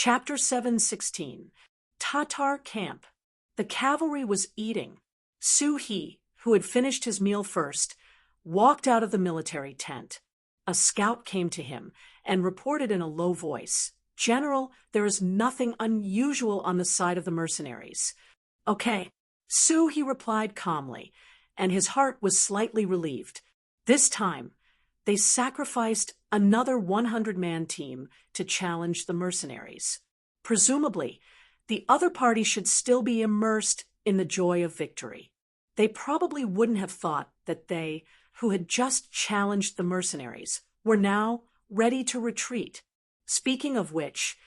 Chapter 7:16. Tatar Camp. The cavalry was eating. Su-hee, who had finished his meal first, walked out of the military tent. A scout came to him and reported in a low voice, "General, there is nothing unusual on the side of the mercenaries." "Okay." Su-hee replied calmly, and his heart was slightly relieved. This time, they sacrificed another 100-man team to challenge the mercenaries. Presumably, the other party should still be immersed in the joy of victory. They probably wouldn't have thought that they, who had just challenged the mercenaries, were now ready to retreat. Speaking of which,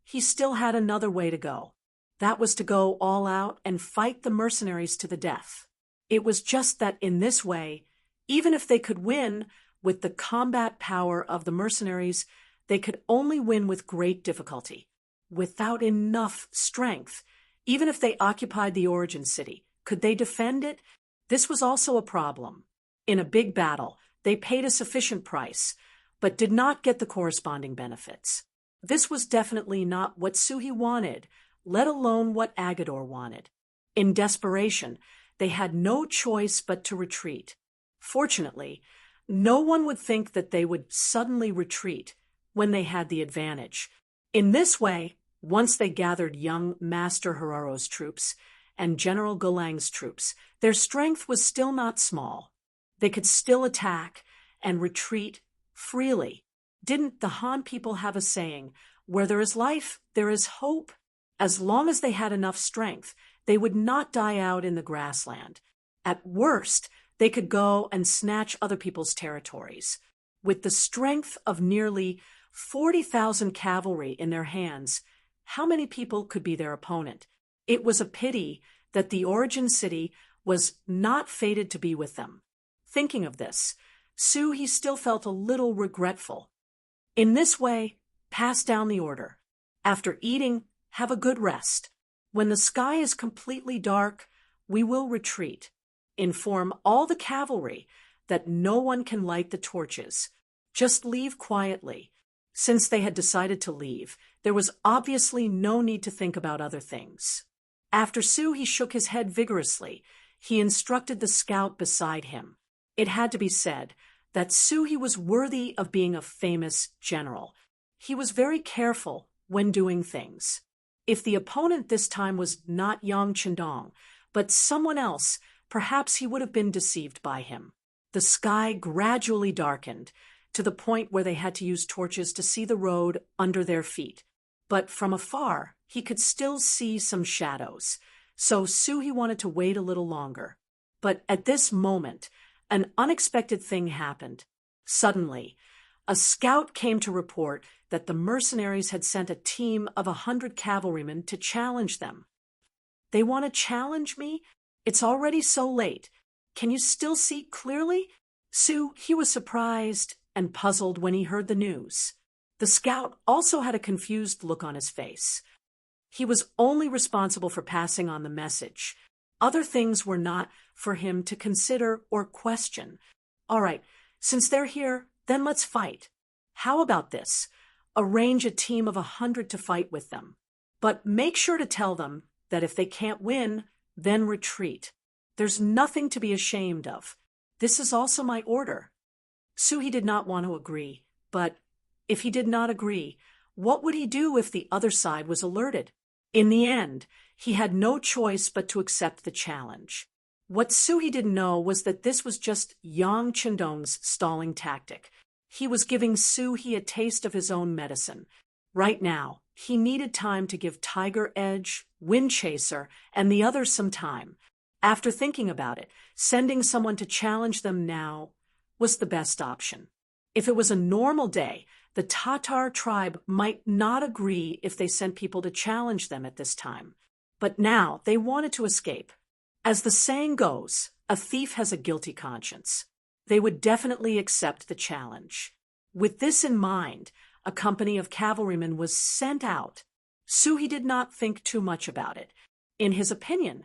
he still had another way to go. That was to go all out and fight the mercenaries to the death. It was just that in this way, even if they could win with the combat power of the mercenaries, they could only win with great difficulty. Without enough strength, even if they occupied the origin city, could they defend it? This was also a problem. In a big battle, they paid a sufficient price, but did not get the corresponding benefits. This was definitely not what Su-hee wanted, let alone what Agador wanted. In desperation, they had no choice but to retreat. Fortunately, no one would think that they would suddenly retreat when they had the advantage. In this way, once they gathered young Master Hiraro's troops and General Golang's troops, their strength was still not small. They could still attack and retreat freely. Didn't the Han people have a saying, "Where there is life, there is hope"? As long as they had enough strength, they would not die out in the grassland. At worst, they could go and snatch other people's territories. With the strength of nearly 40,000 cavalry in their hands, how many people could be their opponent? It was a pity that the origin city was not fated to be with them. Thinking of this, Su-hee still felt a little regretful. In this way, pass down the order. After eating, have a good rest. When the sky is completely dark, we will retreat. Inform all the cavalry that no one can light the torches. Just leave quietly. Since they had decided to leave, there was obviously no need to think about other things. After Su-hee shook his head vigorously, he instructed the scout beside him. It had to be said that Su-hee was worthy of being a famous general. He was very careful when doing things. If the opponent this time was not Yang Chendong, but someone else, perhaps he would have been deceived by him. The sky gradually darkened, to the point where they had to use torches to see the road under their feet. But from afar, he could still see some shadows, so Su-hee wanted to wait a little longer. But at this moment, an unexpected thing happened. Suddenly, a scout came to report that the mercenaries had sent a team of 100 cavalrymen to challenge them. "They want to challenge me? It's already so late. Can you still see clearly?" He was surprised and puzzled when he heard the news. The scout also had a confused look on his face. He was only responsible for passing on the message. Other things were not for him to consider or question. "All right, since they're here, then let's fight. How about this? Arrange a team of 100 to fight with them. But make sure to tell them that if they can't win, then retreat. There's nothing to be ashamed of. This is also my order." Su-hee did not want to agree, but if he did not agree, what would he do if the other side was alerted? In the end, he had no choice but to accept the challenge. What Su-hee didn't know was that this was just Yang Chendong's stalling tactic. He was giving Su-hee a taste of his own medicine. Right now, he needed time to give Tiger Edge, Wind Chaser, and the others some time. After thinking about it, sending someone to challenge them now was the best option. If it was a normal day, the Tatar tribe might not agree if they sent people to challenge them at this time. But now they wanted to escape. As the saying goes, a thief has a guilty conscience. They would definitely accept the challenge. With this in mind, a company of cavalrymen was sent out. Su-hee did not think too much about it. In his opinion,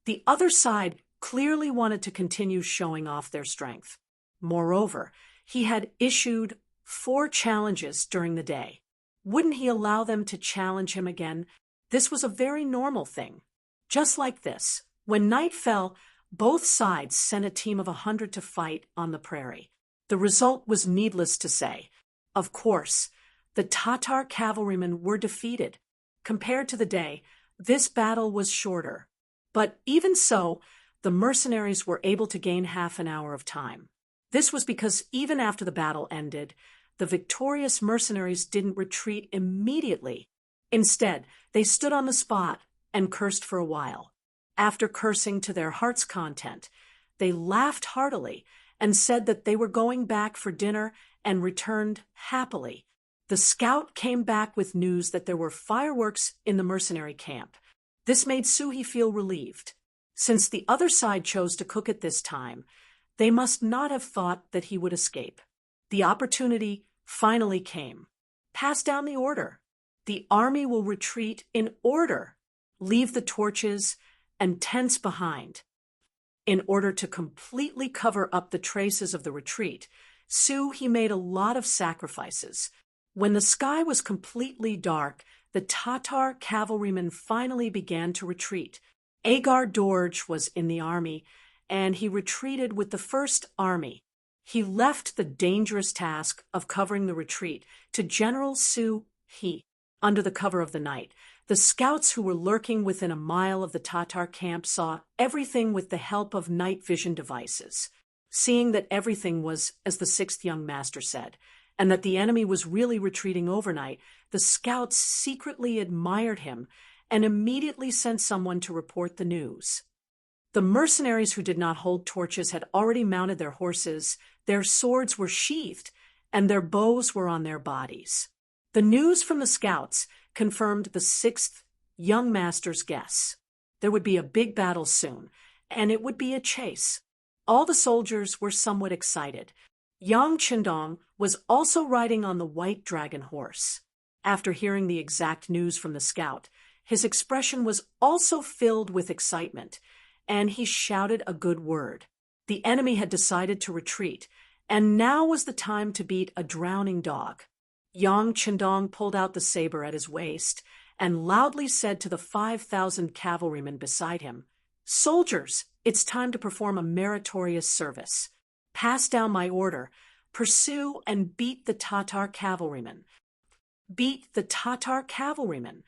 the other side clearly wanted to continue showing off their strength. Moreover, he had issued 4 challenges during the day. Wouldn't he allow them to challenge him again? This was a very normal thing. Just like this, when night fell, both sides sent a team of 100 to fight on the prairie. The result was needless to say. Of course, the Tatar cavalrymen were defeated. Compared to the day, this battle was shorter. But even so, the mercenaries were able to gain half an hour of time. This was because even after the battle ended, the victorious mercenaries didn't retreat immediately. Instead, they stood on the spot and cursed for a while. After cursing to their heart's content, they laughed heartily and said that they were going back for dinner and returned happily. The scout came back with news that there were fireworks in the mercenary camp. This made Suhi feel relieved. Since the other side chose to cook at this time, they must not have thought that he would escape. The opportunity finally came. Pass down the order. The army will retreat in order. Leave the torches and tents behind. In order to completely cover up the traces of the retreat, Suhi made a lot of sacrifices. When the sky was completely dark, the Tatar cavalrymen finally began to retreat. Agar Dorj was in the army, and he retreated with the First Army. He left the dangerous task of covering the retreat to General Suhi. Under the cover of the night, the scouts who were lurking within a mile of the Tatar camp saw everything with the help of night vision devices. Seeing that everything was as the sixth young master said, and that the enemy was really retreating overnight, the scouts secretly admired him and immediately sent someone to report the news. The mercenaries who did not hold torches had already mounted their horses, their swords were sheathed, and their bows were on their bodies. The news from the scouts confirmed the sixth young master's guess. There would be a big battle soon, and it would be a chase. All the soldiers were somewhat excited. Yang Qindong was also riding on the white dragon horse. After hearing the exact news from the scout, his expression was also filled with excitement, and he shouted a good word. The enemy had decided to retreat, and now was the time to beat a drowning dog. Yang Qindong pulled out the saber at his waist and loudly said to the 5,000 cavalrymen beside him, "Soldiers, it's time to perform a meritorious service. Pass down my order. Pursue and beat the Tatar cavalrymen." Beat the Tatar cavalrymen.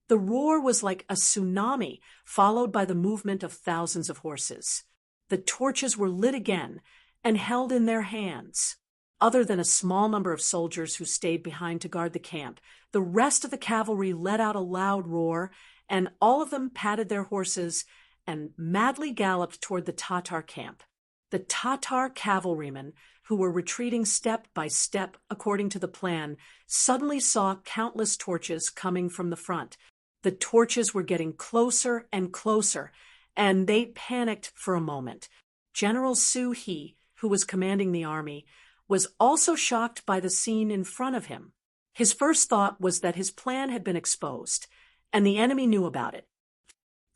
The roar was like a tsunami, followed by the movement of thousands of horses. The torches were lit again and held in their hands. Other than a small number of soldiers who stayed behind to guard the camp, the rest of the cavalry let out a loud roar, and all of them patted their horses and madly galloped toward the Tatar camp. The Tatar cavalrymen, who were retreating step by step according to the plan, suddenly saw countless torches coming from the front. The torches were getting closer and closer, and they panicked for a moment. General Suhi, who was commanding the army, was also shocked by the scene in front of him. His first thought was that his plan had been exposed, and the enemy knew about it.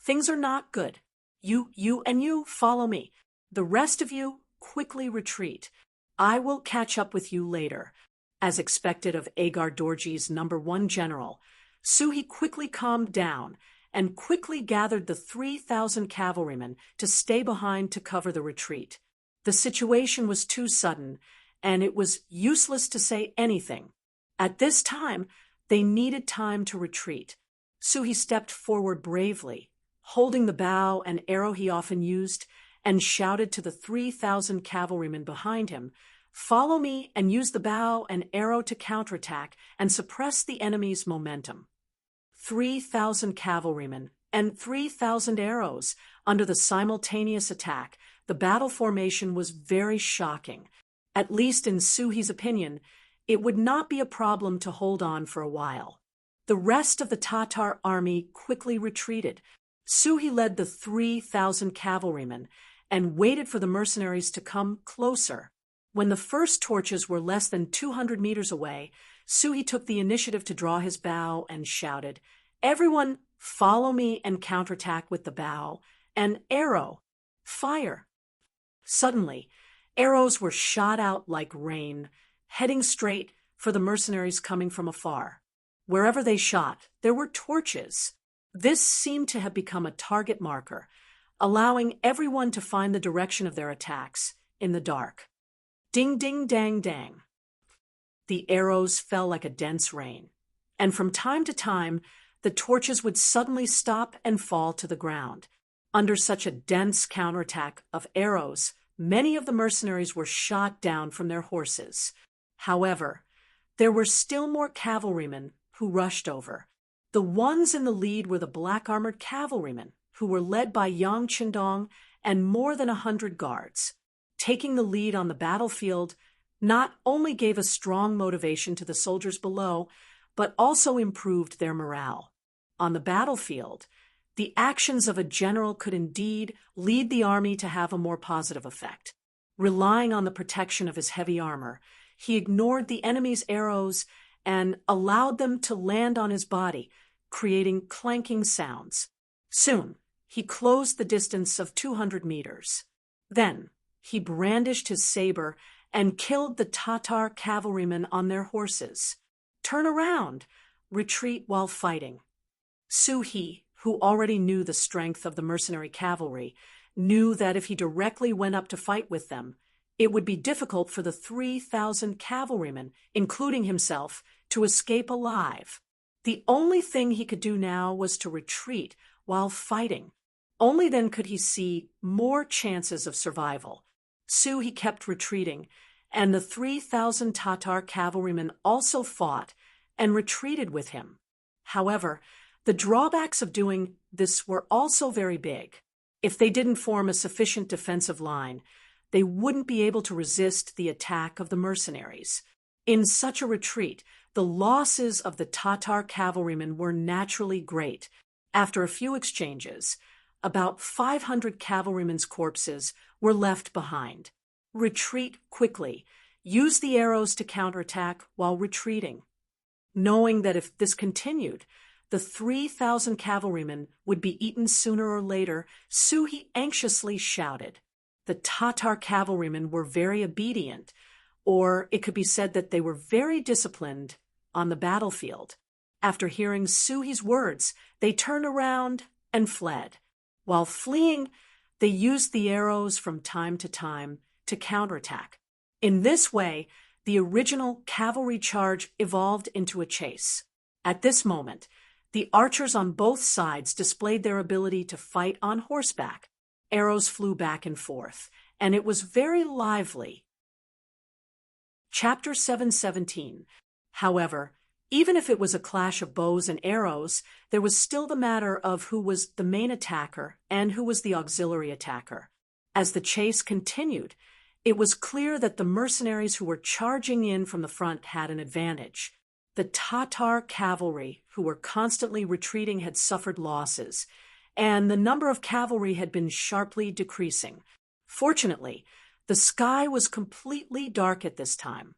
"Things are not good. You follow me. The rest of you quickly retreat. I will catch up with you later." As expected of Agar Dorji's #1 general, Suhi quickly calmed down and quickly gathered the 3,000 cavalrymen to stay behind to cover the retreat. The situation was too sudden, and it was useless to say anything. At this time, they needed time to retreat. Suhi stepped forward bravely, holding the bow and arrow he often used, and shouted to the 3,000 cavalrymen behind him, "Follow me and use the bow and arrow to counterattack and suppress the enemy's momentum." 3,000 cavalrymen and 3,000 arrows under the simultaneous attack. The battle formation was very shocking. At least in Suhi's opinion, it would not be a problem to hold on for a while. The rest of the Tatar army quickly retreated. Suhi led the 3,000 cavalrymen and waited for the mercenaries to come closer. When the first torches were less than 200 meters away, Suhi took the initiative to draw his bow and shouted, "Everyone, follow me and counterattack with the bow and arrow. Fire!" Suddenly, arrows were shot out like rain, heading straight for the mercenaries coming from afar. Wherever they shot, there were torches. This seemed to have become a target marker, allowing everyone to find the direction of their attacks in the dark. Ding, ding, dang, dang. The arrows fell like a dense rain, and from time to time, the torches would suddenly stop and fall to the ground. Under such a dense counterattack of arrows, many of the mercenaries were shot down from their horses. However, there were still more cavalrymen who rushed over. The ones in the lead were the black-armored cavalrymen, who were led by Yang Qindong and more than 100 guards. Taking the lead on the battlefield not only gave a strong motivation to the soldiers below, but also improved their morale. On the battlefield, the actions of a general could indeed lead the army to have a more positive effect. Relying on the protection of his heavy armor, he ignored the enemy's arrows and allowed them to land on his body, creating clanking sounds. Soon, he closed the distance of 200 meters. Then, he brandished his saber and killed the Tatar cavalrymen on their horses. Turn around! Retreat while fighting. Su He, who already knew the strength of the mercenary cavalry, knew that if he directly went up to fight with them, it would be difficult for the 3,000 cavalrymen, including himself, to escape alive. The only thing he could do now was to retreat while fighting. Only then could he see more chances of survival. So he kept retreating, and the 3,000 Tatar cavalrymen also fought and retreated with him. However, the drawbacks of doing this were also very big. If they didn't form a sufficient defensive line, they wouldn't be able to resist the attack of the mercenaries. In such a retreat, the losses of the Tatar cavalrymen were naturally great. After a few exchanges, about 500 cavalrymen's corpses were left behind. Retreat quickly. Use the arrows to counterattack while retreating. Knowing that if this continued, the 3,000 cavalrymen would be eaten sooner or later, Su He anxiously shouted. The Tatar cavalrymen were very obedient, or it could be said that they were very disciplined on the battlefield. After hearing Su He's words, they turned around and fled. While fleeing, they used the arrows from time to counterattack. In this way, the original cavalry charge evolved into a chase. At this moment, the archers on both sides displayed their ability to fight on horseback. Arrows flew back and forth, and it was very lively. Chapter 7:17. However, even if it was a clash of bows and arrows, there was still the matter of who was the main attacker and who was the auxiliary attacker. As the chase continued, it was clear that the mercenaries who were charging in from the front had an advantage. The Tatar cavalry, who were constantly retreating, had suffered losses, and the number of cavalry had been sharply decreasing. Fortunately, the sky was completely dark at this time.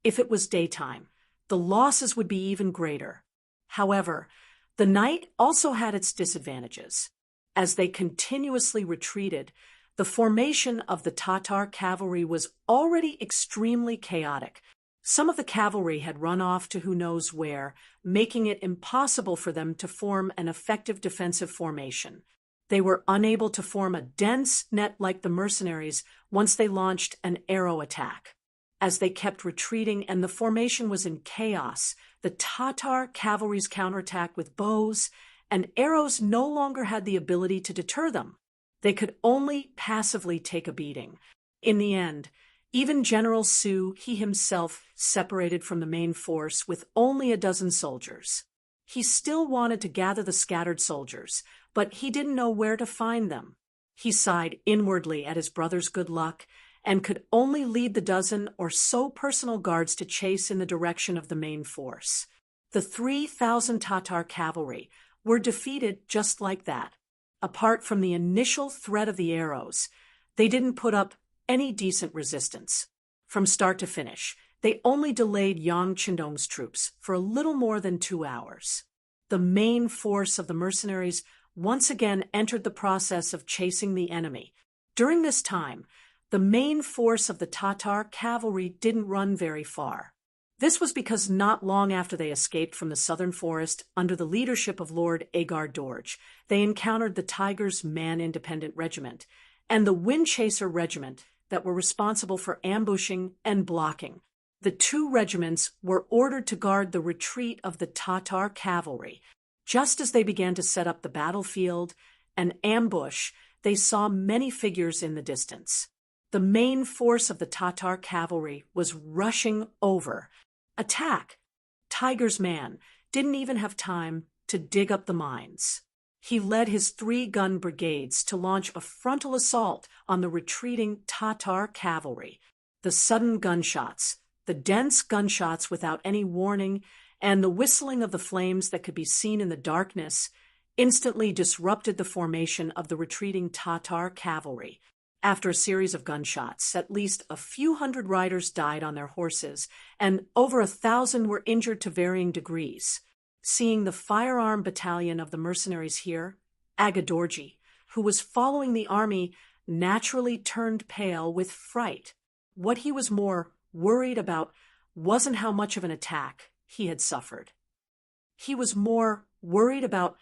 If it was daytime, the losses would be even greater. However, the night also had its disadvantages. As they continuously retreated, the formation of the Tatar cavalry was already extremely chaotic. Some of the cavalry had run off to who knows where, making it impossible for them to form an effective defensive formation. They were unable to form a dense net like the mercenaries once they launched an arrow attack. As they kept retreating and the formation was in chaos, the Tatar cavalry's counterattack with bows and arrows no longer had the ability to deter them. They could only passively take a beating. In the end, even General Su He himself separated from the main force with only a dozen soldiers. He still wanted to gather the scattered soldiers, but he didn't know where to find them. He sighed inwardly at his brother's good luck and could only lead the dozen or so personal guards to chase in the direction of the main force. The 3,000 Tatar cavalry were defeated just like that. Apart from the initial threat of the arrows, they didn't put up any decent resistance. From start to finish, they only delayed Yang Qindong's troops for a little more than 2 hours. The main force of the mercenaries once again entered the process of chasing the enemy. During this time, the main force of the Tatar cavalry didn't run very far. This was because not long after they escaped from the southern forest under the leadership of Lord Agar Dorj, they encountered the Tigers Man Independent Regiment and the Windchaser Regiment that were responsible for ambushing and blocking. The two regiments were ordered to guard the retreat of the Tatar cavalry. Just as they began to set up the battlefield and ambush, they saw many figures in the distance. The main force of the Tatar cavalry was rushing over. Attack! Tiger's man didn't even have time to dig up the mines. He led his 3-gun brigades to launch a frontal assault on the retreating Tatar cavalry. The sudden gunshots, the dense gunshots without any warning, and the whistling of the flames that could be seen in the darkness instantly disrupted the formation of the retreating Tatar cavalry. After a series of gunshots, at least a few hundred riders died on their horses, and over 1,000 were injured to varying degrees. Seeing the firearm battalion of the mercenaries here, Agadorji, who was following the army, naturally turned pale with fright. What he was more worried about wasn't how much of an attack he had suffered. He was more worried about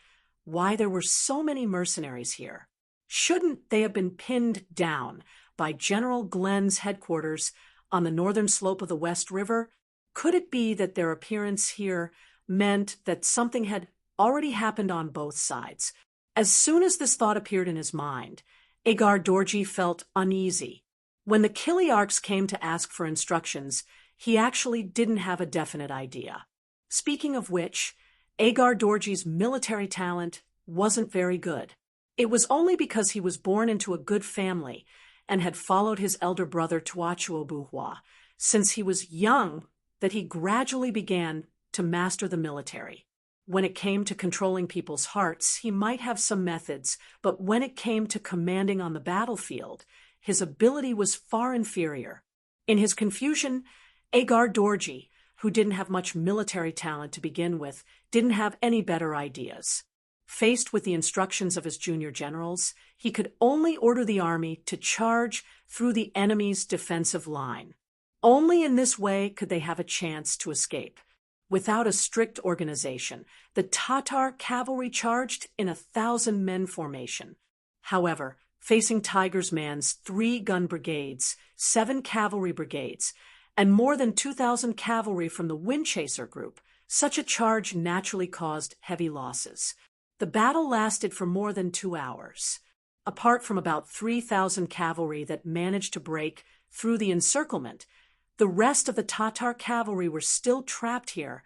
why there were so many mercenaries here. Shouldn't they have been pinned down by General Glenn's headquarters on the northern slope of the West River? Could it be that their appearance here meant that something had already happened on both sides? As soon as this thought appeared in his mind, Agar Dorji felt uneasy. When the Kiliarchs came to ask for instructions, he actually didn't have a definite idea. Speaking of which, Agar Dorji's military talent wasn't very good. It was only because he was born into a good family and had followed his elder brother Tuachuobuhua since he was young that he gradually began to master the military. When it came to controlling people's hearts, he might have some methods, but when it came to commanding on the battlefield, his ability was far inferior. In his confusion, Agar Dorji, who didn't have much military talent to begin with, didn't have any better ideas. Faced with the instructions of his junior generals, he could only order the army to charge through the enemy's defensive line. Only in this way could they have a chance to escape. Without a strict organization, the Tatar cavalry charged in 1,000-men formation. However, facing Tiger's Man's 3-gun brigades, 7 cavalry brigades, and more than 2,000 cavalry from the Windchaser group, such a charge naturally caused heavy losses. The battle lasted for more than 2 hours. Apart from about 3,000 cavalry that managed to break through the encirclement, the rest of the Tatar cavalry were still trapped here,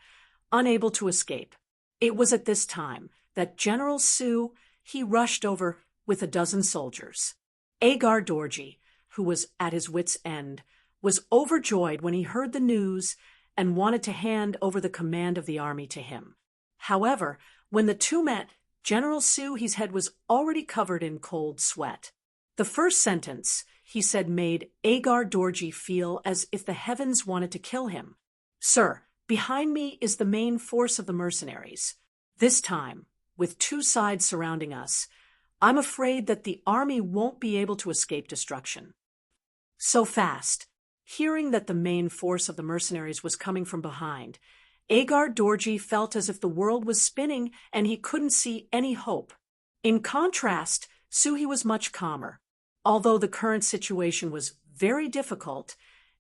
unable to escape. It was at this time that General Su, he rushed over with 12 soldiers. Agar Dorji, who was at his wits' end, was overjoyed when he heard the news and wanted to hand over the command of the army to him. However, when the two met, General Su, his head was already covered in cold sweat. The first sentence, he said, made Agar Dorji feel as if the heavens wanted to kill him. "Sir, behind me is the main force of the mercenaries. This time, with 2 sides surrounding us, I'm afraid that the army won't be able to escape destruction." So fast. Hearing that the main force of the mercenaries was coming from behind, Agar Dorji felt as if the world was spinning and he couldn't see any hope. In contrast, Suhi was much calmer. Although the current situation was very difficult,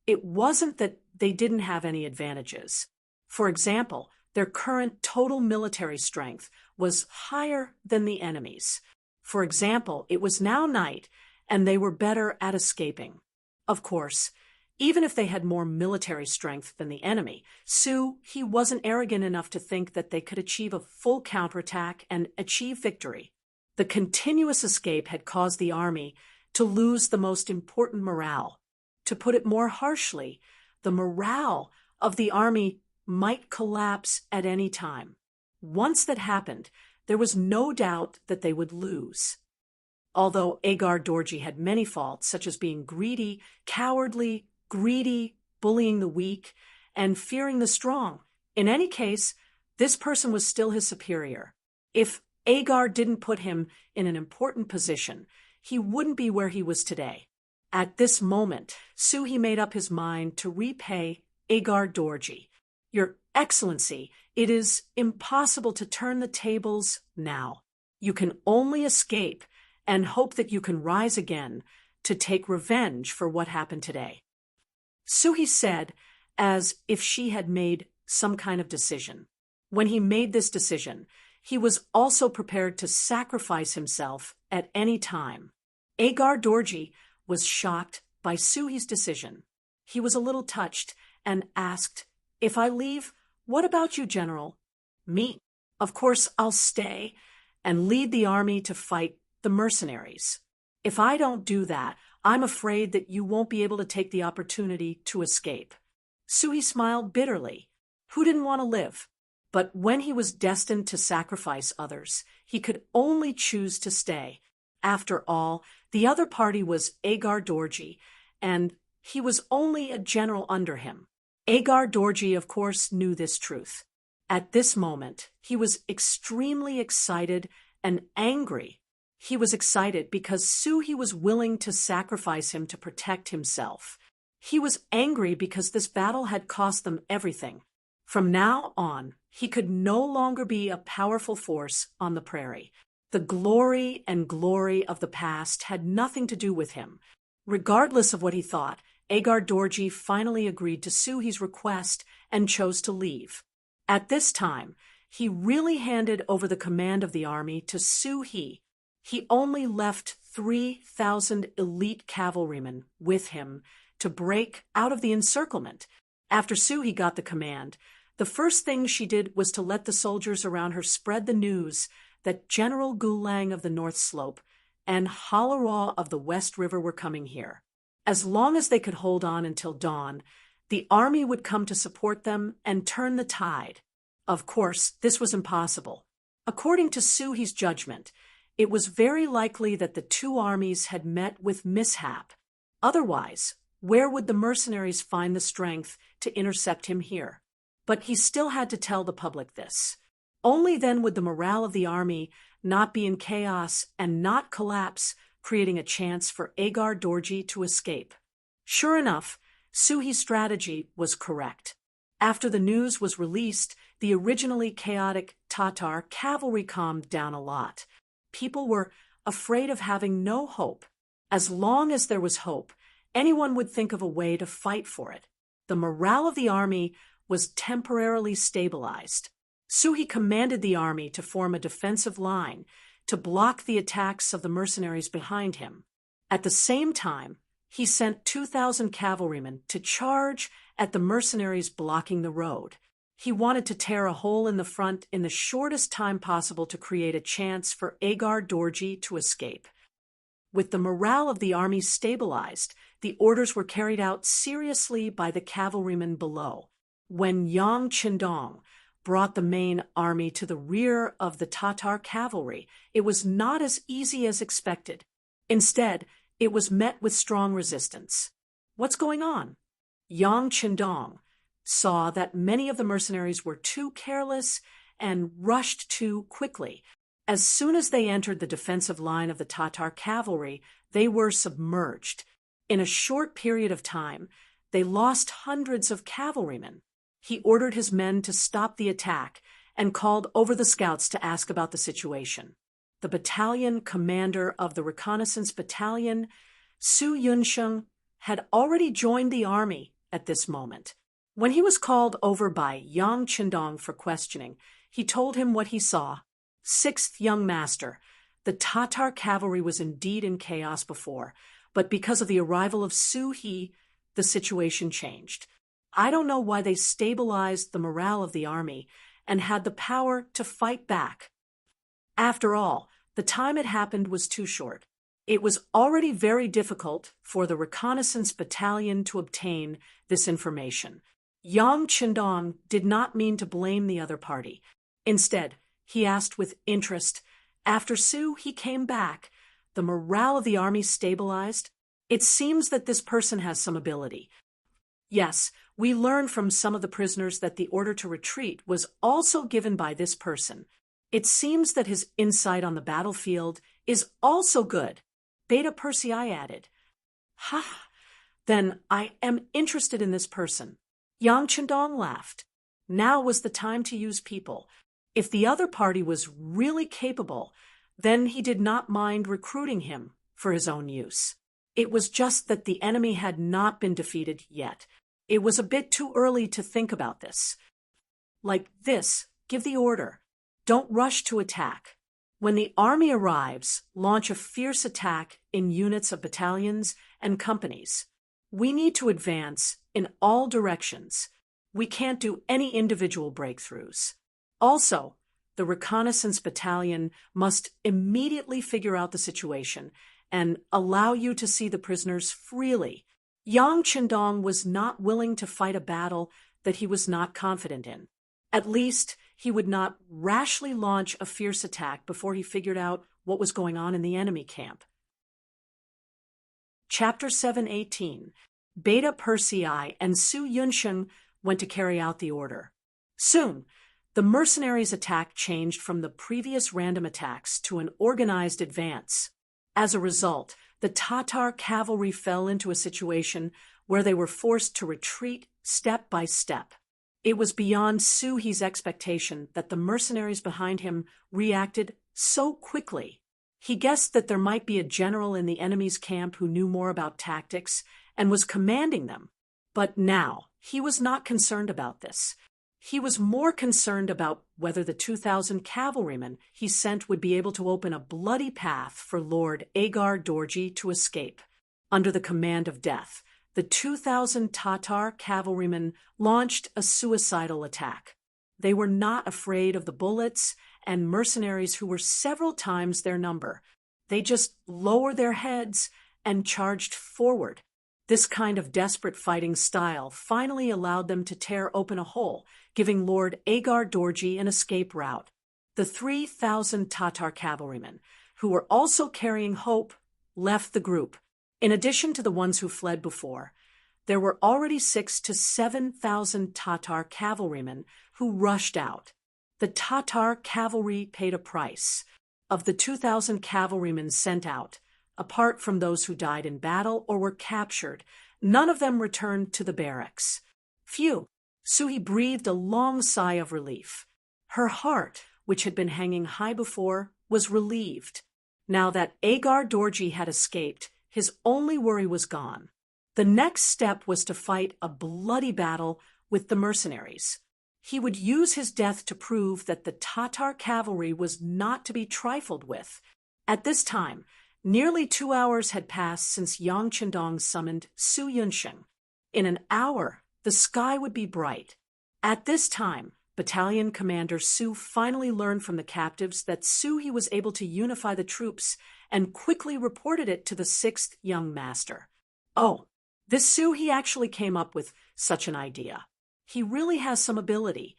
it wasn't that they didn't have any advantages. For example, their current total military strength was higher than the enemy's. For example, it was now night, and they were better at escaping. Of course, even if they had more military strength than the enemy, Su, he wasn't arrogant enough to think that they could achieve a full counterattack and achieve victory. The continuous escape had caused the army to lose the most important morale. To put it more harshly, the morale of the army might collapse at any time. Once that happened, there was no doubt that they would lose. Although Agar Dorji had many faults, such as being greedy, cowardly, bullying the weak, and fearing the strong, in any case, this person was still his superior. If Agar didn't put him in an important position, he wouldn't be where he was today. At this moment, Suhi made up his mind to repay Agar Dorji. Your Excellency, it is impossible to turn the tables now. You can only escape and hope that you can rise again to take revenge for what happened today. Suhi said, as if she had made some kind of decision. When he made this decision, he was also prepared to sacrifice himself at any time. Agar Dorji was shocked by Suhi's decision. He was a little touched and asked, "If I leave, what about you, General?" "Me? Of course I'll stay and lead the army to fight the mercenaries. If I don't do that, I'm afraid that you won't be able to take the opportunity to escape." Suhi smiled bitterly. Who didn't want to live? But when he was destined to sacrifice others, he could only choose to stay. After all, the other party was Agar Dorji, and he was only a general under him. Agar Dorji, of course, knew this truth. At this moment, he was extremely excited and angry. He was excited because Suhi was willing to sacrifice him to protect himself. He was angry because this battle had cost them everything. From now on, he could no longer be a powerful force on the prairie. The glory of the past had nothing to do with him. Regardless of what he thought, Agar Dorji finally agreed to Suhi's request and chose to leave. At this time, he really handed over the command of the army to Suhi. He only left 3,000 elite cavalrymen with him to break out of the encirclement. After Suhi got the command, the first thing she did was to let the soldiers around her spread the news that General Gulang of the North Slope and Halaraw of the West River were coming here. As long as they could hold on until dawn, the army would come to support them and turn the tide. Of course, this was impossible. According to Suhi's judgment, it was very likely that the two armies had met with mishap. Otherwise, where would the mercenaries find the strength to intercept him here? But he still had to tell the public this. Only then would the morale of the army not be in chaos and not collapse, creating a chance for Agar Dorji to escape. Sure enough, Suhi's strategy was correct. After the news was released, the originally chaotic Tatar cavalry calmed down a lot. People were afraid of having no hope. As long as there was hope, anyone would think of a way to fight for it. The morale of the army was temporarily stabilized. Suhi commanded the army to form a defensive line to block the attacks of the mercenaries behind him. At the same time, he sent 2,000 cavalrymen to charge at the mercenaries blocking the road. He wanted to tear a hole in the front in the shortest time possible to create a chance for Agar Dorji to escape. With the morale of the army stabilized, the orders were carried out seriously by the cavalrymen below. When Yang Chindong brought the main army to the rear of the Tatar cavalry, it was not as easy as expected. Instead, it was met with strong resistance. What's going on? Yang Chindong saw that many of the mercenaries were too careless and rushed too quickly. As soon as they entered the defensive line of the Tatar cavalry, they were submerged. In a short period of time, they lost hundreds of cavalrymen. He ordered his men to stop the attack and called over the scouts to ask about the situation. The battalion commander of the reconnaissance battalion, Su Yunsheng, had already joined the army at this moment. When he was called over by Yang Chindong for questioning, he told him what he saw. "Sixth young master, the Tatar cavalry was indeed in chaos before, but because of the arrival of Suhi, the situation changed. I don't know why they stabilized the morale of the army and had the power to fight back. After all, the time it happened was too short. It was already very difficult for the reconnaissance battalion to obtain this information." Yang Chindong did not mean to blame the other party. Instead, he asked with interest, "After Suhi came back, the morale of the army stabilized? It seems that this person has some ability." "Yes, we learned from some of the prisoners that the order to retreat was also given by this person. It seems that his insight on the battlefield is also good," Beta Persei added. "Ha! Then I am interested in this person." Yang Chindong laughed. Now was the time to use people. If the other party was really capable, then he did not mind recruiting him for his own use. It was just that the enemy had not been defeated yet. It was a bit too early to think about this. Like this, give the order. Don't rush to attack. When the army arrives, launch a fierce attack in units of battalions and companies. We need to advance in all directions. We can't do any individual breakthroughs. Also, the reconnaissance battalion must immediately figure out the situation and allow you to see the prisoners freely. Yang Qindong was not willing to fight a battle that he was not confident in. At least, he would not rashly launch a fierce attack before he figured out what was going on in the enemy camp. Chapter 7:18. Beta Persei and Su Yunsheng went to carry out the order. Soon, the mercenaries' attack changed from the previous random attacks to an organized advance. As a result, the Tatar cavalry fell into a situation where they were forced to retreat step by step. It was beyond Su He's expectation that the mercenaries behind him reacted so quickly. He guessed that there might be a general in the enemy's camp who knew more about tactics and was commanding them. But now, he was not concerned about this. He was more concerned about whether the 2,000 cavalrymen he sent would be able to open a bloody path for Lord Agar Dorji to escape. Under the command of death, the 2,000 Tatar cavalrymen launched a suicidal attack. They were not afraid of the bullets and mercenaries who were several times their number. They just lowered their heads and charged forward. This kind of desperate fighting style finally allowed them to tear open a hole, giving Lord Agar Dorji an escape route. The 3,000 Tatar cavalrymen, who were also carrying hope, left the group. In addition to the ones who fled before, there were already 6,000 to 7,000 Tatar cavalrymen who rushed out. The Tatar cavalry paid a price. Of the 2,000 cavalrymen sent out, apart from those who died in battle or were captured, none of them returned to the barracks. Phew! Suhi breathed a long sigh of relief. Her heart, which had been hanging high before, was relieved. Now that Agar Dorji had escaped, his only worry was gone. The next step was to fight a bloody battle with the mercenaries. He would use his death to prove that the Tatar cavalry was not to be trifled with. At this time, nearly 2 hours had passed since Yang Qindong summoned Su Yunsheng. In an hour, the sky would be bright. At this time, Battalion Commander Su finally learned from the captives that Su He was able to unify the troops and quickly reported it to the 6th young master. Oh, this Su He actually came up with such an idea. He really has some ability.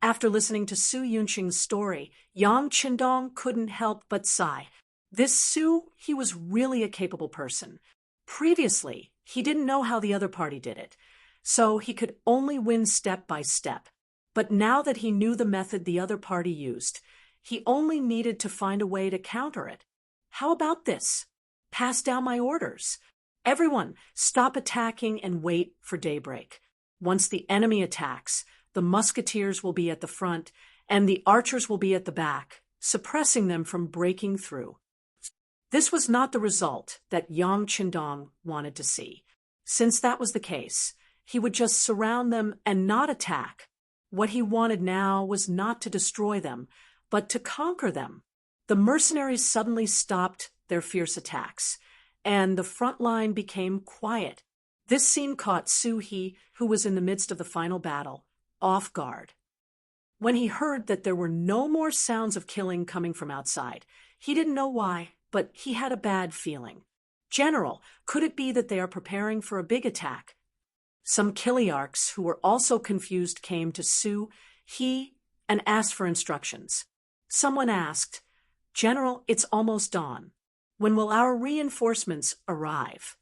After listening to Su Yunsheng's story, Yang Qindong couldn't help but sigh. This Su, he was really a capable person. Previously, he didn't know how the other party did it, so he could only win step by step. But now that he knew the method the other party used, he only needed to find a way to counter it. How about this? Pass down my orders. Everyone, stop attacking and wait for daybreak. Once the enemy attacks, the musketeers will be at the front and the archers will be at the back, suppressing them from breaking through. This was not the result that Yang Qindong wanted to see. Since that was the case, he would just surround them and not attack. What he wanted now was not to destroy them, but to conquer them. The mercenaries suddenly stopped their fierce attacks, and the front line became quiet. This scene caught Su He, who was in the midst of the final battle, off guard. When he heard that there were no more sounds of killing coming from outside, he didn't know why, but he had a bad feeling. General, could it be that they are preparing for a big attack? Some Kiliarchs, who were also confused, came to Su He and asked for instructions. Someone asked, "General, it's almost dawn. When will our reinforcements arrive?"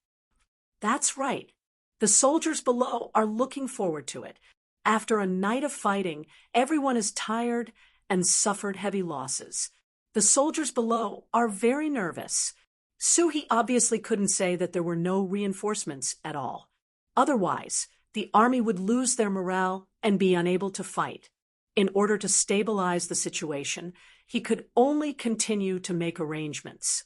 That's right. The soldiers below are looking forward to it. After a night of fighting, everyone is tired and suffered heavy losses. The soldiers below are very nervous. Su He obviously couldn't say that there were no reinforcements at all. Otherwise, the army would lose their morale and be unable to fight. In order to stabilize the situation, he could only continue to make arrangements.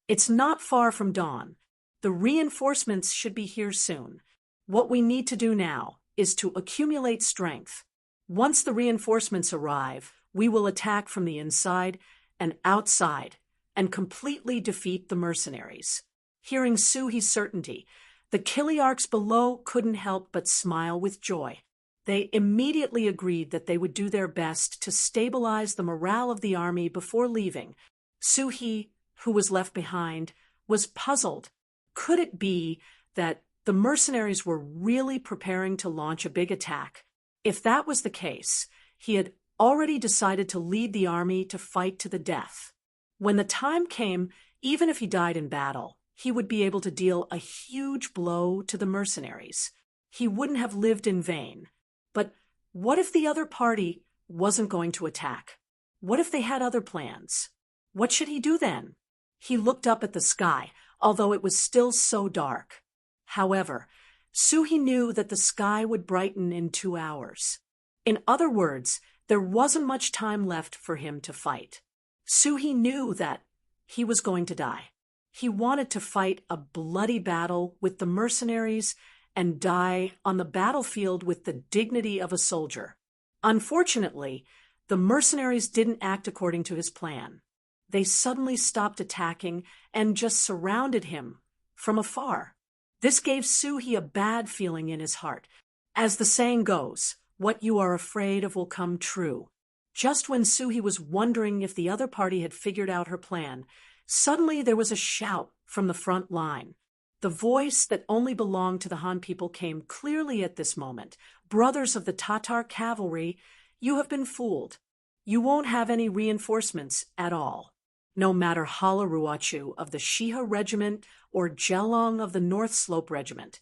It's not far from dawn. The reinforcements should be here soon. What we need to do now is to accumulate strength. Once the reinforcements arrive, we will attack from the inside and outside and completely defeat the mercenaries. Hearing Suhi's certainty, the Kiliarchs below couldn't help but smile with joy. They immediately agreed that they would do their best to stabilize the morale of the army before leaving. Suhi, who was left behind, was puzzled. Could it be that the mercenaries were really preparing to launch a big attack? If that was the case, he had already decided to lead the army to fight to the death. When the time came, even if he died in battle, he would be able to deal a huge blow to the mercenaries. He wouldn't have lived in vain. But what if the other party wasn't going to attack? What if they had other plans? What should he do then? He looked up at the sky, although it was still so dark. However, Suhi knew that the sky would brighten in 2 hours. In other words, there wasn't much time left for him to fight. Suhi knew that he was going to die. He wanted to fight a bloody battle with the mercenaries and die on the battlefield with the dignity of a soldier. Unfortunately, the mercenaries didn't act according to his plan. They suddenly stopped attacking and just surrounded him from afar. This gave Suhi a bad feeling in his heart. As the saying goes, what you are afraid of will come true. Just when Suhi was wondering if the other party had figured out her plan, suddenly there was a shout from the front line. The voice that only belonged to the Han people came clearly at this moment. Brothers of the Tatar cavalry, you have been fooled. You won't have any reinforcements at all. No matter Hala Ruachu of the Shiha Regiment or Jelong of the North Slope Regiment,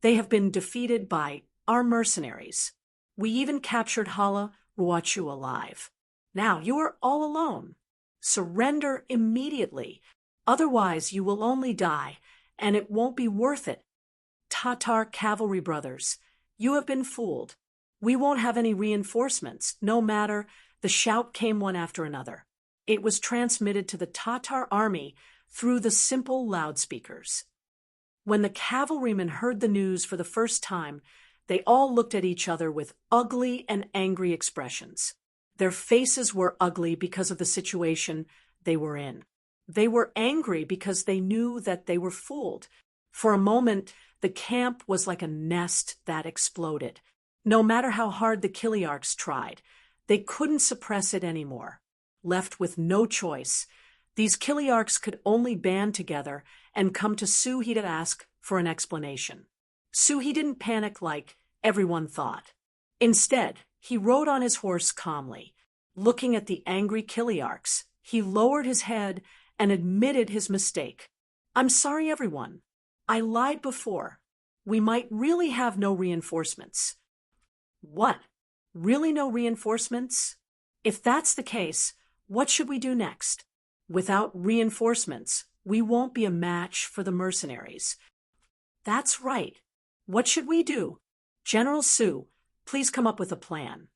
they have been defeated by our mercenaries. We even captured Hala Ruachu alive. Now you are all alone. Surrender immediately. Otherwise you will only die, and it won't be worth it. Tatar cavalry brothers, you have been fooled. We won't have any reinforcements, no matter. The shout came one after another. It was transmitted to the Tatar army through the simple loudspeakers. When the cavalrymen heard the news for the first time, they all looked at each other with ugly and angry expressions. Their faces were ugly because of the situation they were in. They were angry because they knew that they were fooled. For a moment, the camp was like a nest that exploded. No matter how hard the Kiliarchs tried, they couldn't suppress it anymore. Left with no choice, these Kiliarchs could only band together and come to Suhi to ask for an explanation. Suhi didn't panic like everyone thought. Instead, he rode on his horse calmly. Looking at the angry Kiliarchs, he lowered his head and admitted his mistake. I'm sorry, everyone. I lied before. We might really have no reinforcements. What? Really no reinforcements? If that's the case, what should we do next? Without reinforcements, we won't be a match for the mercenaries. That's right. What should we do? General Su, please come up with a plan.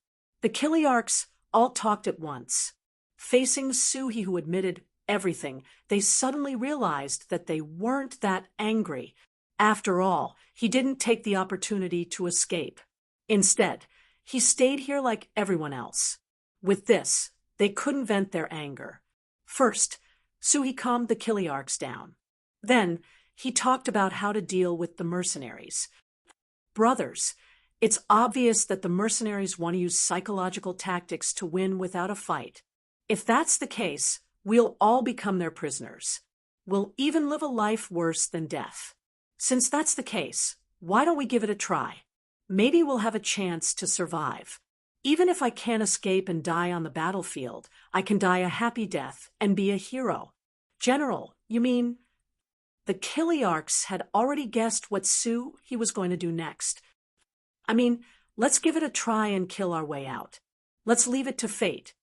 The Kiliarchs all talked at once. Facing Suhi, who admitted everything, they suddenly realized that they weren't that angry. After all, he didn't take the opportunity to escape. Instead, he stayed here like everyone else. With this, they couldn't vent their anger. First, Suhi calmed the Kiliarchs down. Then, he talked about how to deal with the mercenaries. Brothers, it's obvious that the mercenaries want to use psychological tactics to win without a fight. If that's the case, we'll all become their prisoners. We'll even live a life worse than death. Since that's the case, why don't we give it a try? Maybe we'll have a chance to survive. Even if I can't escape and die on the battlefield, I can die a happy death and be a hero. General, you mean? The Kiliarchs had already guessed what he was going to do next. I mean, let's give it a try and kill our way out. Let's leave it to fate.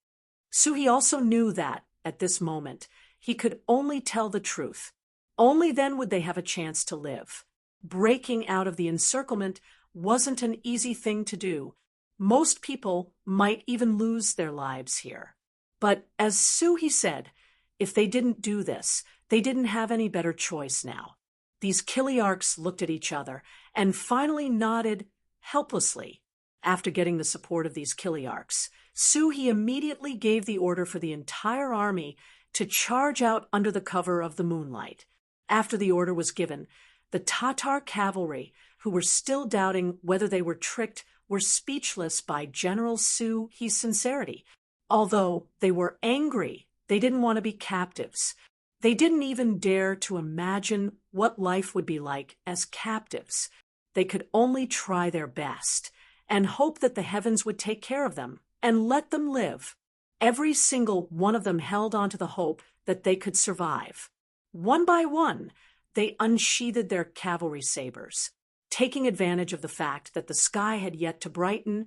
Suhi also knew that, at this moment, he could only tell the truth. Only then would they have a chance to live. Breaking out of the encirclement wasn't an easy thing to do. Most people might even lose their lives here. But as Suhi said, if they didn't do this, they didn't have any better choice now. These Kiliarchs looked at each other and finally nodded helplessly. After getting the support of these Kiliarchs, Suhi immediately gave the order for the entire army to charge out under the cover of the moonlight. After the order was given, the Tatar cavalry, who were still doubting whether they were tricked, were speechless by General Suhi's sincerity. Although they were angry, they didn't want to be captives. They didn't even dare to imagine what life would be like as captives. They could only try their best and hope that the heavens would take care of them and let them live. Every single one of them held on to the hope that they could survive. One by one, they unsheathed their cavalry sabers. Taking advantage of the fact that the sky had yet to brighten,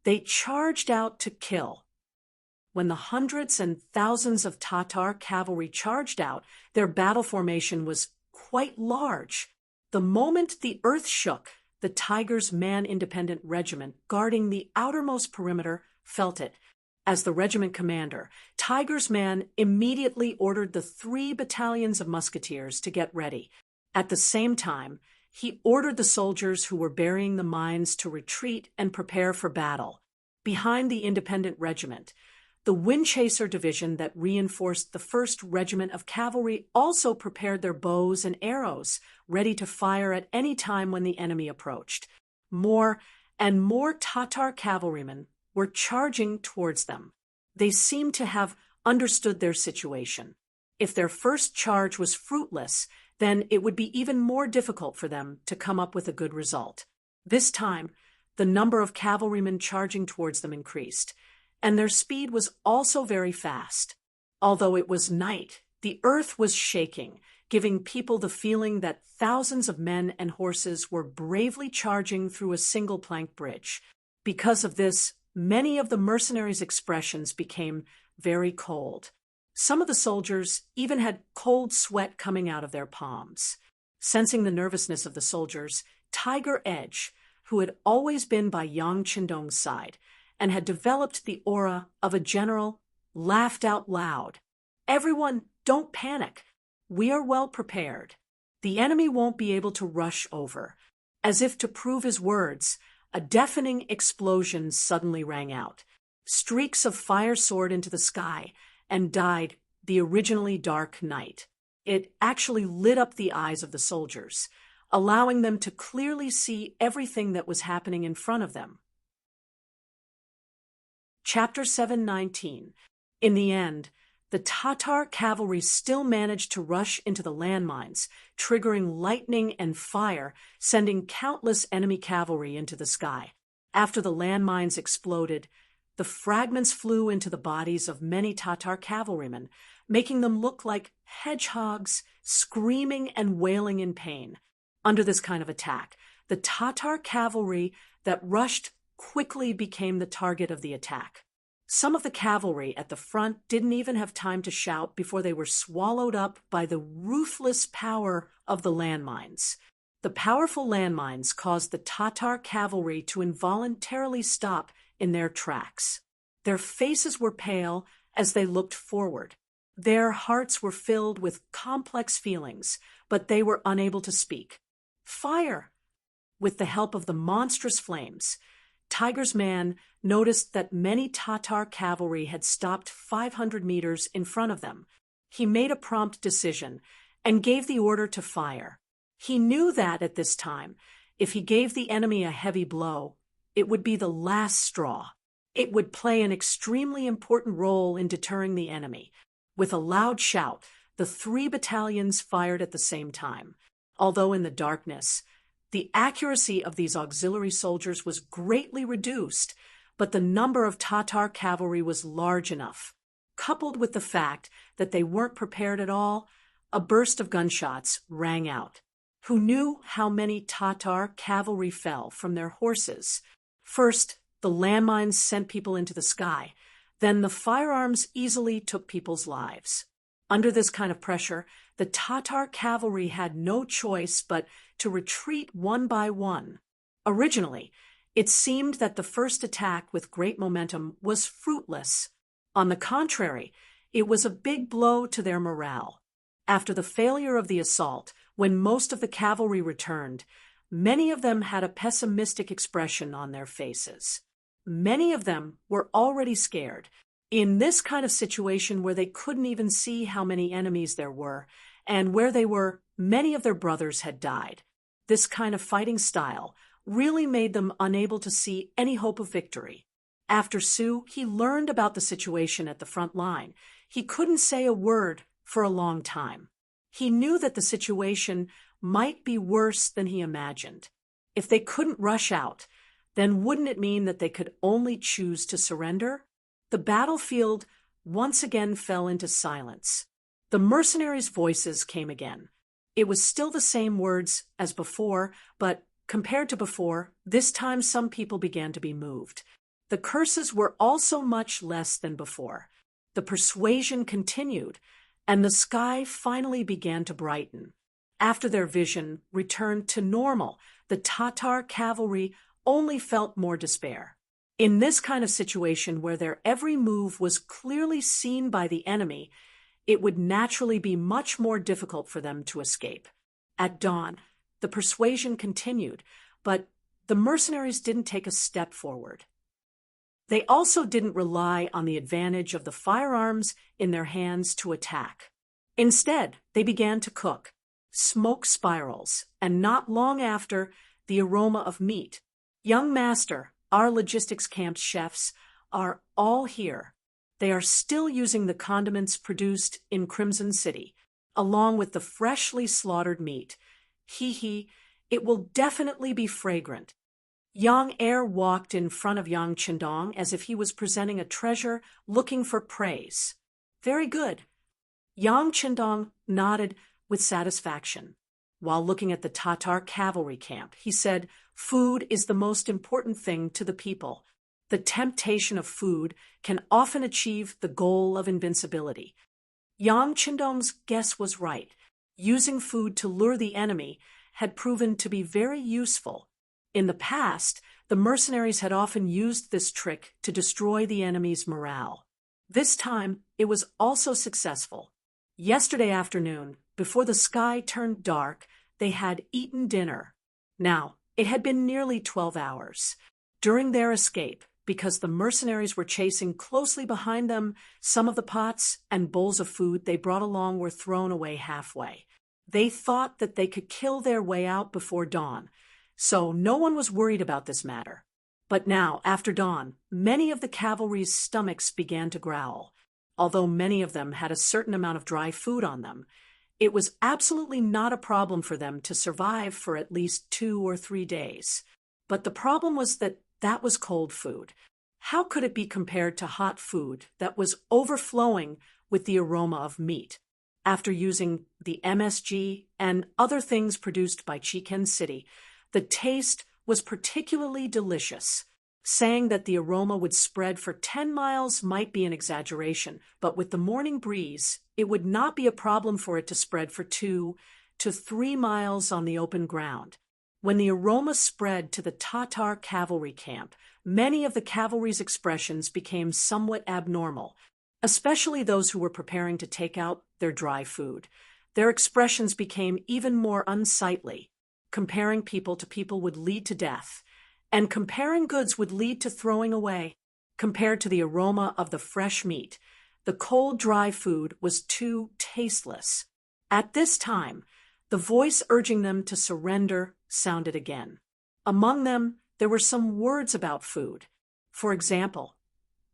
they charged out to kill. When the hundreds and thousands of Tatar cavalry charged out, their battle formation was quite large. The moment the earth shook, the Tigers' man-independent regiment guarding the outermost perimeter felt it. As the regiment commander, Tigers' man immediately ordered the 3 battalions of musketeers to get ready. At the same time, he ordered the soldiers who were burying the mines to retreat and prepare for battle. Behind the independent regiment, the Windchaser division that reinforced the 1st Regiment of Cavalry also prepared their bows and arrows, ready to fire at any time when the enemy approached. More and more Tatar cavalrymen were charging towards them. They seemed to have understood their situation. If their first charge was fruitless, then it would be even more difficult for them to come up with a good result. This time, the number of cavalrymen charging towards them increased, and their speed was also very fast. Although it was night, the earth was shaking, giving people the feeling that thousands of men and horses were bravely charging through a single plank bridge. Because of this, many of the mercenaries' expressions became very cold. Some of the soldiers even had cold sweat coming out of their palms. Sensing the nervousness of the soldiers, Tiger Edge, who had always been by Yang Qindong's side and had developed the aura of a general, laughed out loud. "Everyone, don't panic. We are well prepared. The enemy won't be able to rush over." As if to prove his words, a deafening explosion suddenly rang out. Streaks of fire soared into the sky and dyed the originally dark night. It actually lit up the eyes of the soldiers, allowing them to clearly see everything that was happening in front of them. Chapter 719. In the end, the Tatar cavalry still managed to rush into the landmines, triggering lightning and fire, sending countless enemy cavalry into the sky. After the landmines exploded, the fragments flew into the bodies of many Tatar cavalrymen, making them look like hedgehogs, screaming and wailing in pain. Under this kind of attack, the Tatar cavalry that rushed quickly became the target of the attack. Some of the cavalry at the front didn't even have time to shout before they were swallowed up by the ruthless power of the landmines. The powerful landmines caused the Tatar cavalry to involuntarily stop in their tracks. Their faces were pale as they looked forward. Their hearts were filled with complex feelings, but they were unable to speak. "Fire!" With the help of the monstrous flames, Tiger's man noticed that many Tatar cavalry had stopped 500 meters in front of them. He made a prompt decision and gave the order to fire. He knew that at this time, if he gave the enemy a heavy blow, it would be the last straw. It would play an extremely important role in deterring the enemy. With a loud shout, the 3 battalions fired at the same time. Although in the darkness, the accuracy of these auxiliary soldiers was greatly reduced, but the number of Tatar cavalry was large enough. Coupled with the fact that they weren't prepared at all, a burst of gunshots rang out. Who knew how many Tatar cavalry fell from their horses? First, the landmines sent people into the sky. Then the firearms easily took people's lives. Under this kind of pressure, the Tatar cavalry had no choice but to retreat one by one. Originally, it seemed that the first attack with great momentum was fruitless. On the contrary, it was a big blow to their morale. After the failure of the assault, when most of the cavalry returned, many of them had a pessimistic expression on their faces. Many of them were already scared. In this kind of situation where they couldn't even see how many enemies there were, and where they were, many of their brothers had died. This kind of fighting style really made them unable to see any hope of victory. After Sue, he learned about the situation at the front line. He couldn't say a word for a long time. He knew that the situation might be worse than he imagined. If they couldn't rush out, then wouldn't it mean that they could only choose to surrender? The battlefield once again fell into silence. The mercenaries' voices came again. It was still the same words as before, but compared to before, this time some people began to be moved. The curses were also much less than before. The persuasion continued, and the sky finally began to brighten. After their vision returned to normal, the Tatar cavalry only felt more despair. In this kind of situation where their every move was clearly seen by the enemy, it would naturally be much more difficult for them to escape. At dawn, the persuasion continued, but the mercenaries didn't take a step forward. They also didn't rely on the advantage of the firearms in their hands to attack. Instead, they began to cook. Smoke spirals, and not long after, the aroma of meat. Young Master, our logistics camp's chefs, are all here. They are still using the condiments produced in Crimson City, along with the freshly slaughtered meat. It will definitely be fragrant. Yang Er walked in front of Yang Qindong as if he was presenting a treasure looking for praise. Very good. Yang Qindong nodded with satisfaction. While looking at the Tatar cavalry camp, he said, "Food is the most important thing to the people. The temptation of food can often achieve the goal of invincibility." Yang Qindong's guess was right. Using food to lure the enemy had proven to be very useful. In the past, the mercenaries had often used this trick to destroy the enemy's morale. This time, it was also successful. Yesterday afternoon, before the sky turned dark, they had eaten dinner. Now, it had been nearly 12 hours. During their escape, because the mercenaries were chasing closely behind them, some of the pots and bowls of food they brought along were thrown away halfway. They thought that they could kill their way out before dawn, so no one was worried about this matter. But now, after dawn, many of the cavalry's stomachs began to growl. Although many of them had a certain amount of dry food on them, it was absolutely not a problem for them to survive for at least 2 or 3 days. But the problem was that that was cold food. How could it be compared to hot food that was overflowing with the aroma of meat? After using the MSG and other things produced by Chicken City, the taste was particularly delicious. Saying that the aroma would spread for 10 miles might be an exaggeration, but with the morning breeze, it would not be a problem for it to spread for 2 to 3 miles on the open ground. When the aroma spread to the Tatar cavalry camp, many of the cavalry's expressions became somewhat abnormal, especially those who were preparing to take out their dry food. Their expressions became even more unsightly. Comparing people to people would lead to death, and comparing goods would lead to throwing away. Compared to the aroma of the fresh meat, the cold, dry food was too tasteless. At this time, the voice urging them to surrender sounded again. Among them, there were some words about food. For example,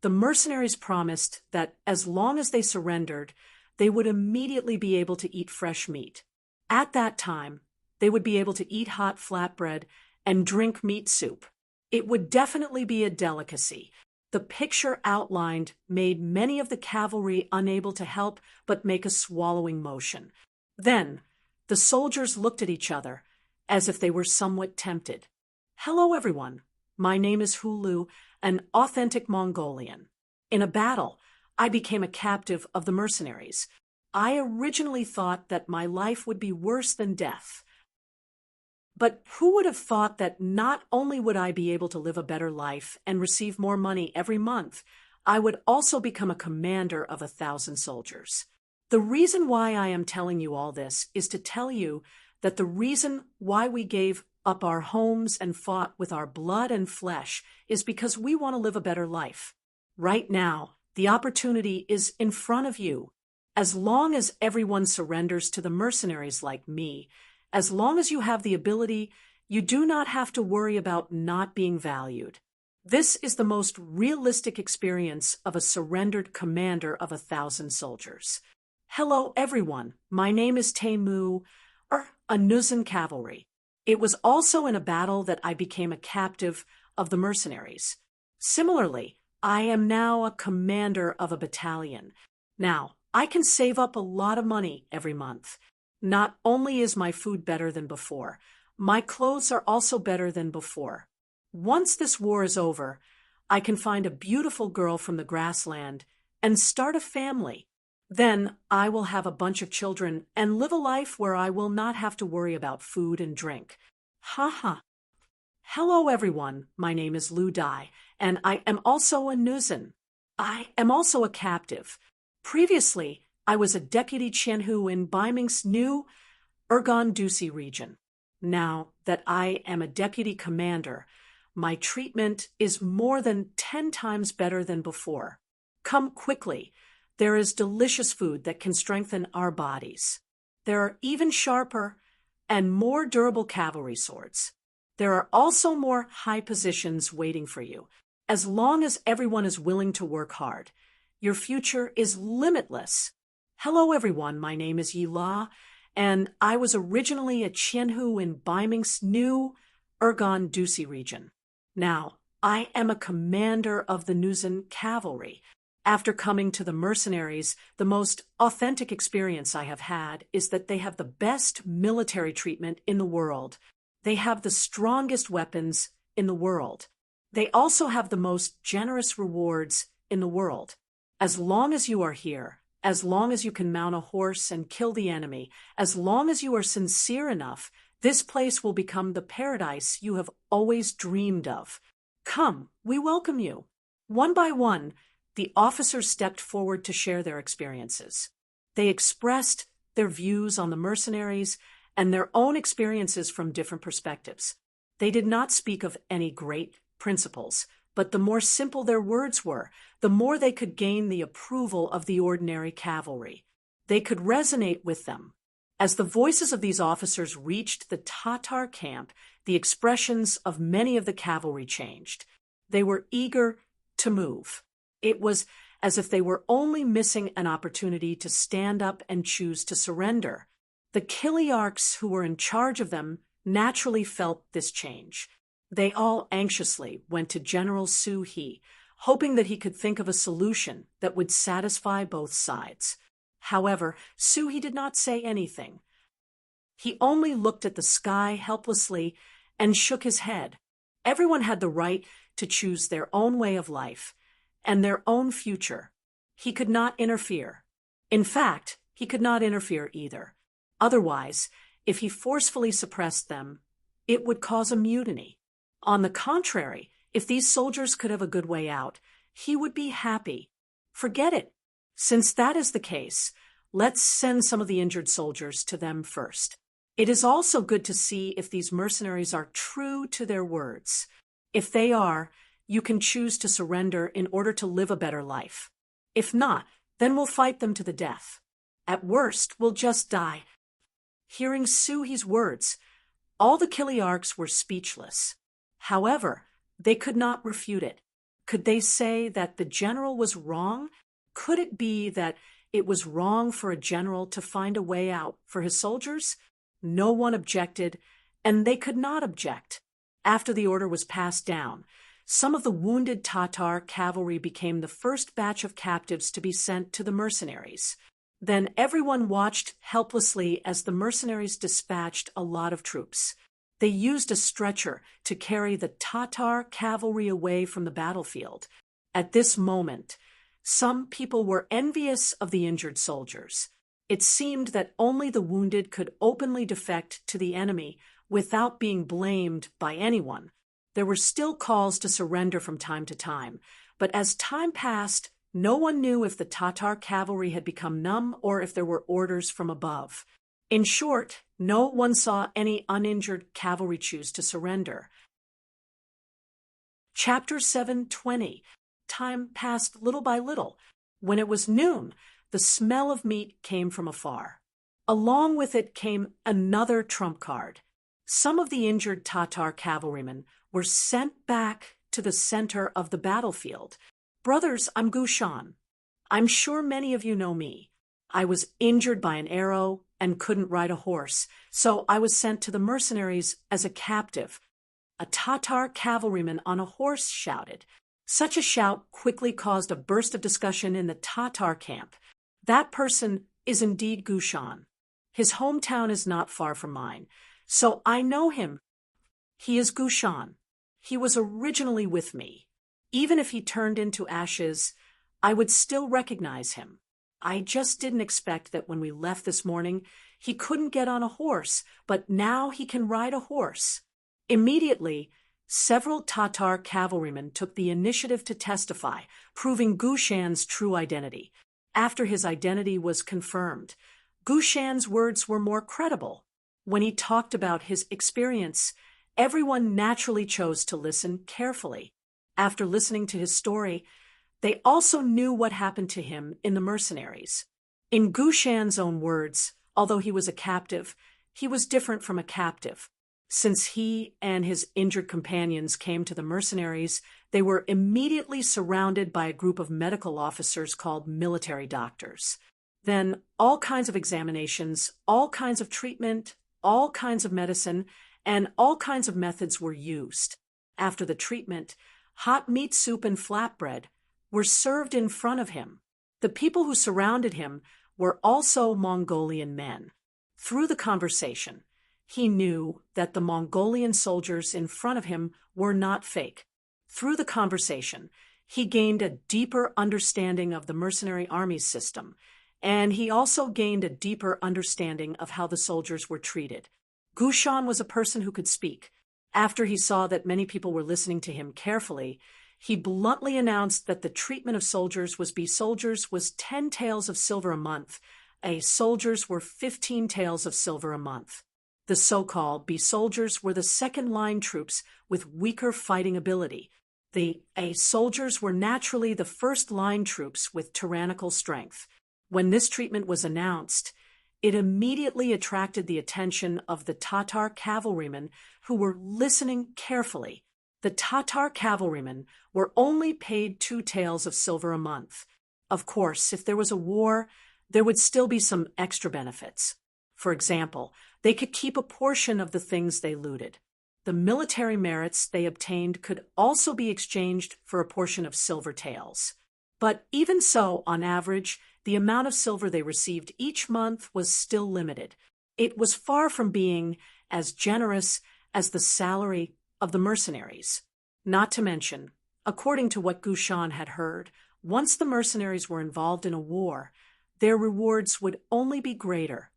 the mercenaries promised that as long as they surrendered, they would immediately be able to eat fresh meat. At that time, they would be able to eat hot flatbread and drink meat soup. It would definitely be a delicacy. The picture outlined made many of the cavalry unable to help but make a swallowing motion. Then, the soldiers looked at each other as if they were somewhat tempted. "Hello, everyone. My name is Hulu, an authentic Mongolian. In a battle, I became a captive of the mercenaries. I originally thought that my life would be worse than death. But who would have thought that not only would I be able to live a better life and receive more money every month, I would also become a commander of 1,000 soldiers. The reason why I am telling you all this is to tell you that the reason why we gave up our homes and fought with our blood and flesh is because we want to live a better life. Right now, the opportunity is in front of you. As long as everyone surrenders to the mercenaries like me, as long as you have the ability, you do not have to worry about not being valued. This is the most realistic experience of a surrendered commander of 1,000 soldiers. Hello, everyone. My name is Temu, or Anusan Cavalry. It was also in a battle that I became a captive of the mercenaries. Similarly, I am now a commander of a battalion. Now, I can save up a lot of money every month. Not only is my food better than before, my clothes are also better than before. Once this war is over, I can find a beautiful girl from the grassland and start a family. Then I will have a bunch of children and live a life where I will not have to worry about food and drink. Haha. Hello everyone, my name is Lu Dai, and I am also a Nuzan. I am also a captive. Previously, I was a deputy Qianhu in Ming's new Urgan Dusi region. Now that I am a deputy commander, my treatment is more than 10 times better than before. Come quickly. There is delicious food that can strengthen our bodies. There are even sharper and more durable cavalry swords. There are also more high positions waiting for you. As long as everyone is willing to work hard, your future is limitless. Hello everyone, my name is Yi La, and I was originally a Qianhu in Ming's new Urgan Dusi region. Now, I am a commander of the Nuzan cavalry. After coming to the mercenaries, the most authentic experience I have had is that they have the best military treatment in the world. They have the strongest weapons in the world. They also have the most generous rewards in the world. As long as you are here, as long as you can mount a horse and kill the enemy, as long as you are sincere enough, this place will become the paradise you have always dreamed of. Come, we welcome you. One by one, the officers stepped forward to share their experiences. They expressed their views on the mercenaries and their own experiences from different perspectives. They did not speak of any great principles, but the more simple their words were, the more they could gain the approval of the ordinary cavalry. They could resonate with them. As the voices of these officers reached the Tatar camp, the expressions of many of the cavalry changed. They were eager to move. It was as if they were only missing an opportunity to stand up and choose to surrender. The Kiliarchs who were in charge of them naturally felt this change. They all anxiously went to General Su He, hoping that he could think of a solution that would satisfy both sides. However, Su He did not say anything. He only looked at the sky helplessly and shook his head. Everyone had the right to choose their own way of life and their own future. He could not interfere. In fact, he could not interfere either. Otherwise, if he forcefully suppressed them, it would cause a mutiny. On the contrary, if these soldiers could have a good way out, he would be happy. Forget it. Since that is the case, let's send some of the injured soldiers to them first. It is also good to see if these mercenaries are true to their words. If they are, you can choose to surrender in order to live a better life. If not, then we'll fight them to the death. At worst, we'll just die. Hearing Su He's words, all the Kiliarchs were speechless. However, they could not refute it. Could they say that the general was wrong? Could it be that it was wrong for a general to find a way out for his soldiers? No one objected, and they could not object. After the order was passed down, some of the wounded Tatar cavalry became the first batch of captives to be sent to the mercenaries. Then everyone watched helplessly as the mercenaries dispatched a lot of troops. They used a stretcher to carry the Tatar cavalry away from the battlefield. At this moment, some people were envious of the injured soldiers. It seemed that only the wounded could openly defect to the enemy, without being blamed by anyone. There were still calls to surrender from time to time, but as time passed, no one knew if the Tatar cavalry had become numb or if there were orders from above. In short, no one saw any uninjured cavalry choose to surrender. Chapter 7:20. Time passed little by little. When it was noon, the smell of meat came from afar. Along with it came another trump card. Some of the injured Tatar cavalrymen were sent back to the center of the battlefield. Brothers, I'm Gushan. I'm sure many of you know me. I was injured by an arrow and couldn't ride a horse, so I was sent to the mercenaries as a captive. A Tatar cavalryman on a horse shouted. Such a shout quickly caused a burst of discussion in the Tatar camp. That person is indeed Gushan. His hometown is not far from mine, so I know him. He is Gushan. He was originally with me. Even if he turned into ashes, I would still recognize him. I just didn't expect that when we left this morning, he couldn't get on a horse, but now he can ride a horse. Immediately, several Tatar cavalrymen took the initiative to testify, proving Gushan's true identity. After his identity was confirmed, Gushan's words were more credible. When he talked about his experience, everyone naturally chose to listen carefully. After listening to his story, they also knew what happened to him in the mercenaries. In Gushan's own words, although he was a captive, he was different from a captive. Since he and his injured companions came to the mercenaries, they were immediately surrounded by a group of medical officers called military doctors. Then all kinds of examinations, all kinds of treatment, all kinds of medicine, and all kinds of methods were used. After the treatment, hot meat soup and flatbread were served in front of him. The people who surrounded him were also Mongolian men. Through the conversation, he knew that the Mongolian soldiers in front of him were not fake. Through the conversation, he gained a deeper understanding of the mercenary army system, and he also gained a deeper understanding of how the soldiers were treated. Gushan was a person who could speak. After he saw that many people were listening to him carefully, he bluntly announced that the treatment of soldiers was 10 taels of silver a month. Soldiers were 15 taels of silver a month. The so-called B soldiers were the second-line troops with weaker fighting ability. The A soldiers were naturally the first-line troops with tyrannical strength. When this treatment was announced, it immediately attracted the attention of the Tatar cavalrymen who were listening carefully. The Tatar cavalrymen were only paid 2 taels of silver a month. Of course, if there was a war, there would still be some extra benefits. For example, they could keep a portion of the things they looted. The military merits they obtained could also be exchanged for a portion of silver taels. But even so, on average, the amount of silver they received each month was still limited. It was far from being as generous as the salary of the mercenaries. Not to mention, according to what Gushan had heard, once the mercenaries were involved in a war, their rewards would only be greater.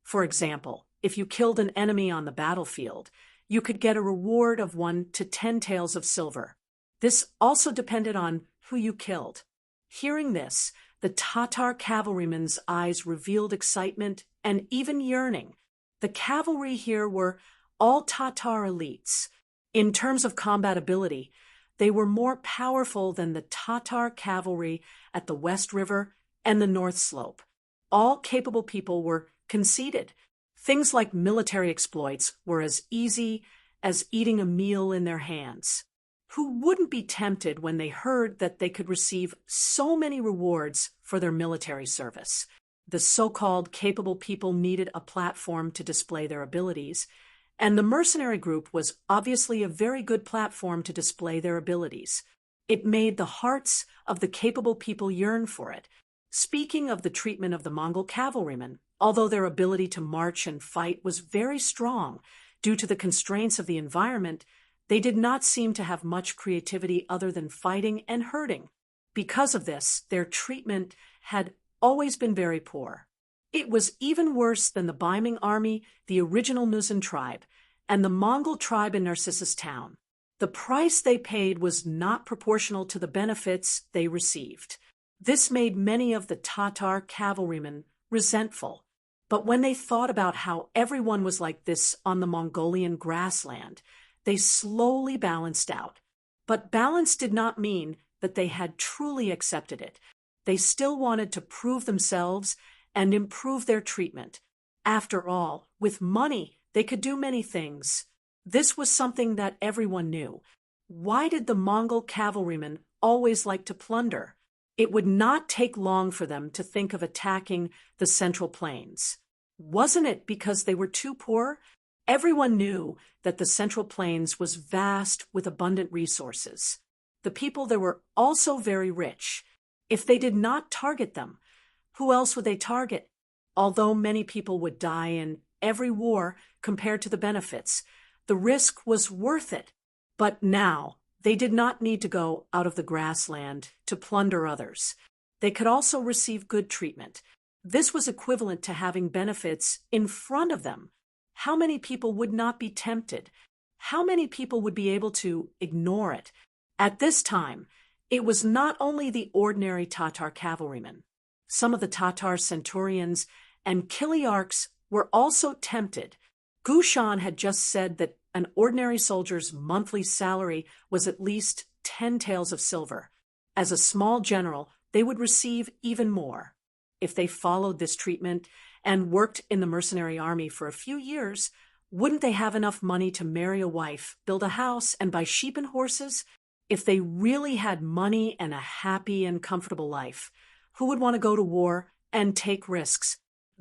For example, if you killed an enemy on the battlefield, you could get a reward of 1 to 10 taels of silver. This also depended on who you killed. Hearing this, the Tatar cavalrymen's eyes revealed excitement and even yearning. The cavalry here were all Tatar elites. In terms of combat ability, they were more powerful than the Tatar cavalry at the West River and the North Slope. All capable people were conceited. Things like military exploits were as easy as eating a meal in their hands. Who wouldn't be tempted when they heard that they could receive so many rewards for their military service? The so-called capable people needed a platform to display their abilities, and the mercenary group was obviously a very good platform to display their abilities. It made the hearts of the capable people yearn for it. Speaking of the treatment of the Mongol cavalrymen, although their ability to march and fight was very strong due to the constraints of the environment, they did not seem to have much creativity other than fighting and hurting. Because of this, their treatment had always been very poor. It was even worse than the Ming army, the original Muzan tribe, and the Mongol tribe in Narcissus town. The price they paid was not proportional to the benefits they received. This made many of the Tatar cavalrymen resentful. But when they thought about how everyone was like this on the Mongolian grassland, they slowly balanced out. But balance did not mean that they had truly accepted it. They still wanted to prove themselves and improve their treatment. After all, with money, they could do many things. This was something that everyone knew. Why did the Mongol cavalrymen always like to plunder? It would not take long for them to think of attacking the Central Plains. Wasn't it because they were too poor? Everyone knew that the Central Plains was vast with abundant resources. The people there were also very rich. If they did not target them, who else would they target? Although many people would die in every war compared to the benefits, the risk was worth it. But now, they did not need to go out of the grassland to plunder others. They could also receive good treatment. This was equivalent to having benefits in front of them. How many people would not be tempted? How many people would be able to ignore it? At this time, it was not only the ordinary Tatar cavalrymen. Some of the Tatar centurions and Kiliarchs were also tempted. Gushan had just said that an ordinary soldier's monthly salary was at least 10 taels of silver. As a small general, they would receive even more. If they followed this treatment and worked in the mercenary army for a few years, wouldn't they have enough money to marry a wife, build a house, and buy sheep and horses? If they really had money and a happy and comfortable life, who would want to go to war and take risks?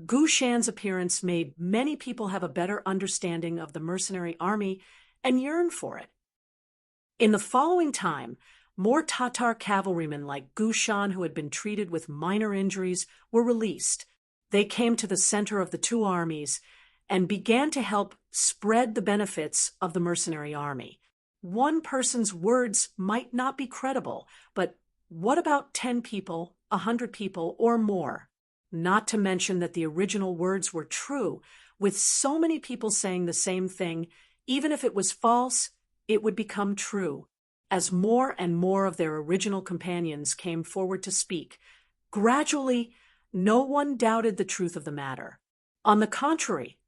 Gushan's appearance made many people have a better understanding of the mercenary army and yearn for it. In the following time, more Tatar cavalrymen like Gushan, who had been treated with minor injuries, were released. They came to the center of the two armies and began to help spread the benefits of the mercenary army. One person's words might not be credible, but what about 10 people, 100 people, or more? Not to mention that the original words were true. With so many people saying the same thing, even if it was false, it would become true. As more and more of their original companions came forward to speak, gradually, no one doubted the truth of the matter. On the contrary,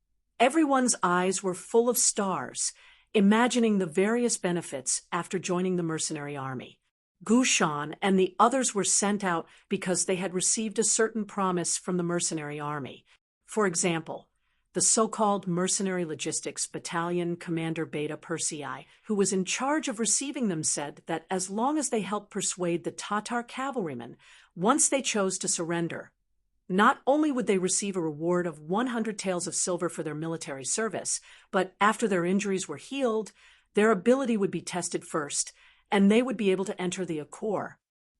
everyone's eyes were full of stars, imagining the various benefits after joining the mercenary army. Gushan and the others were sent out because they had received a certain promise from the mercenary army. For example, the so-called Mercenary Logistics Battalion Commander Beta Persei, who was in charge of receiving them, said that as long as they helped persuade the Tatar cavalrymen, once they chose to surrender, not only would they receive a reward of 100 taels of silver for their military service, but after their injuries were healed, their ability would be tested first, and they would be able to enter the Accord.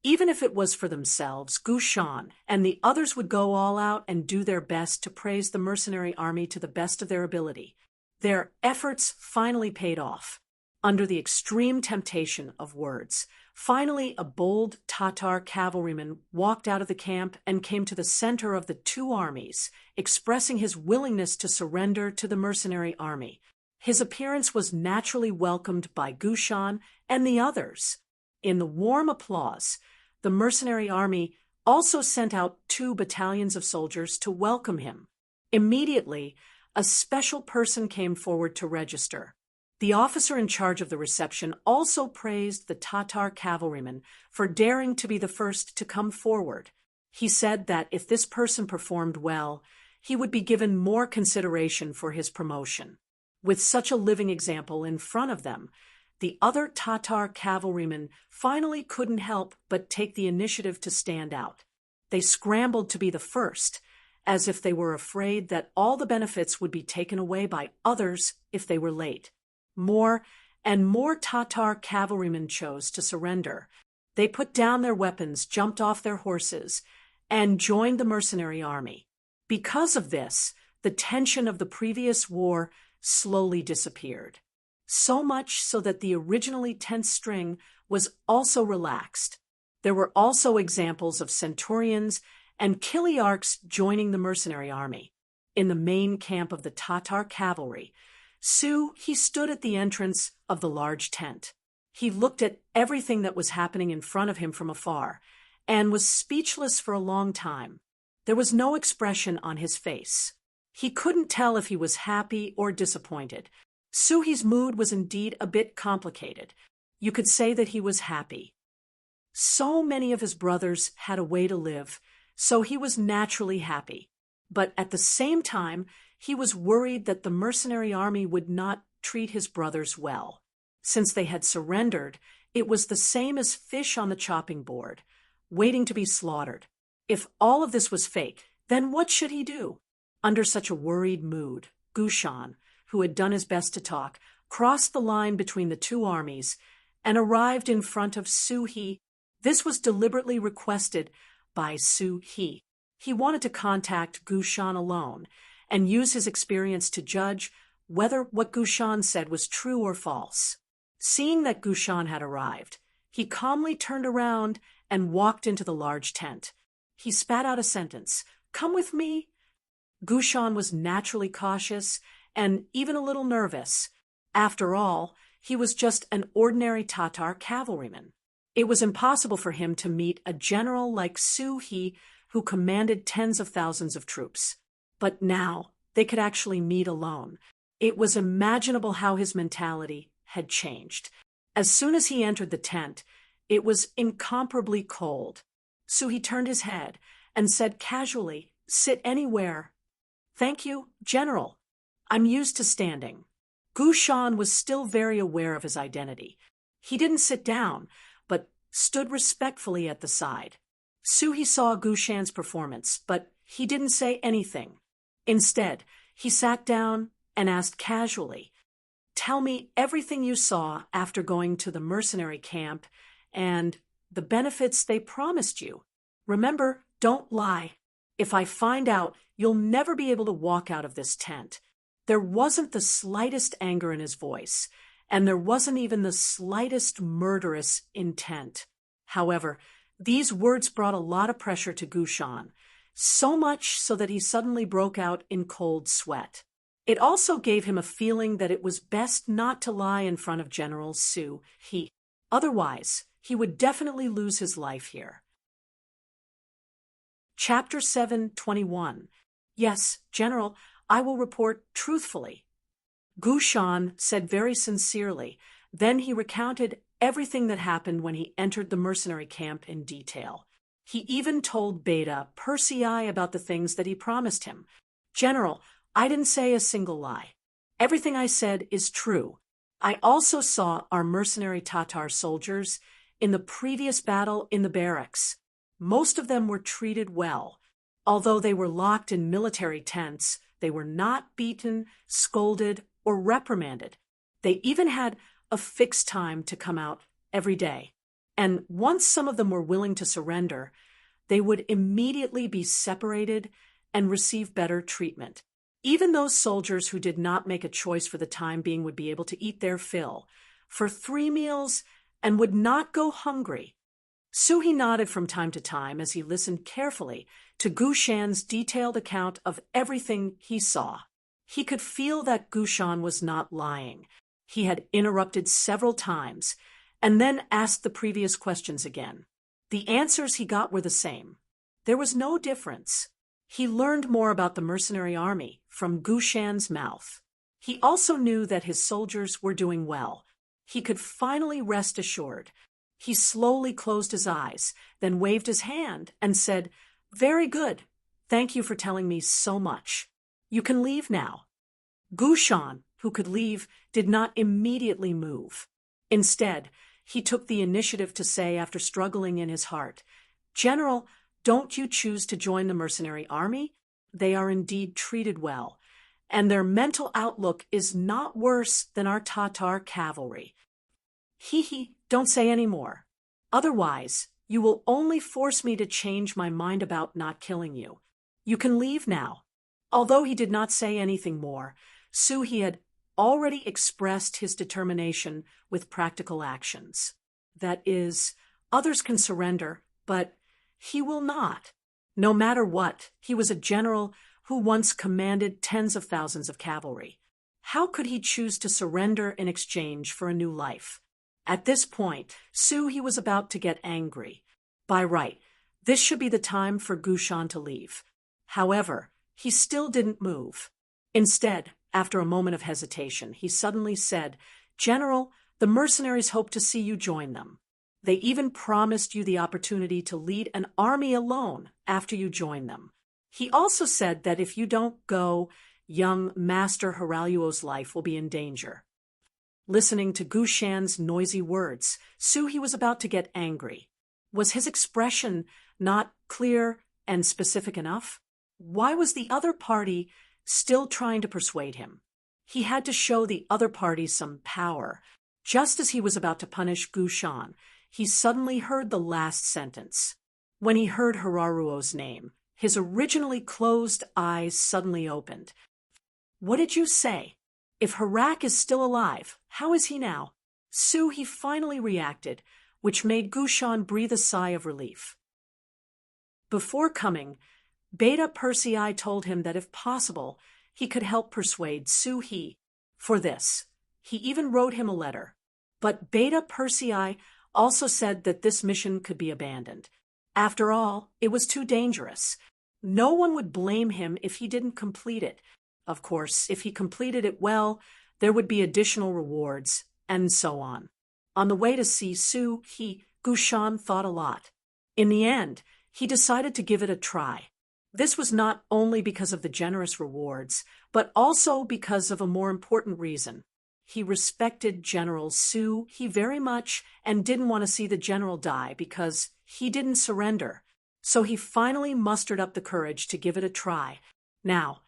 Even if it was for themselves, Gushan and the others would go all out and do their best to praise the mercenary army to the best of their ability. Their efforts finally paid off. Under the extreme temptation of words, finally a bold Tatar cavalryman walked out of the camp and came to the center of the two armies, expressing his willingness to surrender to the mercenary army. His appearance was naturally welcomed by Gushan and the others. In the warm applause, the mercenary army also sent out 2 battalions of soldiers to welcome him. Immediately, a special person came forward to register. The officer in charge of the reception also praised the Tatar cavalryman for daring to be the first to come forward. He said that if this person performed well, he would be given more consideration for his promotion. With such a living example in front of them, the other Tatar cavalrymen finally couldn't help but take the initiative to stand out. They scrambled to be the first, as if they were afraid that all the benefits would be taken away by others if they were late. More and more Tatar cavalrymen chose to surrender. They put down their weapons, jumped off their horses, and joined the mercenary army. Because of this, the tension of the previous war slowly disappeared. So much so that the originally tense string was also relaxed. There were also examples of centurions and Kiliarch's joining the mercenary army. In the main camp of the Tatar cavalry, he stood at the entrance of the large tent. He looked at everything that was happening in front of him from afar, and was speechless for a long time. There was no expression on his face. He couldn't tell if he was happy or disappointed. Suhi's mood was indeed a bit complicated. You could say that he was happy. So many of his brothers had a way to live, so he was naturally happy. But at the same time, he was worried that the mercenary army would not treat his brothers well. Since they had surrendered, it was the same as fish on the chopping board, waiting to be slaughtered. If all of this was fake, then what should he do? Under such a worried mood, Gushan, who had done his best to talk, crossed the line between the two armies and arrived in front of Suhi. This was deliberately requested by Suhi. He wanted to contact Gushan alone and use his experience to judge whether what Gushan said was true or false. Seeing that Gushan had arrived, he calmly turned around and walked into the large tent. He spat out a sentence, "Come with me." Gushan was naturally cautious and even a little nervous. After all, he was just an ordinary Tatar cavalryman. It was impossible for him to meet a general like Suhi, who commanded tens of thousands of troops. But now they could actually meet alone. It was imaginable how his mentality had changed. As soon as he entered the tent, it was incomparably cold. Suhi turned his head and said casually, "Sit anywhere." "Thank you, General. I'm used to standing." Gushan was still very aware of his identity. He didn't sit down, but stood respectfully at the side. Suhi saw Gushan's performance, but he didn't say anything. Instead, he sat down and asked casually, "Tell me everything you saw after going to the mercenary camp and the benefits they promised you. Remember, don't lie. If I find out, you'll never be able to walk out of this tent." There wasn't the slightest anger in his voice, and there wasn't even the slightest murderous intent. However, these words brought a lot of pressure to Gushan, so much so that he suddenly broke out in cold sweat. It also gave him a feeling that it was best not to lie in front of General Suhi. Otherwise, he would definitely lose his life here. Chapter 7:21. "Yes, General, I will report truthfully." Gushan said very sincerely. Then he recounted everything that happened when he entered the mercenary camp in detail. He even told Beta Persei about the things that he promised him. "General, I didn't say a single lie. Everything I said is true. I also saw our mercenary Tatar soldiers in the previous battle in the barracks. Most of them were treated well. Although they were locked in military tents, they were not beaten, scolded, or reprimanded. They even had a fixed time to come out every day. And once some of them were willing to surrender, they would immediately be separated and receive better treatment. Even those soldiers who did not make a choice for the time being would be able to eat their fill for 3 meals and would not go hungry." Suhi nodded from time to time as he listened carefully to Gushan's detailed account of everything he saw. He could feel that Gushan was not lying. He had interrupted several times and then asked the previous questions again. The answers he got were the same. There was no difference. He learned more about the mercenary army from Gushan's mouth. He also knew that his soldiers were doing well. He could finally rest assured. He slowly closed his eyes, then waved his hand and said, "Very good. Thank you for telling me so much. You can leave now." Gushan, who could leave, did not immediately move. Instead, he took the initiative to say, after struggling in his heart, "General, don't you choose to join the mercenary army? They are indeed treated well, and their mental outlook is not worse than our Tatar cavalry." Don't say any more. Otherwise, you will only force me to change my mind about not killing you. You can leave now." Although he did not say anything more, Suhi had already expressed his determination with practical actions. That is, others can surrender, but he will not. No matter what, he was a general who once commanded tens of thousands of cavalry. How could he choose to surrender in exchange for a new life? At this point, he was about to get angry. By right, this should be the time for Gushan to leave. However, he still didn't move. Instead, after a moment of hesitation, he suddenly said, "General, the mercenaries hope to see you join them. They even promised you the opportunity to lead an army alone after you join them. He also said that if you don't go, young Master Haraluo's life will be in danger." Listening to Gushan's noisy words, he was about to get angry. Was his expression not clear and specific enough? Why was the other party still trying to persuade him? He had to show the other party some power. Just as he was about to punish Gushan, he suddenly heard the last sentence. When he heard Hararuo's name, his originally closed eyes suddenly opened. "What did you say? If Harak is still alive, how is he now?" He finally reacted, which made Gushan breathe a sigh of relief. Before coming, Beta Persei told him that if possible, he could help persuade He. For this, he even wrote him a letter. But Beta Persei also said that this mission could be abandoned. After all, it was too dangerous. No one would blame him if he didn't complete it. Of course, if he completed it well, there would be additional rewards, and so on. On the way to see Gushan thought a lot. In the end, he decided to give it a try. This was not only because of the generous rewards, but also because of a more important reason. He respected General He very much and didn't want to see the general die because he didn't surrender. So he finally mustered up the courage to give it a try. Now,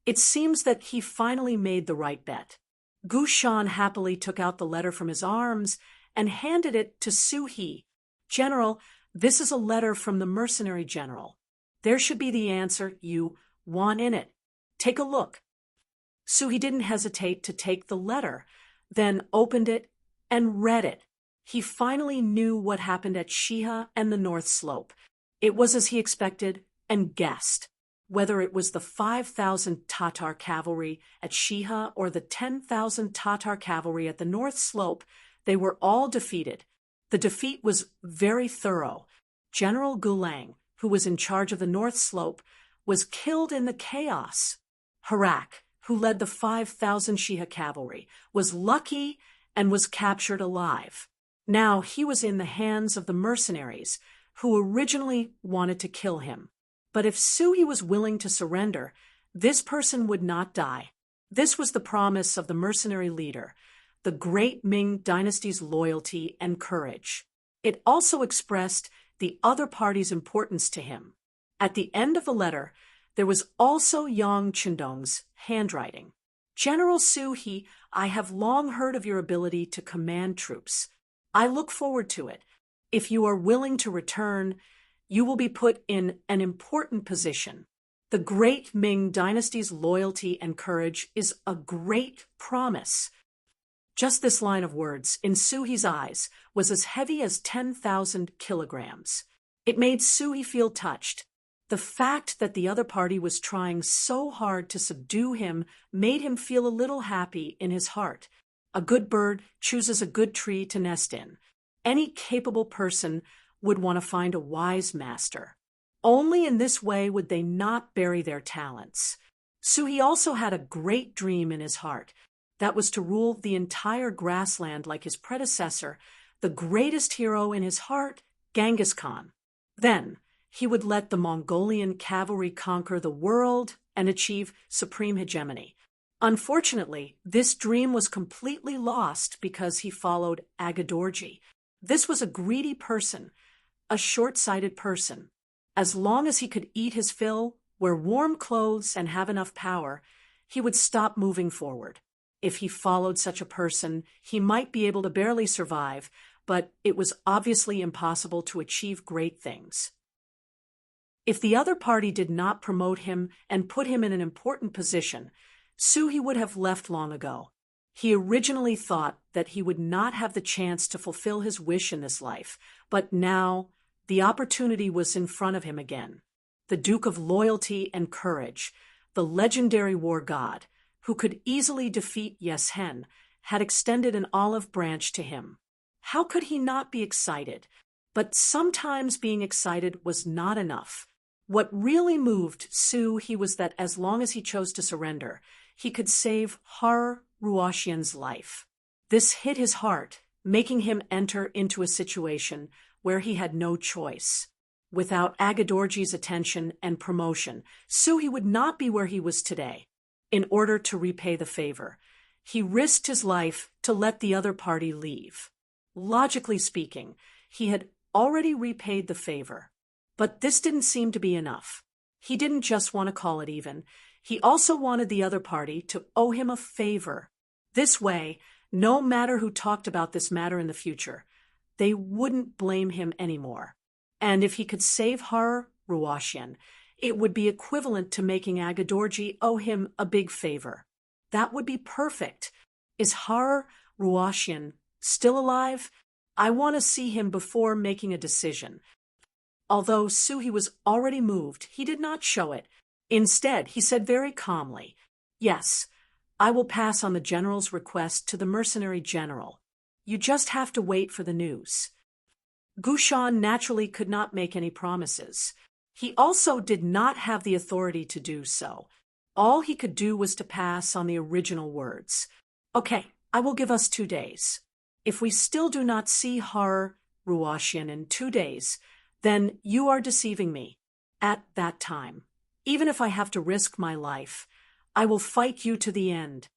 it seems that he finally made the right bet. Gushan happily took out the letter from his arms and handed it to He. "General, this is a letter from the mercenary general. There should be the answer you want in it. Take a look." He didn't hesitate to take the letter, then opened it and read it. He finally knew what happened at Shiha and the North Slope. It was as he expected and guessed. Whether it was the 5,000 Tatar cavalry at Shiha or the 10,000 Tatar cavalry at the North Slope, they were all defeated. The defeat was very thorough. General Gulang, who was in charge of the North Slope, was killed in the chaos. Harak, who led the 5,000 Shiha cavalry, was lucky and was captured alive. Now he was in the hands of the mercenaries, who originally wanted to kill him. But if He was willing to surrender, this person would not die. This was the promise of the mercenary leader, the great Ming dynasty's loyalty and courage. It also expressed the other party's importance to him. At the end of the letter, there was also Yang Chindong's handwriting. "General He, I have long heard of your ability to command troops. I look forward to it. If you are willing to return, you will be put in an important position. The great Ming dynasty's loyalty and courage is a great promise." Just this line of words, in He's eyes, was as heavy as 10,000 kilograms. It made He feel touched. The fact that the other party was trying so hard to subdue him made him feel a little happy in his heart. A good bird chooses a good tree to nest in. Any capable person would want to find a wise master. Only in this way would they not bury their talents. He also had a great dream in his heart. That was to rule the entire grassland like his predecessor, the greatest hero in his heart, Genghis Khan. Then, he would let the Mongolian cavalry conquer the world and achieve supreme hegemony. Unfortunately, this dream was completely lost because he followed Agadorji. This was a greedy person, a short-sighted person. As long as he could eat his fill, wear warm clothes, and have enough power, he would stop moving forward. If he followed such a person, he might be able to barely survive, but it was obviously impossible to achieve great things. If the other party did not promote him and put him in an important position, he would have left long ago. He originally thought that he would not have the chance to fulfill his wish in this life, but now the opportunity was in front of him again. the Duke of Loyalty and Courage, the legendary war god, who could easily defeat Yesen, had extended an olive branch to him. How could he not be excited? But sometimes being excited was not enough. What really moved Su He was that as long as he chose to surrender, he could save Har Ruoxian's life. This hit his heart, making him enter into a situation where he had no choice. Without Agadorji's attention and promotion, Su He would not be where he was today. In order to repay the favor, he risked his life to let the other party leave. Logically speaking, he had already repaid the favor. But this didn't seem to be enough. He didn't just want to call it even. He also wanted the other party to owe him a favor. This way, no matter who talked about this matter in the future, they wouldn't blame him anymore. And if he could save Har Ruoxian, it would be equivalent to making Agadorji owe him a big favor. That would be perfect. Is Har Ruoxian still alive? I want to see him before making a decision. Although Su He was already moved, he did not show it. Instead, he said very calmly, "Yes, I will pass on the general's request to the mercenary general. You just have to wait for the news." Gushan naturally could not make any promises. He also did not have the authority to do so. All he could do was to pass on the original words. "Okay, I will give us 2 days. If we still do not see Har Ruoxian in 2 days, then you are deceiving me. At that time, even if I have to risk my life, I will fight you to the end."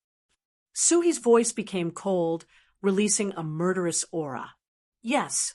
Su He's voice became cold, releasing a murderous aura. Yes,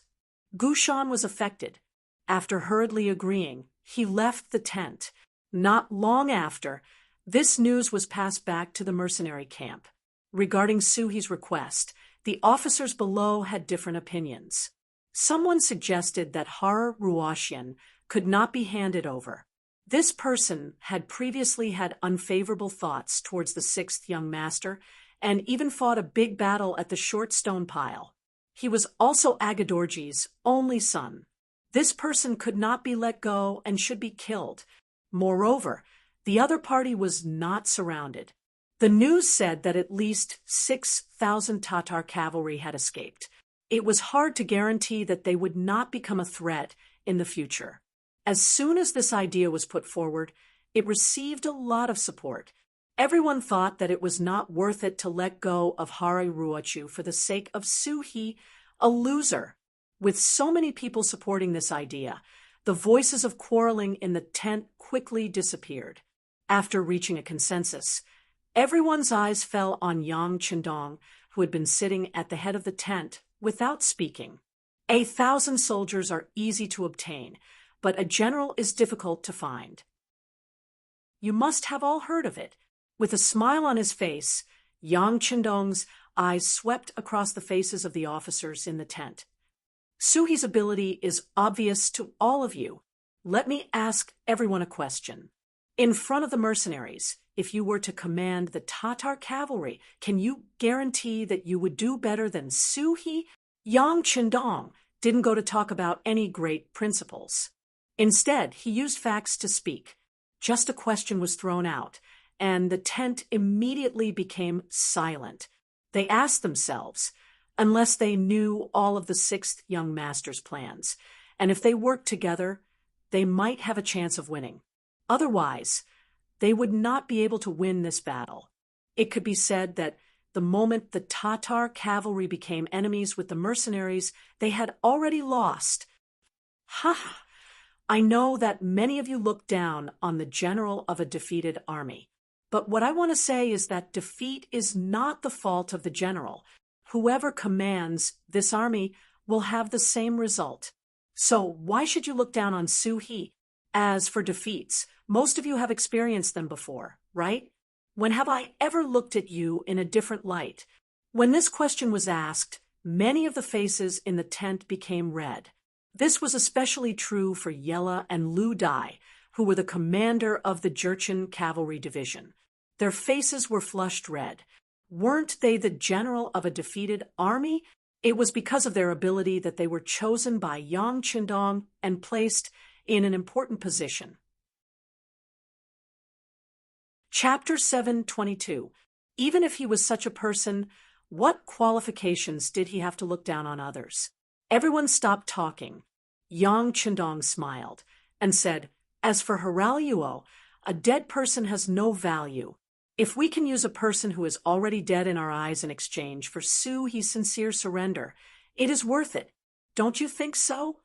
Gushan was affected. After hurriedly agreeing, he left the tent. Not long after, this news was passed back to the mercenary camp. Regarding Su He's request, the officers below had different opinions. Someone suggested that Har Ruoxian could not be handed over. This person had previously had unfavorable thoughts towards the 6th young master and even fought a big battle at the short stone pile. He was also Agadorji's only son. This person could not be let go and should be killed. Moreover, the other party was not surrounded. The news said that at least 6,000 Tatar cavalry had escaped. It was hard to guarantee that they would not become a threat in the future. As soon as this idea was put forward, it received a lot of support. Everyone thought that it was not worth it to let go of Hari Ruochu for the sake of Su He, a loser. With so many people supporting this idea, the voices of quarreling in the tent quickly disappeared. After reaching a consensus, everyone's eyes fell on Yang Chendong, who had been sitting at the head of the tent without speaking. 1,000 soldiers are easy to obtain, but a general is difficult to find. You must have all heard of it. With a smile on his face, Yang Chendong's eyes swept across the faces of the officers in the tent. Su He's ability is obvious to all of you. Let me ask everyone a question. In front of the mercenaries, if you were to command the Tatar cavalry, can you guarantee that you would do better than Su He? Yang Chendong didn't go to talk about any great principles. Instead, he used facts to speak. Just a question was thrown out, and the tent immediately became silent. They asked themselves, unless they knew all of the 6th young master's plans, and if they worked together, they might have a chance of winning. Otherwise, they would not be able to win this battle. It could be said that the moment the Tatar cavalry became enemies with the mercenaries, they had already lost. Ha! I know that many of you look down on the general of a defeated army. But what I want to say is that defeat is not the fault of the general. Whoever commands this army will have the same result. So why should you look down on Su He? As for defeats, most of you have experienced them before, right? When have I ever looked at you in a different light? When this question was asked, many of the faces in the tent became red. This was especially true for Yella and Lu Dai, who were the commander of the Jurchen cavalry division. Their faces were flushed red. Weren't they the general of a defeated army? It was because of their ability that they were chosen by Yang Chendong and placed in an important position. Chapter 722. Even if he was such a person, what qualifications did he have to look down on others? Everyone stopped talking. Yang Chendong smiled and said, "As for Haraluo, a dead person has no value. If we can use a person who is already dead in our eyes in exchange for Suhi's sincere surrender, it is worth it. Don't you think so?"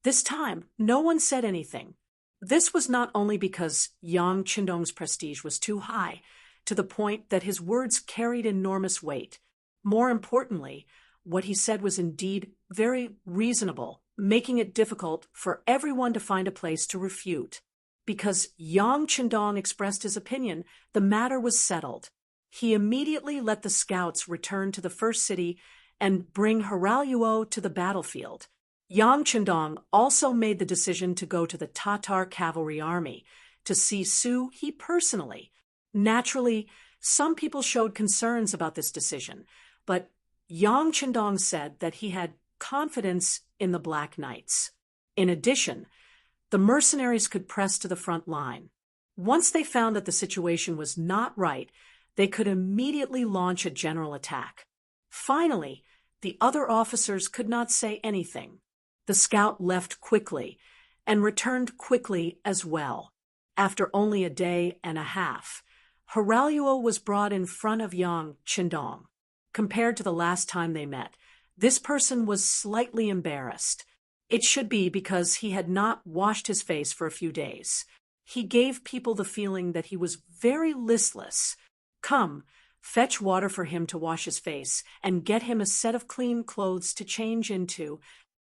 This time, no one said anything. This was not only because Yang Chendong's prestige was too high, to the point that his words carried enormous weight. More importantly, what he said was indeed very reasonable, making it difficult for everyone to find a place to refute. Because Yang Chendong expressed his opinion, the matter was settled. He immediately let the scouts return to the first city and bring Haraluo to the battlefield. Yang Chendong also made the decision to go to the Tatar cavalry army to see Suhi personally. Naturally, some people showed concerns about this decision, but Yang Chendong said that he had confidence in the Black Knights. In addition, the mercenaries could press to the front line. Once they found that the situation was not right, they could immediately launch a general attack. Finally, the other officers could not say anything. The scout left quickly and returned quickly as well. After only a day and a half, Haraluo was brought in front of Yang Chendong. Compared to the last time they met, this person was slightly embarrassed. It should be because he had not washed his face for a few days. He gave people the feeling that he was very listless. "Come, fetch water for him to wash his face and get him a set of clean clothes to change into."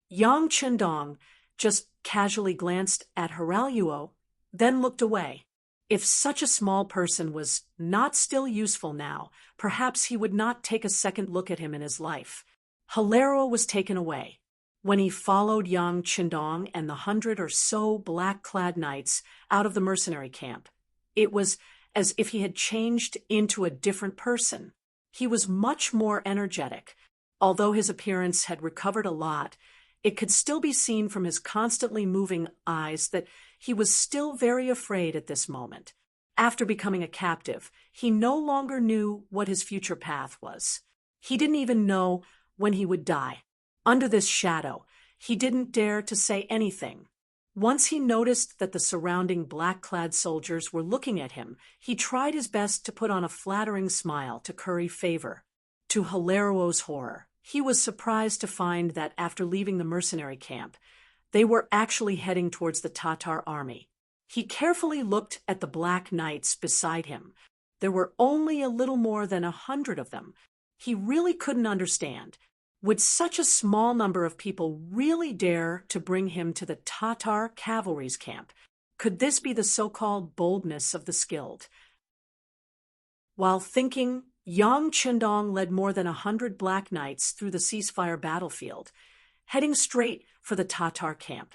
Yang Chendong just casually glanced at Haraluo, then looked away. If such a small person was not still useful now, perhaps he would not take a second look at him in his life. Haraluo was taken away. When he followed Yang Chendong and the 100 or so black-clad knights out of the mercenary camp, it was as if he had changed into a different person. He was much more energetic. Although his appearance had recovered a lot, it could still be seen from his constantly moving eyes that he was still very afraid at this moment. After becoming a captive, he no longer knew what his future path was. He didn't even know when he would die. Under this shadow, he didn't dare to say anything. Once he noticed that the surrounding black-clad soldiers were looking at him, he tried his best to put on a flattering smile to curry favor. To Haraluo's horror, he was surprised to find that after leaving the mercenary camp, they were actually heading towards the Tatar army. He carefully looked at the Black Knights beside him. There were only a little more than 100 of them. He really couldn't understand. Would such a small number of people really dare to bring him to the Tatar cavalry's camp? Could this be the so-called boldness of the skilled? While thinking, Yang Chendong led more than 100 Black Knights through the ceasefire battlefield, heading straight for the Tatar camp.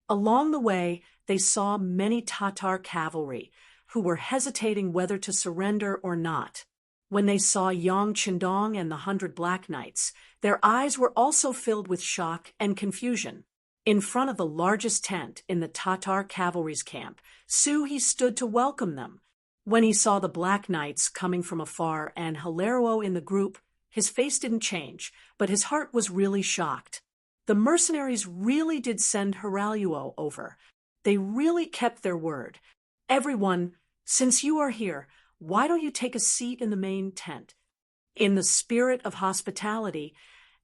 Along the way, they saw many Tatar cavalry, who were hesitating whether to surrender or not. When they saw Yang Chendong and the 100 Black Knights, their eyes were also filled with shock and confusion. In front of the largest tent in the Tatar cavalry's camp, Suhi stood to welcome them. When he saw the Black Knights coming from afar and Haraluo in the group, his face didn't change, but his heart was really shocked. The mercenaries really did send Haraluo over. They really kept their word. "Everyone, since you are here, why don't you take a seat in the main tent?" In the spirit of hospitality,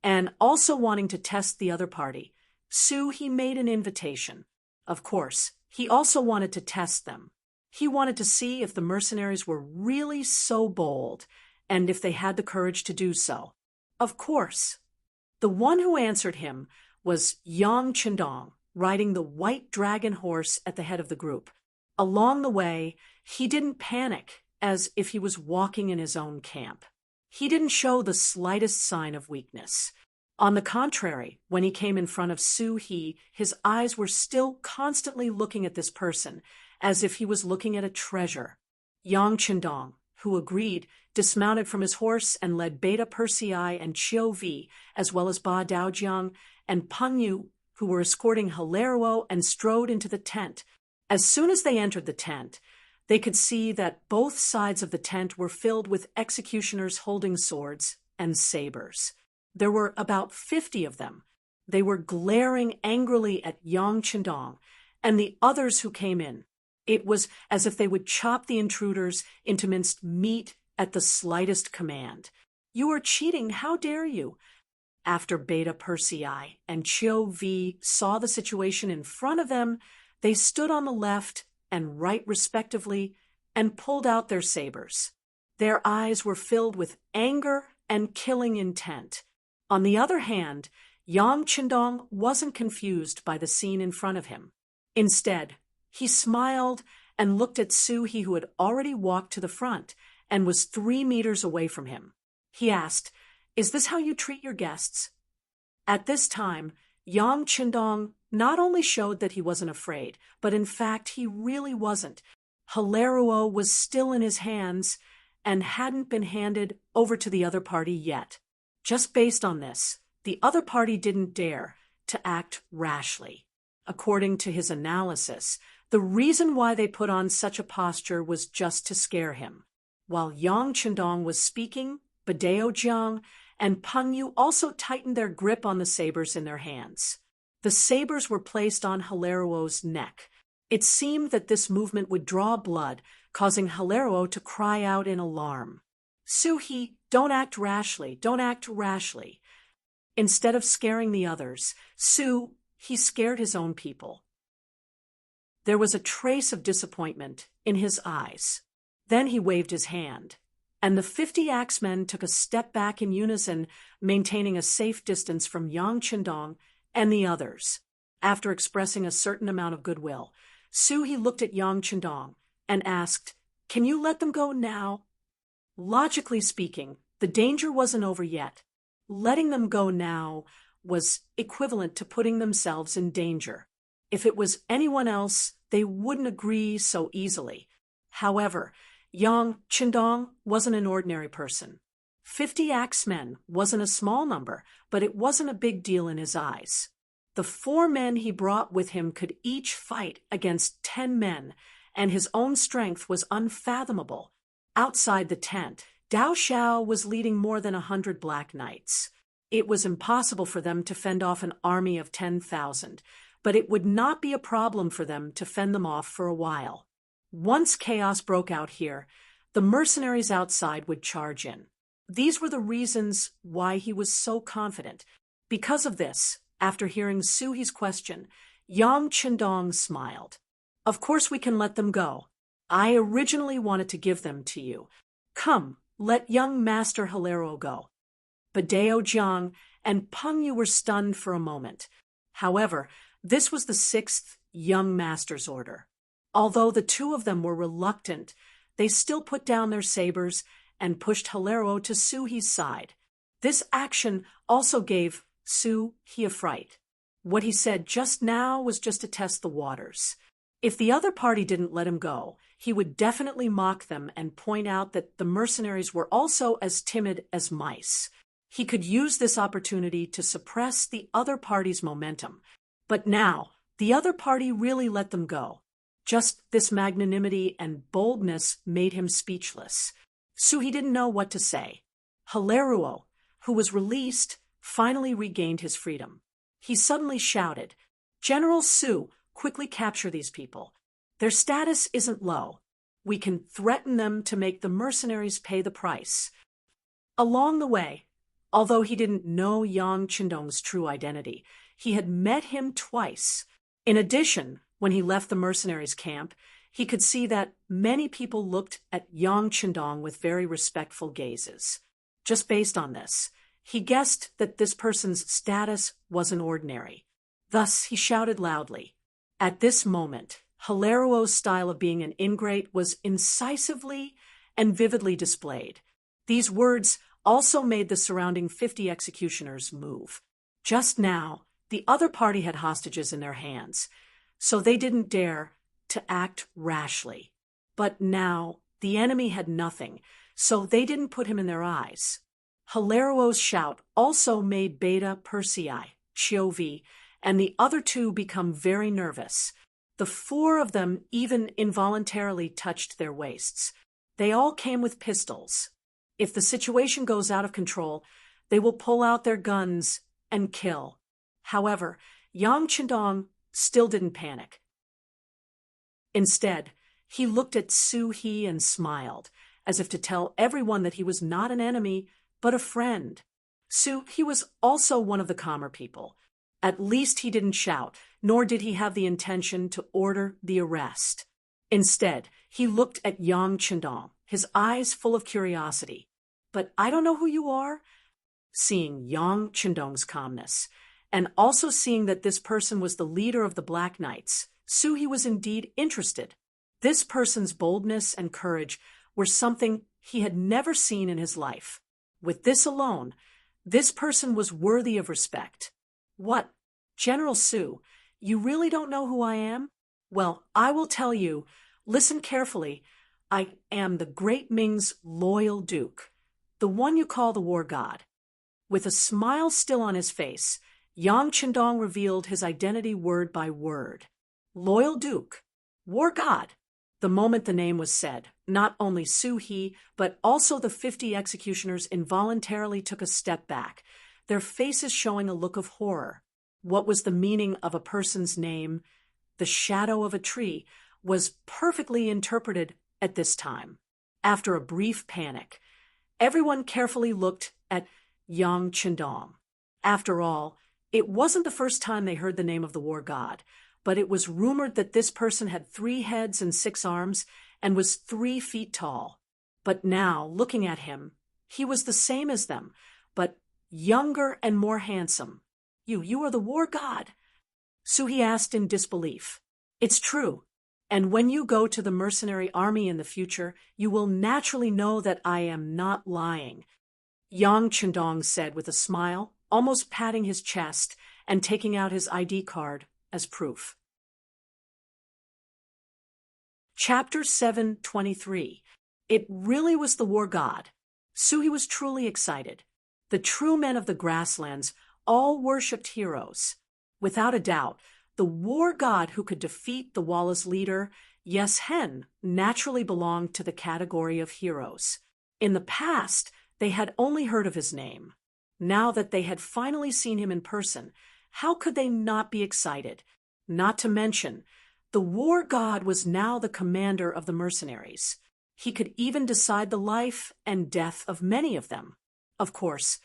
and also wanting to test the other party, Suhi made an invitation. Of course, he also wanted to test them. He wanted to see if the mercenaries were really so bold, and if they had the courage to do so. Of course. The one who answered him was Yang Chendong, riding the white dragon horse at the head of the group. Along the way, he didn't panic, as if he was walking in his own camp. He didn't show the slightest sign of weakness. On the contrary, when he came in front of Suhi, his eyes were still constantly looking at this person, as if he was looking at a treasure. Yang Chendong, who agreed, dismounted from his horse and led Beta Persei and Chiu Vi, as well as Ba Daojiang and Peng Yu, who were escorting Haraluo, and strode into the tent. As soon as they entered the tent, They could see that both sides of the tent were filled with executioners holding swords and sabers. There were about 50 of them. They were glaring angrily at Yang Chendong and the others who came in. It was as if they would chop the intruders into minced meat at the slightest command. "You are cheating, how dare you?" After Beta Persei and Chiu V saw the situation in front of them, they stood on the left and right respectively and pulled out their sabers. Their eyes were filled with anger and killing intent. On the other hand, Yang Chendong wasn't confused by the scene in front of him. Instead, he smiled and looked at Su He, who had already walked to the front and was 3 meters away from him. He asked, "Is this how you treat your guests?" At this time, Yang Chendong not only showed that he wasn't afraid, but in fact he really wasn't. Hilaruo was still in his hands and hadn't been handed over to the other party yet. Just based on this, the other party didn't dare to act rashly. According to his analysis, the reason why they put on such a posture was just to scare him. While Yang Chendong was speaking, Badao Jiang and Peng Yu also tightened their grip on the sabers in their hands. The sabers were placed on Hilaruo's neck. It seemed that this movement would draw blood, causing Hilaruo to cry out in alarm. "Su He, don't act rashly, don't act rashly." Instead of scaring the others, he scared his own people. There was a trace of disappointment in his eyes. Then he waved his hand, and the 50 axemen took a step back in unison, maintaining a safe distance from Yang Chendong and the others. After expressing a certain amount of goodwill, He looked at Yang Chendong and asked, "Can you let them go now?" Logically speaking, the danger wasn't over yet. Letting them go now was equivalent to putting themselves in danger. If it was anyone else, they wouldn't agree so easily. However, Yang Chendong wasn't an ordinary person. 50 axemen wasn't a small number, but it wasn't a big deal in his eyes. The 4 men he brought with him could each fight against 10 men, and his own strength was unfathomable. Outside the tent, Dao Xiao was leading more than 100 Black Knights. It was impossible for them to fend off an army of 10,000, but it would not be a problem for them to fend them off for a while. Once chaos broke out here, the mercenaries outside would charge in. These were the reasons why he was so confident. Because of this, after hearing Suhi's question, Yang Chendong smiled. "Of course we can let them go. I originally wanted to give them to you. Come, let young Master Hilaruo go." Badao Jiang and Peng Yu were stunned for a moment. However, this was the 6th young master's order. Although the 2 of them were reluctant, they still put down their sabers and pushed Hilaruo to Suhi's side. This action also gave He a fright. What he said just now was just to test the waters. If the other party didn't let him go, he would definitely mock them and point out that the mercenaries were also as timid as mice. He could use this opportunity to suppress the other party's momentum. But now, the other party really let them go. Just this magnanimity and boldness made him speechless. He didn't know what to say. Hilaruo, who was released, finally regained his freedom. He suddenly shouted, "General Su, quickly capture these people. Their status isn't low. We can threaten them to make the mercenaries pay the price." Along the way, although he didn't know Yang Chendong's true identity, he had met him twice. In addition, when he left the mercenaries' camp, he could see that many people looked at Yang Chendong with very respectful gazes. Just based on this, he guessed that this person's status wasn't ordinary. Thus, he shouted loudly. At this moment, Hilaruo's style of being an ingrate was incisively and vividly displayed. These words also made the surrounding 50 executioners move. Just now, the other party had hostages in their hands, so they didn't dare to act rashly. But now, the enemy had nothing, so they didn't put him in their eyes. Hilaruo's shout also made Beta Persei, Chiu, and the other 2 become very nervous. The four of them even involuntarily touched their waists. They all came with pistols. If the situation goes out of control, they will pull out their guns and kill. However, Yang Chendong still didn't panic. Instead, he looked at Su He and smiled, as if to tell everyone that he was not an enemy, but a friend. Su He was also one of the calmer people. At least he didn't shout, nor did he have the intention to order the arrest. Instead, he looked at Yang Chendong, his eyes full of curiosity. "But I don't know who you are?" Seeing Yang Chendong's calmness, and also seeing that this person was the leader of the Black Knights, Su He was indeed interested. This person's boldness and courage were something he had never seen in his life. With this alone, this person was worthy of respect. "What, General Su, you really don't know who I am? Well, I will tell you. Listen carefully. I am the great Ming's loyal duke, the one you call the war god." With a smile still on his face, Yang Chendong revealed his identity word by word. Loyal duke, war god. The moment the name was said, not only Su He, but also the 50 executioners involuntarily took a step back, their faces showing a look of horror. What was the meaning of a person's name? The shadow of a tree was perfectly interpreted at this time. After a brief panic, everyone carefully looked at Yang Chendong. After all, it wasn't the first time they heard the name of the war god, but it was rumored that this person had 3 heads and 6 arms and was 3 feet tall. But now, looking at him, he was the same as them, but younger and more handsome. You are the war god?" Su He asked in disbelief. "It's true. And when you go to the mercenary army in the future, you will naturally know that I am not lying," Yang Chendong said with a smile, almost patting his chest and taking out his ID card as proof. Chapter 723. It really was the war god. Su He was truly excited. The true men of the grasslands all worshipped heroes. Without a doubt, the war god who could defeat the Wallace leader, Yes Hen, naturally belonged to the category of heroes. In the past, they had only heard of his name. Now that they had finally seen him in person, how could they not be excited? Not to mention, the war god was now the commander of the mercenaries. He could even decide the life and death of many of them. Of course,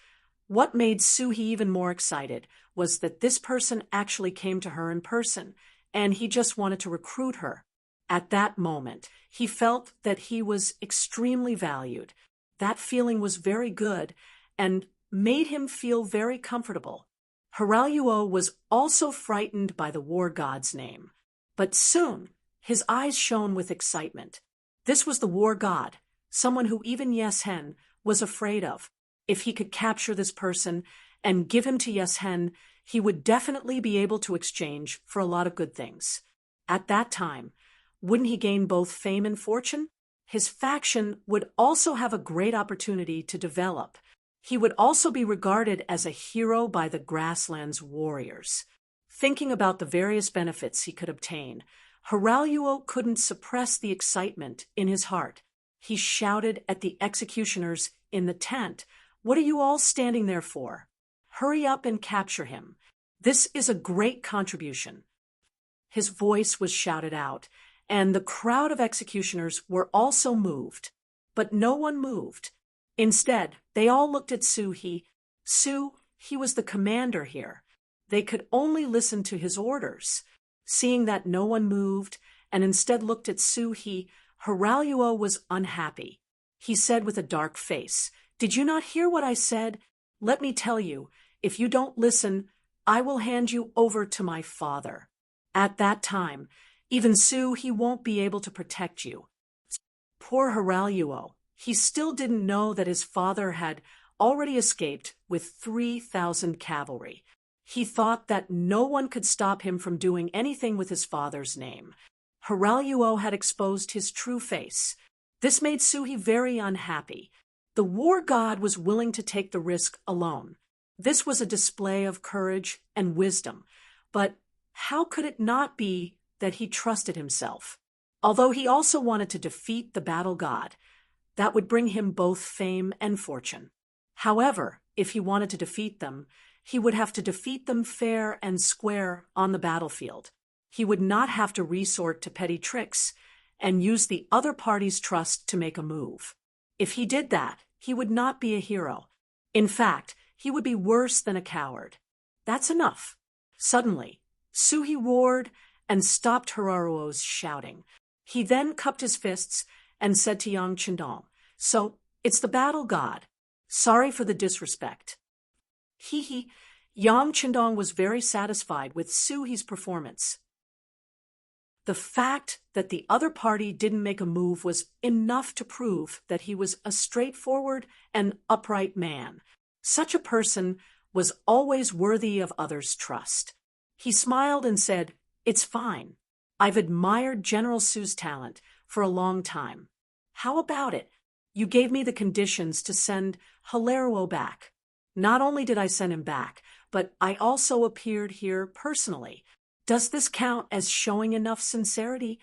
what made Su He even more excited was that this person actually came to her in person, and he just wanted to recruit her. At that moment, he felt that he was extremely valued. That feeling was very good and made him feel very comfortable. Haraluo was also frightened by the war god's name, but soon his eyes shone with excitement. This was the war god, someone who even Yes Hen was afraid of. If he could capture this person and give him to Yes Hen, he would definitely be able to exchange for a lot of good things. At that time, wouldn't he gain both fame and fortune? His faction would also have a great opportunity to develop. He would also be regarded as a hero by the grasslands warriors. Thinking about the various benefits he could obtain, Haraluo couldn't suppress the excitement in his heart. He shouted at the executioners in the tent, "What are you all standing there for? Hurry up and capture him. This is a great contribution." His voice was shouted out, and the crowd of executioners were also moved. But no one moved. Instead, they all looked at Su He. He was the commander here. They could only listen to his orders. Seeing that no one moved, and instead looked at Su He, Haraluo was unhappy. He said with a dark face, "Did you not hear what I said? Let me tell you, if you don't listen, I will hand you over to my father. At that time, even Su He won't be able to protect you." Poor Haraluo, he still didn't know that his father had already escaped with 3,000 cavalry. He thought that no one could stop him from doing anything with his father's name. Haraluo had exposed his true face. This made Su He very unhappy. The war god was willing to take the risk alone. This was a display of courage and wisdom. But how could it not be that he trusted himself. Although he also wanted to defeat the battle god, that would bring him both fame and fortune. However, if he wanted to defeat them, he would have to defeat them fair and square on the battlefield. He would not have to resort to petty tricks and use the other party's trust to make a move. If he did that, he would not be a hero. In fact, he would be worse than a coward. That's enough. Suddenly, Suhi roared and stopped Hararuo's shouting. He then cupped his fists and said to Yang Chendong, "So, it's the battle god. Sorry for the disrespect." Yang Chendong was very satisfied with Suhi's performance. The fact that the other party didn't make a move was enough to prove that he was a straightforward and upright man. Such a person was always worthy of others' trust. He smiled and said, "It's fine. I've admired General Su's talent for a long time. How about it? You gave me the conditions to send Halaruo back. Not only did I send him back, but I also appeared here personally. Does this count as showing enough sincerity?"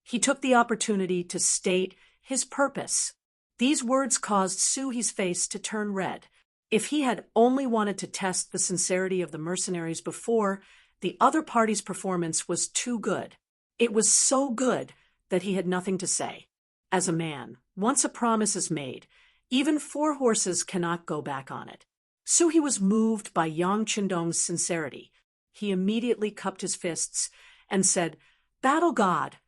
He took the opportunity to state his purpose. These words caused Suhi's face to turn red. If he had only wanted to test the sincerity of the mercenaries before, the other party's performance was too good. It was so good that he had nothing to say. As a man, once a promise is made, even 4 horses cannot go back on it. Suhi was moved by Yang Chendong's sincerity. He immediately cupped his fists and said, "Battle god,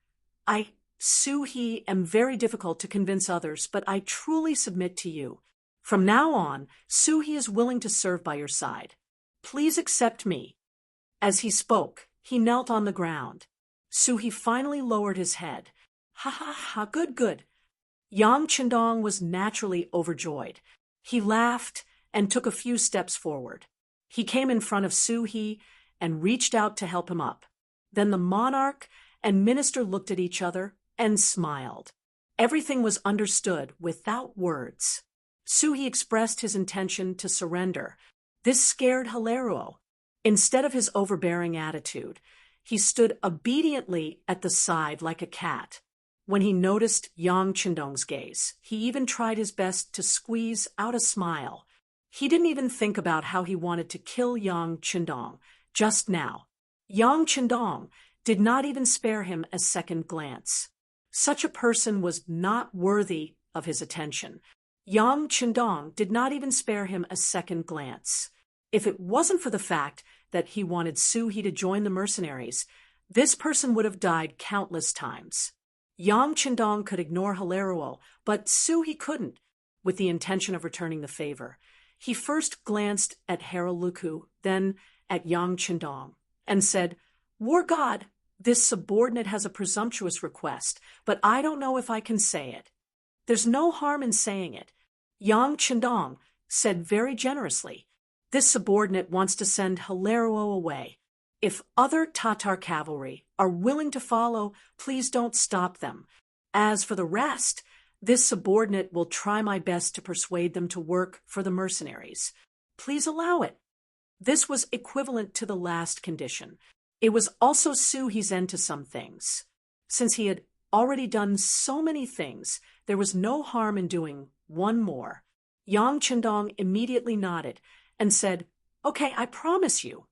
I, Suhi, am very difficult to convince others, but I truly submit to you. From now on, Suhi is willing to serve by your side. Please accept me." As he spoke, he knelt on the ground. Suhi finally lowered his head. "Ha ha ha, good. Yang Chendong was naturally overjoyed. He laughed and took a few steps forward. He came in front of Suhi and reached out to help him up. Then the monarch and minister looked at each other and smiled. Everything was understood without words. Suhi expressed his intention to surrender. This scared Halaruo. Instead of his overbearing attitude, he stood obediently at the side like a cat. When he noticed Yang Chendong's gaze, he even tried his best to squeeze out a smile. He didn't even think about how he wanted to kill Yang Chendong just now. Yang Chendong did not even spare him a second glance. Such a person was not worthy of his attention. Yang Chendong did not even spare him a second glance. If it wasn't for the fact that he wanted Suhi to join the mercenaries, this person would have died countless times. Yang Chendong could ignore Halaruo, but Suhi couldn't, with the intention of returning the favor. He first glanced at Haraluku, then at Yang Chendong, and said, "War god, this subordinate has a presumptuous request, but I don't know if I can say it." "There's no harm in saying it." Yang Chendong said very generously, "This subordinate wants to send Halaruo away. If other Tatar cavalry are willing to follow, please don't stop them. As for the rest, this subordinate will try my best to persuade them to work for the mercenaries. Please allow it." This was equivalent to the last condition. It was also Suhi's end to some things. Since he had already done so many things, there was no harm in doing one more. Yang Chendong immediately nodded and said, "Okay, I promise you."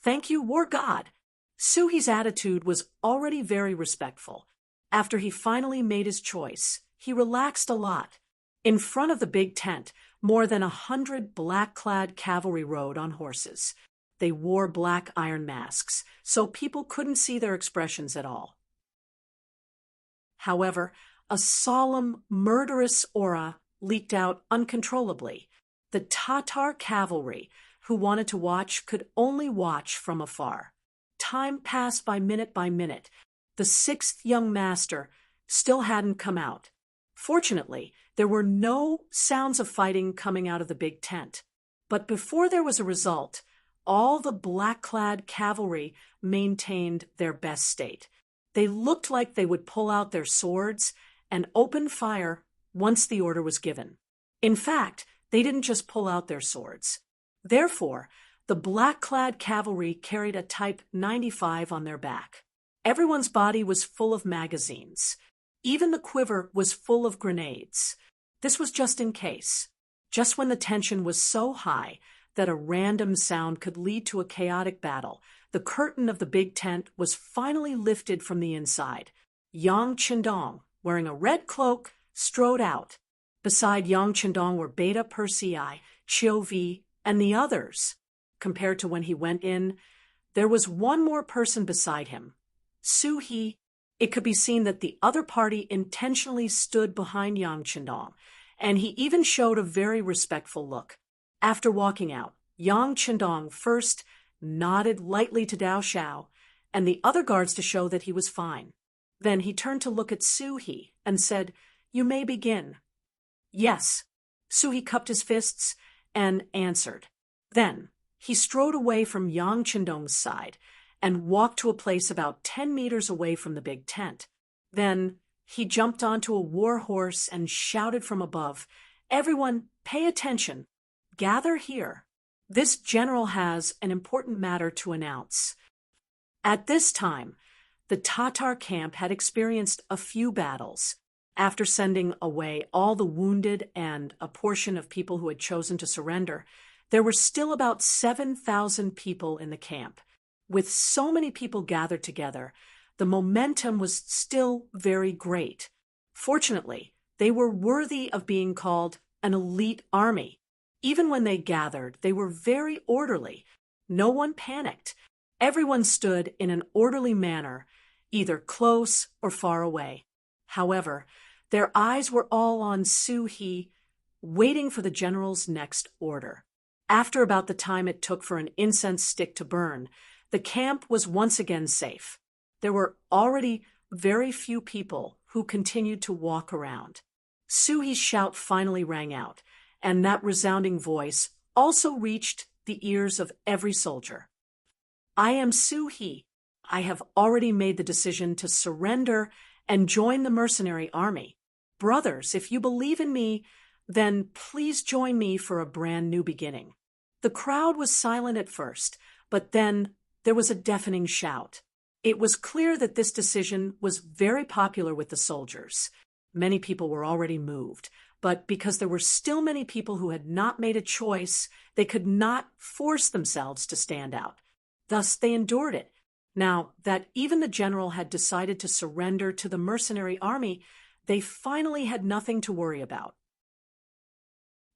"Thank you, war god." Suhi's attitude was already very respectful. After he finally made his choice, he relaxed a lot. In front of the big tent, more than 100 black-clad cavalry rode on horses. They wore black iron masks, so people couldn't see their expressions at all. However, a solemn, murderous aura leaked out uncontrollably. The Tatar cavalry, who wanted to watch, could only watch from afar. Time passed by minute. The 6th young master still hadn't come out. Fortunately, there were no sounds of fighting coming out of the big tent. But before there was a result, all the black-clad cavalry maintained their best state. They looked like they would pull out their swords and open fire once the order was given. In fact, they didn't just pull out their swords. Therefore, the black-clad cavalry carried a Type 95 on their back. Everyone's body was full of magazines. Even the quiver was full of grenades. This was just in case. Just when the tension was so high that a random sound could lead to a chaotic battle, the curtain of the big tent was finally lifted from the inside. Yang Qindong, wearing a red cloak, strode out. Beside Yang Qindong were Beta Persei, Chiu Vi, and the others. Compared to when he went in, there was one more person beside him. Su He. It could be seen that the other party intentionally stood behind Yang Qindong, and he even showed a very respectful look. After walking out, Yang Qindong first nodded lightly to Dao Xiao and the other guards to show that he was fine. Then he turned to look at Su He and said, "You may begin." "Yes." Su He cupped his fists and answered. Then he strode away from Yang Qindong's side and walked to a place about 10 meters away from the big tent. Then he jumped onto a war horse and shouted from above, "Everyone, pay attention. Gather here. This general has an important matter to announce." At this time, the Tatar camp had experienced a few battles. After sending away all the wounded and a portion of people who had chosen to surrender, there were still about 7,000 people in the camp. With so many people gathered together, the momentum was still very great. Fortunately, they were worthy of being called an elite army. Even when they gathered, they were very orderly. No one panicked. Everyone stood in an orderly manner, either close or far away. However, their eyes were all on Su He, waiting for the general's next order. After about the time it took for an incense stick to burn, the camp was once again safe. There were already very few people who continued to walk around. Su He's shout finally rang out, and that resounding voice also reached the ears of every soldier. "I am Su He. I have already made the decision to surrender and join the mercenary army. Brothers, if you believe in me, then please join me for a brand new beginning." The crowd was silent at first, but then there was a deafening shout. It was clear that this decision was very popular with the soldiers. Many people were already moved, but because there were still many people who had not made a choice, they could not force themselves to stand out. Thus, they endured it. Now that even the general had decided to surrender to the mercenary army, they finally had nothing to worry about.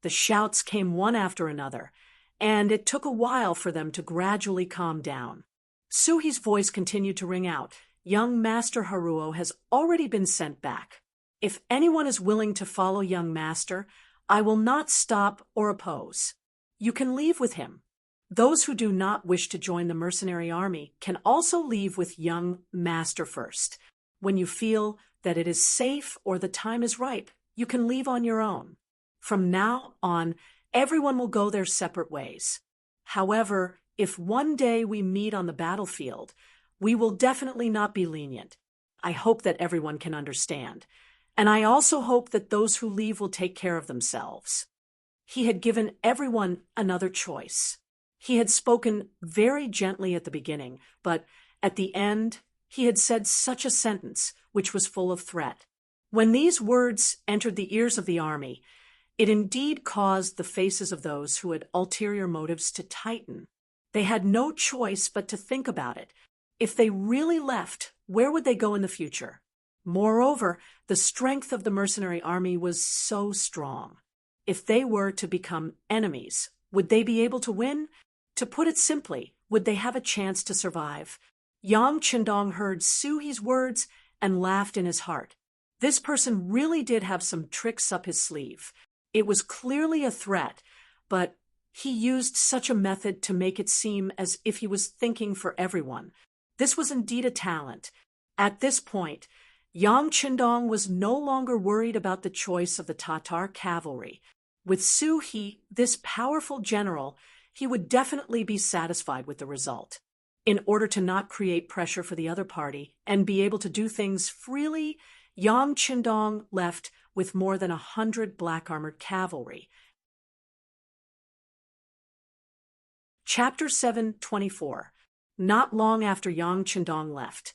The shouts came one after another, and it took a while for them to gradually calm down. Su He's voice continued to ring out. "Young Master Haruo has already been sent back. If anyone is willing to follow young Master, I will not stop or oppose. You can leave with him. Those who do not wish to join the mercenary army can also leave with young Master first. When you feel that it is safe or the time is ripe, you can leave on your own. From now on, everyone will go their separate ways. However, if one day we meet on the battlefield, we will definitely not be lenient. I hope that everyone can understand. And I also hope that those who leave will take care of themselves." He had given everyone another choice. He had spoken very gently at the beginning, but at the end, he had said such a sentence which was full of threat. When these words entered the ears of the army, it indeed caused the faces of those who had ulterior motives to tighten. They had no choice but to think about it. If they really left, where would they go in the future? Moreover, the strength of the mercenary army was so strong. If they were to become enemies, would they be able to win? To put it simply, would they have a chance to survive? Yang Qindong heard Su He's words and laughed in his heart. This person really did have some tricks up his sleeve. It was clearly a threat, but he used such a method to make it seem as if he was thinking for everyone. This was indeed a talent. At this point, Yang Qindong was no longer worried about the choice of the Tatar cavalry. With Su He, this powerful general, he would definitely be satisfied with the result. In order to not create pressure for the other party and be able to do things freely, Yang Qindong left with more than 100 black-armored cavalry. Chapter 7:24. Not long after Yang Qindong left,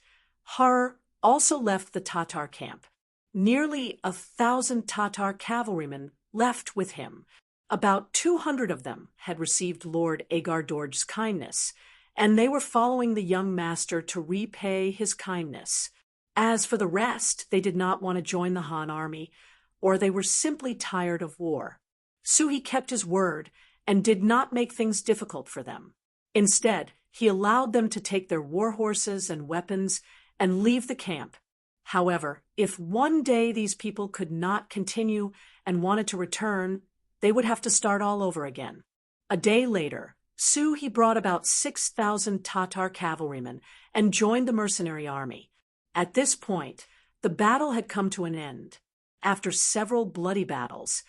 Horror also left the Tatar camp. Nearly 1,000 Tatar cavalrymen left with him. About 200 of them had received Lord Agar Dorj's kindness, and they were following the young master to repay his kindness. As for the rest, they did not want to join the Han army, or they were simply tired of war. Suhi kept his word and did not make things difficult for them. Instead, he allowed them to take their war horses and weapons and leave the camp. However, if one day these people could not continue and wanted to return, they would have to start all over again. A day later, Suhi brought about 6,000 Tatar cavalrymen and joined the mercenary army. At this point, the battle had come to an end. After several bloody battles,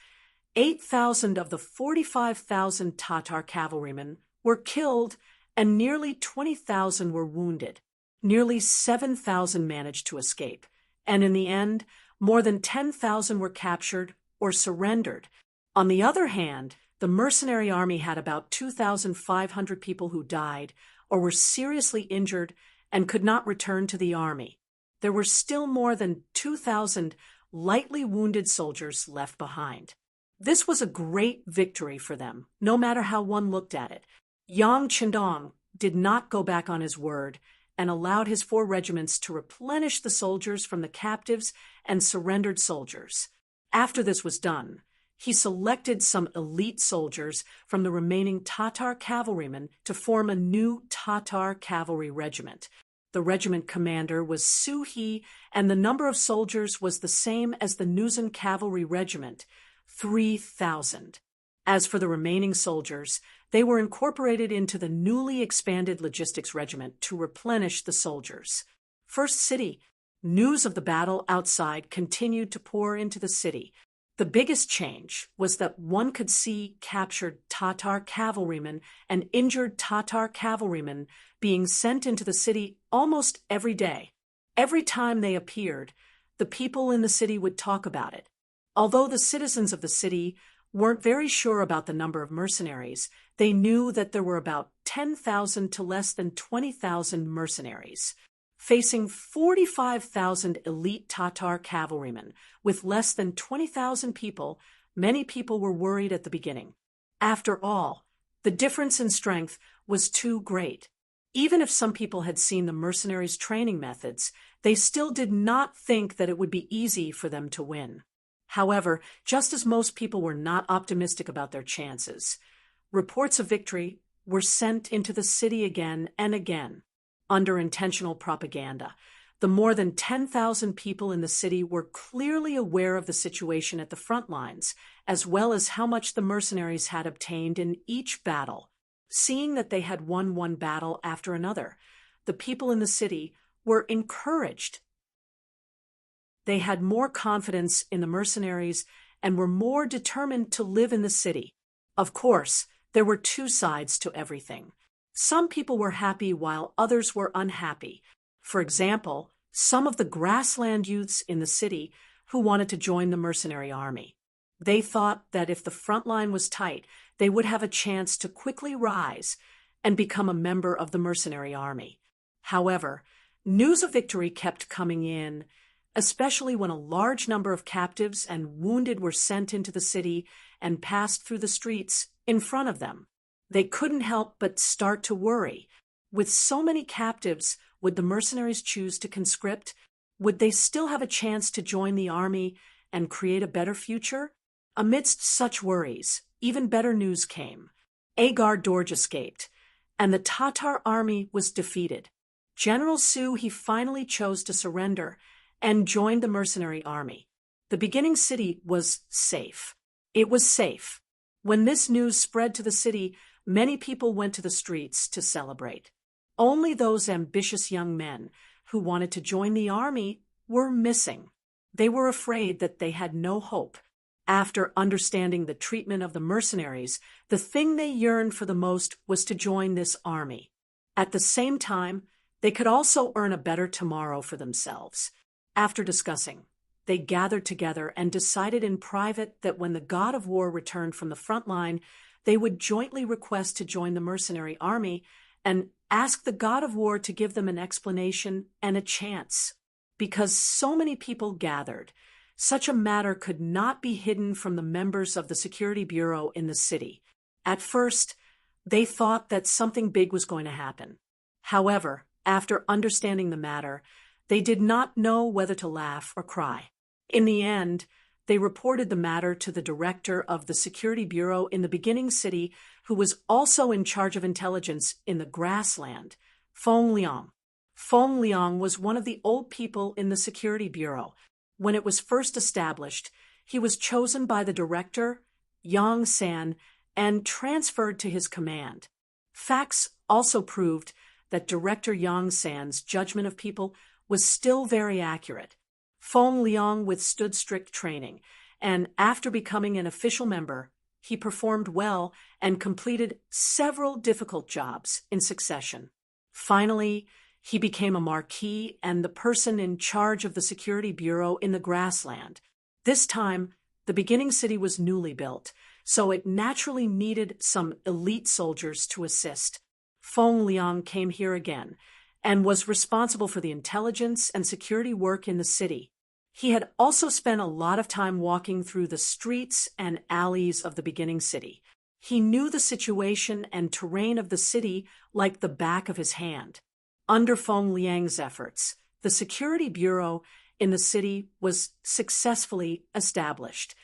8,000 of the 45,000 Tatar cavalrymen were killed and nearly 20,000 were wounded. Nearly 7,000 managed to escape, and in the end, more than 10,000 were captured or surrendered. On the other hand, the mercenary army had about 2,500 people who died or were seriously injured and could not return to the army. There were still more than 2,000 lightly wounded soldiers left behind. This was a great victory for them, no matter how one looked at it. Yang Qindong did not go back on his word and allowed his 4 regiments to replenish the soldiers from the captives and surrendered soldiers. After this was done, he selected some elite soldiers from the remaining Tatar cavalrymen to form a new Tatar cavalry regiment. The regiment commander was Suhi, and the number of soldiers was the same as the Nuzan cavalry regiment, 3,000. As for the remaining soldiers, they were incorporated into the newly expanded logistics regiment to replenish the soldiers. First City. News of the battle outside continued to pour into the city. The biggest change was that one could see captured Tatar cavalrymen and injured Tatar cavalrymen being sent into the city almost every day. Every time they appeared, the people in the city would talk about it. Although the citizens of the city weren't very sure about the number of mercenaries, they knew that there were about 10,000 to less than 20,000 mercenaries. Facing 45,000 elite Tatar cavalrymen with less than 20,000 people, many people were worried at the beginning. After all, the difference in strength was too great. Even if some people had seen the mercenaries' training methods, they still did not think that it would be easy for them to win. However, just as most people were not optimistic about their chances, reports of victory were sent into the city again and again. Under intentional propaganda, the more than 10,000 people in the city were clearly aware of the situation at the front lines, as well as how much the mercenaries had obtained in each battle. Seeing that they had won one battle after another, the people in the city were encouraged. They had more confidence in the mercenaries and were more determined to live in the city. Of course, there were 2 sides to everything. Some people were happy while others were unhappy. For example, some of the grassland youths in the city who wanted to join the mercenary army. They thought that if the front line was tight, they would have a chance to quickly rise and become a member of the mercenary army. However, news of victory kept coming in, especially when a large number of captives and wounded were sent into the city and passed through the streets in front of them. They couldn't help but start to worry. With so many captives, would the mercenaries choose to conscript? Would they still have a chance to join the army and create a better future? Amidst such worries, even better news came. Agar Dorj escaped, and the Tatar army was defeated. General Suhi finally chose to surrender and joined the mercenary army. The beginning city was safe. It was safe. When this news spread to the city, many people went to the streets to celebrate. Only those ambitious young men who wanted to join the army were missing. They were afraid that they had no hope. After understanding the treatment of the mercenaries, the thing they yearned for the most was to join this army. At the same time, they could also earn a better tomorrow for themselves. After discussing, they gathered together and decided in private that when the god of war returned from the front line, they would jointly request to join the mercenary army and asked the god of war to give them an explanation and a chance. Because so many people gathered, such a matter could not be hidden from the members of the Security Bureau in the city. At first, they thought that something big was going to happen. However, after understanding the matter, they did not know whether to laugh or cry. In the end, they reported the matter to the director of the Security Bureau in the beginning city, who was also in charge of intelligence in the grassland, Feng Liang. Feng Liang was one of the old people in the Security Bureau. When it was first established, he was chosen by the director, Yang San, and transferred to his command. Facts also proved that Director Yang San's judgment of people was still very accurate. Feng Liang withstood strict training, and after becoming an official member, he performed well and completed several difficult jobs in succession. Finally, he became a marquis and the person in charge of the Security Bureau in the grassland. This time, the beginning city was newly built, so it naturally needed some elite soldiers to assist. Feng Liang came here again and was responsible for the intelligence and security work in the city. He had also spent a lot of time walking through the streets and alleys of the beginning city. He knew the situation and terrain of the city like the back of his hand. Under Feng Liang's efforts, the Security Bureau in the city was successfully established.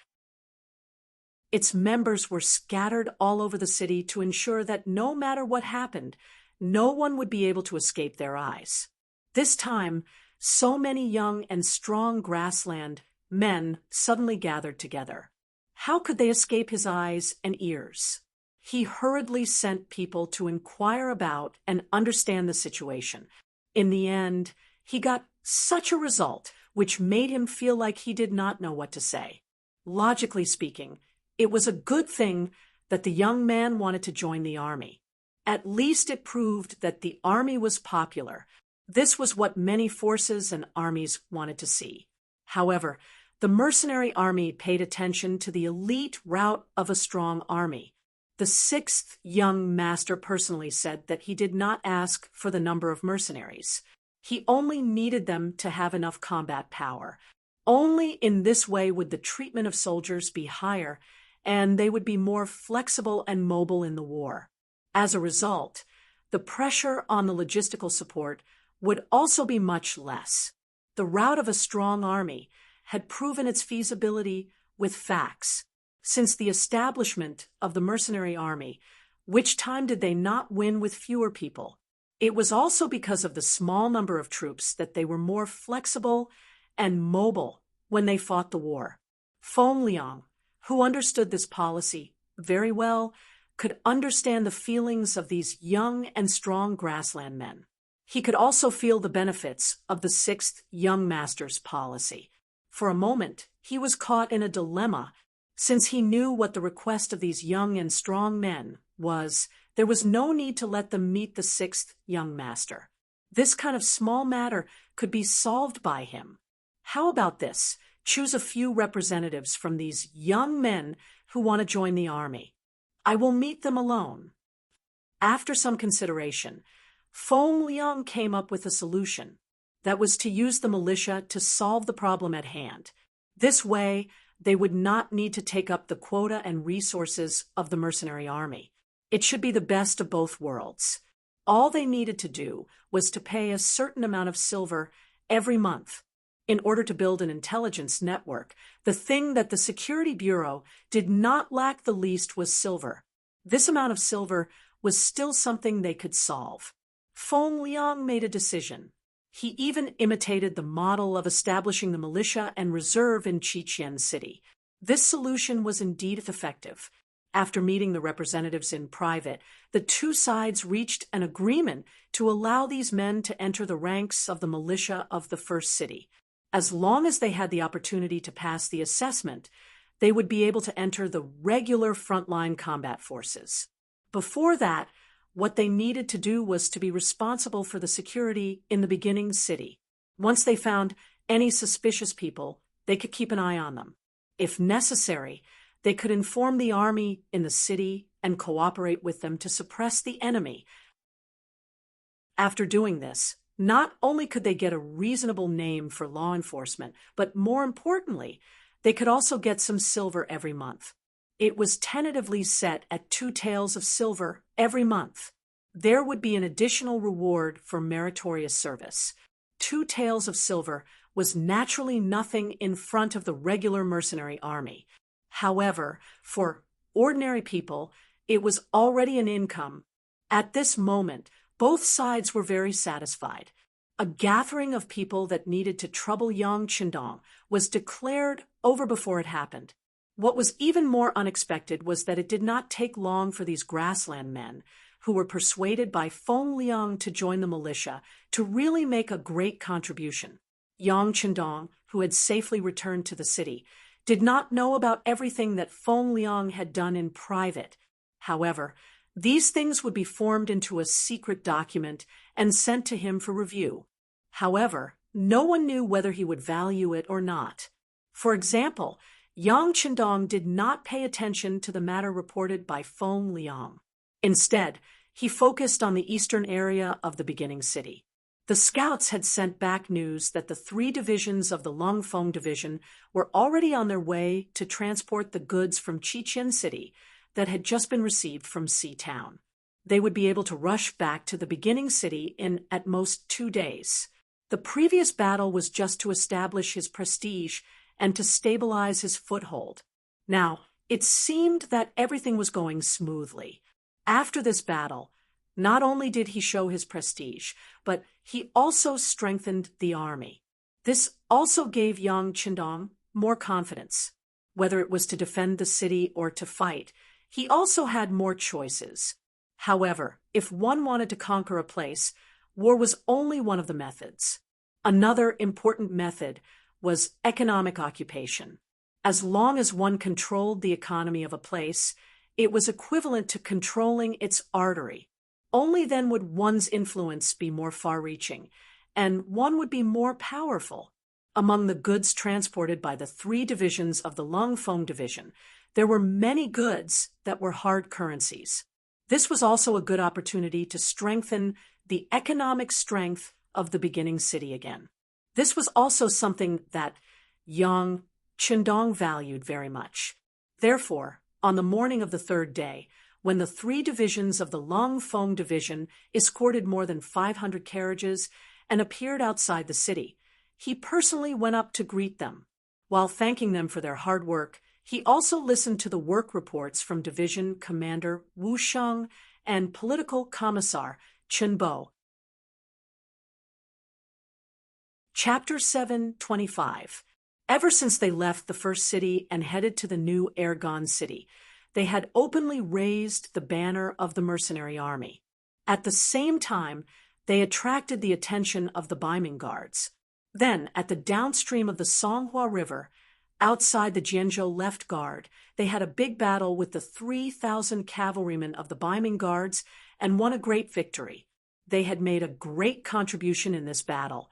Its members were scattered all over the city to ensure that no matter what happened, no one would be able to escape their eyes. This time, so many young and strong grassland men suddenly gathered together. How could they escape his eyes and ears? He hurriedly sent people to inquire about and understand the situation. In the end, he got such a result which made him feel like he did not know what to say. Logically speaking, it was a good thing that the young man wanted to join the army. At least it proved that the army was popular. This was what many forces and armies wanted to see. However, the mercenary army paid attention to the elite route of a strong army. The sixth young master personally said that he did not ask for the number of mercenaries. He only needed them to have enough combat power. Only in this way would the treatment of soldiers be higher, and they would be more flexible and mobile in the war. As a result, the pressure on the logistical support would also be much less. The route of a strong army had proven its feasibility with facts. Since the establishment of the mercenary army, which time did they not win with fewer people? It was also because of the small number of troops that they were more flexible and mobile when they fought the war. Feng Liang, who understood this policy very well, could understand the feelings of these young and strong grassland men. He could also feel the benefits of the sixth young master's policy. For a moment, he was caught in a dilemma. Since he knew what the request of these young and strong men was, there was no need to let them meet the sixth young master. This kind of small matter could be solved by him. How about this? Choose a few representatives from these young men who want to join the army. I will meet them alone. After some consideration, Feng Liang came up with a solution. That was to use the militia to solve the problem at hand. This way, they would not need to take up the quota and resources of the mercenary army. It should be the best of both worlds. All they needed to do was to pay a certain amount of silver every month. In order to build an intelligence network, the thing that the Security Bureau did not lack the least was silver. This amount of silver was still something they could solve. Feng Liang made a decision. He even imitated the model of establishing the militia and reserve in Qiqian City. This solution was indeed effective. After meeting the representatives in private, the two sides reached an agreement to allow these men to enter the ranks of the militia of the first city. As long as they had the opportunity to pass the assessment, they would be able to enter the regular frontline combat forces. Before that, what they needed to do was to be responsible for the security in the beginning city. Once they found any suspicious people, they could keep an eye on them. If necessary, they could inform the army in the city and cooperate with them to suppress the enemy. After doing this, not only could they get a reasonable name for law enforcement, but more importantly, they could also get some silver every month. It was tentatively set at 2 taels of silver every month. There would be an additional reward for meritorious service. 2 taels of silver was naturally nothing in front of the regular mercenary army. However, for ordinary people, it was already an income. At this moment, both sides were very satisfied. A gathering of people that needed to trouble Yang Qindong was declared over before it happened. What was even more unexpected was that it did not take long for these grassland men, who were persuaded by Feng Liang to join the militia, to really make a great contribution. Yang Qindong, who had safely returned to the city, did not know about everything that Feng Liang had done in private. However, these things would be formed into a secret document and sent to him for review. However, no one knew whether he would value it or not. For example, Yang Qindong did not pay attention to the matter reported by Feng Liang. Instead, he focused on the eastern area of the beginning city. The scouts had sent back news that the 3 divisions of the Lungfeng Division were already on their way to transport the goods from Chichen City that had just been received from Sea-Town. They would be able to rush back to the beginning city in at most 2 days. The previous battle was just to establish his prestige and to stabilize his foothold. Now, it seemed that everything was going smoothly. After this battle, not only did he show his prestige, but he also strengthened the army. This also gave Yang Qindong more confidence. Whether it was to defend the city or to fight, he also had more choices. However, if one wanted to conquer a place, war was only one of the methods. Another important method was economic occupation. As long as one controlled the economy of a place, it was equivalent to controlling its artery. Only then would one's influence be more far-reaching, and one would be more powerful. Among the goods transported by the 3 divisions of the Lungfeng Division, there were many goods that were hard currencies. This was also a good opportunity to strengthen the economic strength of the beginning city again. This was also something that Yang Qindong valued very much. Therefore, on the morning of the 3rd day, when the 3 divisions of the Lungfeng Division escorted more than 500 carriages and appeared outside the city, he personally went up to greet them. While thanking them for their hard work, he also listened to the work reports from Division Commander Wu Sheng and Political Commissar Chen Bo. Chapter 7:25. Ever since they left the first city and headed to the new Ergon city, they had openly raised the banner of the mercenary army. At the same time, they attracted the attention of the Ming guards. Then, at the downstream of the Songhua River, outside the Jianzhou left guard, they had a big battle with the 3,000 cavalrymen of the Ming guards and won a great victory. They had made a great contribution in this battle,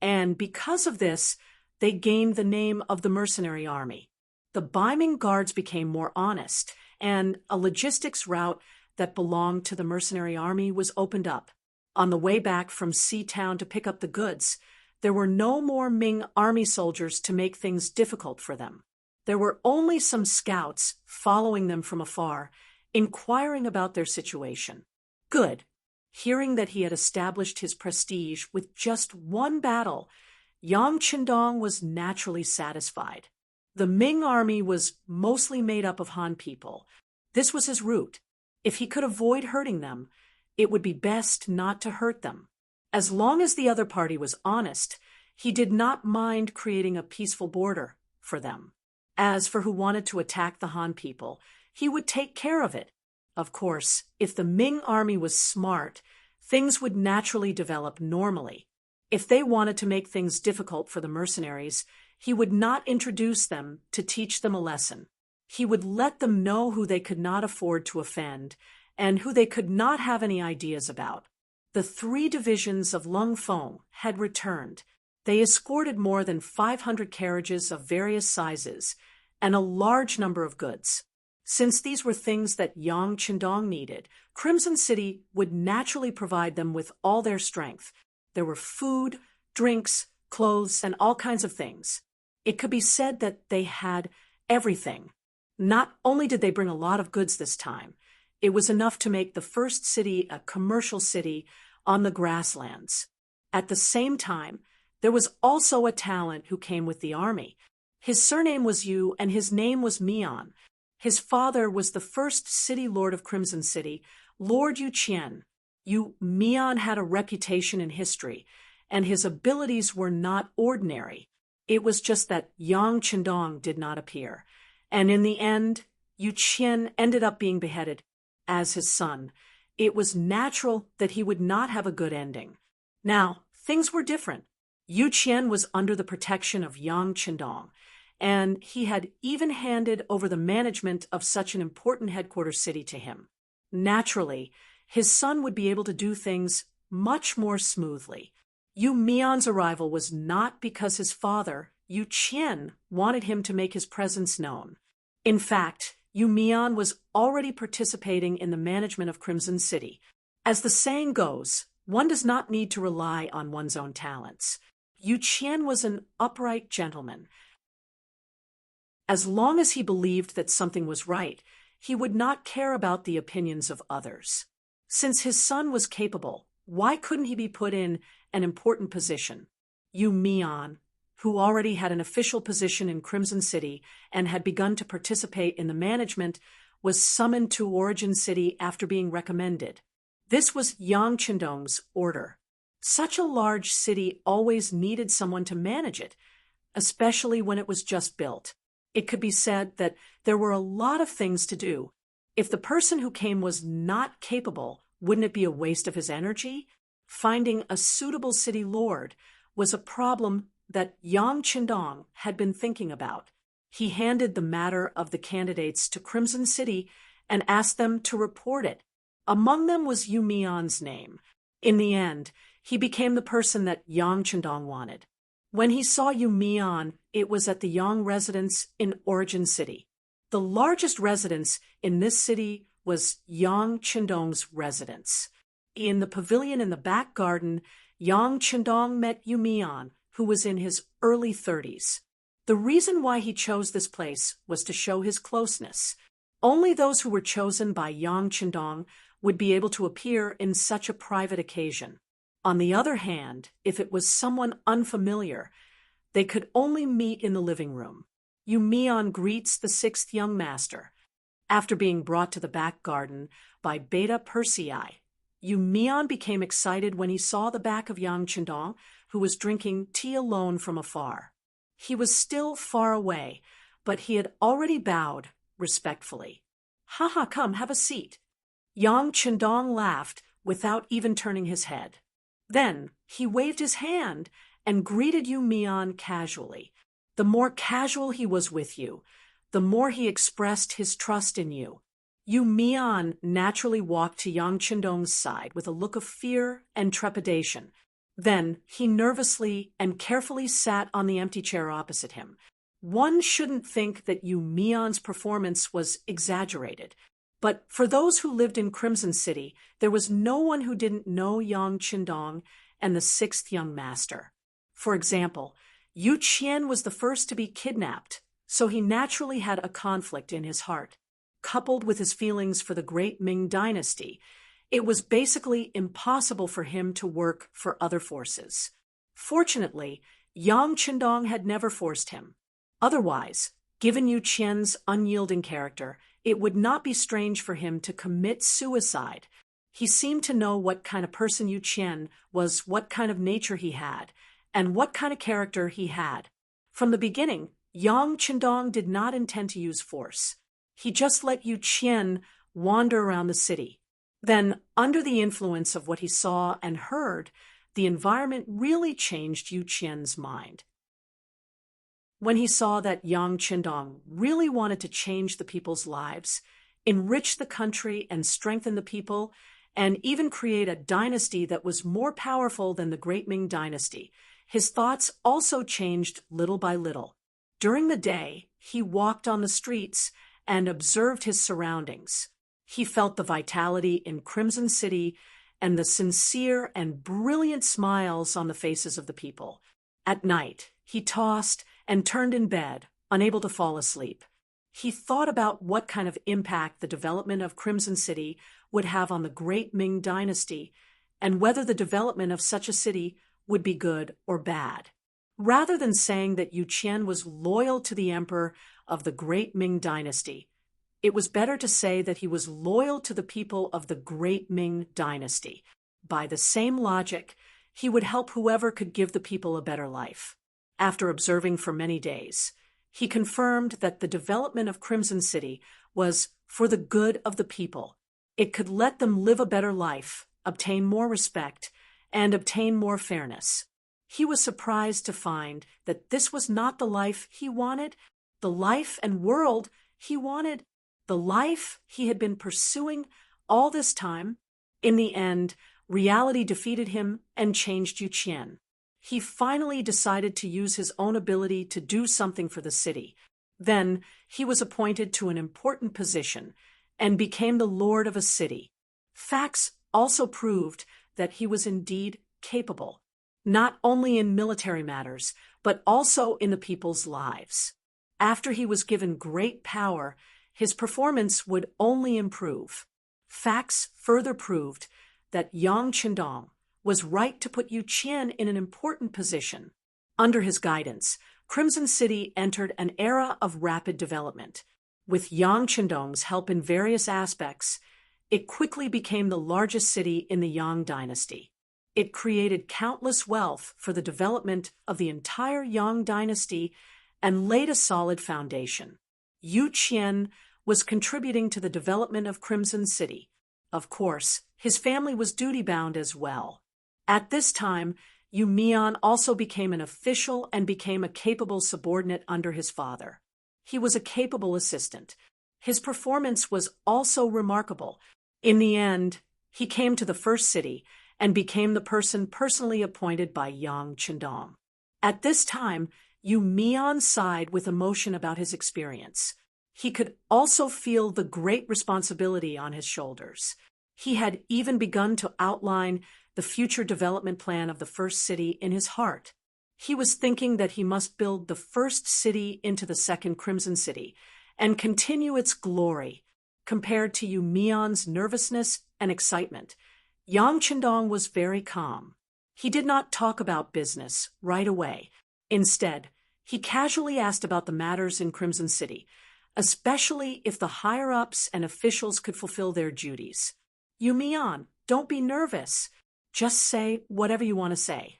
and because of this, they gained the name of the mercenary army. The Ming guards became more honest, and a logistics route that belonged to the mercenary army was opened up. On the way back from Sea-Town to pick up the goods, there were no more Ming army soldiers to make things difficult for them. There were only some scouts following them from afar, inquiring about their situation. Good. Hearing that he had established his prestige with just one battle, Yang Qindong was naturally satisfied. The Ming army was mostly made up of Han people. This was his route. If he could avoid hurting them, it would be best not to hurt them. As long as the other party was honest, he did not mind creating a peaceful border for them. As for who wanted to attack the Han people, he would take care of it. Of course, if the Ming army was smart, things would naturally develop normally. If they wanted to make things difficult for the mercenaries, he would not introduce them to teach them a lesson. He would let them know who they could not afford to offend and who they could not have any ideas about. The 3 divisions of Lungfeng had returned. They escorted more than 500 carriages of various sizes and a large number of goods. Since these were things that Yang Qindong needed, Crimson City would naturally provide them with all their strength. There were food, drinks, clothes, and all kinds of things. It could be said that they had everything. Not only did they bring a lot of goods this time, it was enough to make the first city a commercial city on the grasslands. At the same time, there was also a talent who came with the army. His surname was Yu, and his name was Mian. His father was the first city lord of Crimson City, Lord Yu Qian. Yu Mian had a reputation in history, and his abilities were not ordinary. It was just that Yang Qindong did not appear, and in the end, Yu Qian ended up being beheaded as his son. It was natural that he would not have a good ending. Now, things were different. Yu Qian was under the protection of Yang Qindong, and he had even handed over the management of such an important headquarters city to him. Naturally, his son would be able to do things much more smoothly. Yu Mian's arrival was not because his father, Yu Qian, wanted him to make his presence known. In fact, Yu Mian was already participating in the management of Crimson City. As the saying goes, one does not need to rely on one's own talents. Yu Qian was an upright gentleman. As long as he believed that something was right, he would not care about the opinions of others. Since his son was capable, why couldn't he be put in an important position? Yu Mian, who already had an official position in Crimson City and had begun to participate in the management, was summoned to Origin City after being recommended. This was Yang Qindong's order. Such a large city always needed someone to manage it, especially when it was just built. It could be said that there were a lot of things to do. If the person who came was not capable, wouldn't it be a waste of his energy? Finding a suitable city lord was a problem that Yang Qindong had been thinking about. He handed the matter of the candidates to Crimson City and asked them to report it. Among them was Yu Mian's name. In the end, he became the person that Yang Qindong wanted. When he saw Yu Mian, it was at the Yang residence in Origin City. The largest residence in this city was Yang Qindong's residence. In the pavilion in the back garden, Yang Qindong met Yu Mian, who was in his early 30s. The reason why he chose this place was to show his closeness. Only those who were chosen by Yang Qindong would be able to appear in such a private occasion. On the other hand, if it was someone unfamiliar, they could only meet in the living room. Yu Mian greets the sixth young master. After being brought to the back garden by Beta Persei, Yu Mian became excited when he saw the back of Yang Qindong, who was drinking tea alone from afar. He was still far away, but he had already bowed respectfully. "Haha, come, have a seat." Yang Qindong laughed without even turning his head. Then he waved his hand and greeted Yu Mian casually. The more casual he was with you, the more he expressed his trust in you. Yu Mian naturally walked to Yang Qindong's side with a look of fear and trepidation. Then he nervously and carefully sat on the empty chair opposite him. One shouldn't think that Yu Mian's performance was exaggerated. But for those who lived in Crimson City, there was no one who didn't know Yang Qindong and the sixth young master. For example, Yu Qian was the first to be kidnapped, so he naturally had a conflict in his heart. Coupled with his feelings for the great Ming dynasty, it was basically impossible for him to work for other forces. Fortunately, Yang Qindong had never forced him. Otherwise, given Yu Qian's unyielding character, it would not be strange for him to commit suicide. He seemed to know what kind of person Yu Qian was, what kind of nature he had, and what kind of character he had. From the beginning, Yang Qindong did not intend to use force. He just let Yu Qian wander around the city. Then, under the influence of what he saw and heard, the environment really changed Yu Qian's mind. When he saw that Yang Qindong really wanted to change the people's lives, enrich the country and strengthen the people, and even create a dynasty that was more powerful than the Great Ming dynasty, his thoughts also changed little by little. During the day, he walked on the streets and observed his surroundings. He felt the vitality in Crimson City and the sincere and brilliant smiles on the faces of the people. At night, he tossed and turned in bed, unable to fall asleep. He thought about what kind of impact the development of Crimson City would have on the great Ming dynasty, and whether the development of such a city would be good or bad. Rather than saying that Yu Qian was loyal to the emperor of the great Ming dynasty, it was better to say that he was loyal to the people of the great Ming dynasty. By the same logic, he would help whoever could give the people a better life. After observing for many days, he confirmed that the development of Crimson City was for the good of the people. It could let them live a better life, obtain more respect, and obtain more fairness. He was surprised to find that this was not the life he wanted, the life and world he wanted, the life he had been pursuing all this time. In the end, reality defeated him and changed Yu Qian. He finally decided to use his own ability to do something for the city. Then he was appointed to an important position and became the lord of a city. Facts also proved that he was indeed capable, not only in military matters, but also in the people's lives. After he was given great power, his performance would only improve. Facts further proved that Yang Qindong was right to put Yu Qian in an important position. Under his guidance, Crimson City entered an era of rapid development. With Yang Qindong's help in various aspects, it quickly became the largest city in the Yang dynasty. It created countless wealth for the development of the entire Yang dynasty and laid a solid foundation. Yu Qian was contributing to the development of Crimson City. Of course, his family was duty-bound as well. At this time, Yu Mian also became an official and became a capable subordinate under his father. He was a capable assistant. His performance was also remarkable. In the end, he came to the first city and became the person personally appointed by Yang Qindong. At this time, Yu Mian sighed with emotion about his experience. He could also feel the great responsibility on his shoulders. He had even begun to outline the future development plan of the first city in his heart. He was thinking that he must build the first city into the second Crimson City and continue its glory. Compared to Yu Mian's nervousness and excitement, Yang Qindong was very calm. He did not talk about business right away. Instead, he casually asked about the matters in Crimson City, especially if the higher-ups and officials could fulfill their duties. Yu Mian, don't be nervous. Just say whatever you want to say.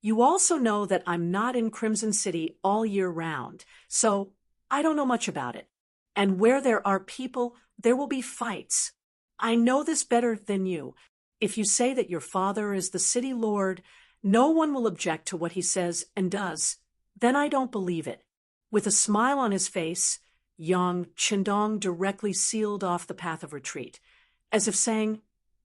You also know that I'm not in Crimson City all year round, so I don't know much about it. And where there are people, there will be fights. I know this better than you. If you say that your father is the city lord, no one will object to what he says and does. Then I don't believe it. With a smile on his face, Yang Qindong directly sealed off the path of retreat, as if saying,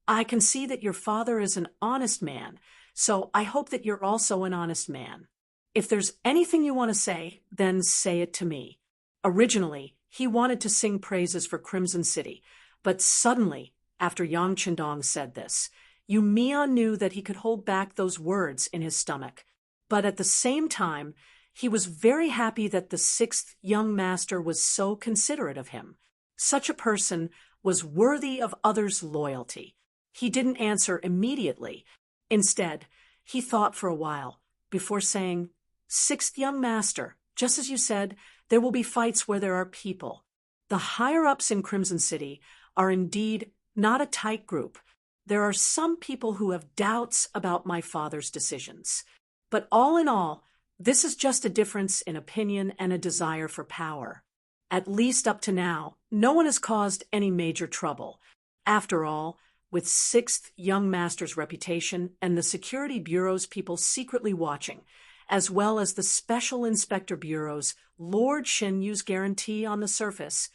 I can see that your father is an honest man, so I hope that you're also an honest man. If there's anything you want to say, then say it to me. Originally, he wanted to sing praises for Crimson City, but suddenly, after Yang Qindong said this, Yu Mian knew that he could hold back those words in his stomach. But at the same time, he was very happy that the sixth young master was so considerate of him. Such a person was worthy of others' loyalty. He didn't answer immediately. Instead, he thought for a while before saying, Sixth young master, just as you said, there will be fights where there are people. The higher-ups in Crimson City are indeed not a tight group. There are some people who have doubts about my father's decisions. But all in all, this is just a difference in opinion and a desire for power. At least up to now, no one has caused any major trouble. After all, with sixth young master's reputation and the security bureau's people secretly watching, as well as the special inspector bureau's Lord Shin Yu's guarantee on the surface,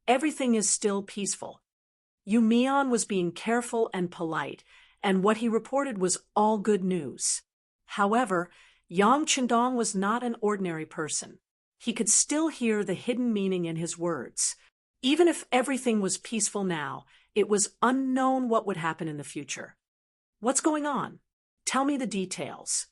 everything is still peaceful. Yu Mian was being careful and polite, and what he reported was all good news. However, Yang Qindong was not an ordinary person. He could still hear the hidden meaning in his words. Even if everything was peaceful now, it was unknown what would happen in the future. What's going on? Tell me the details.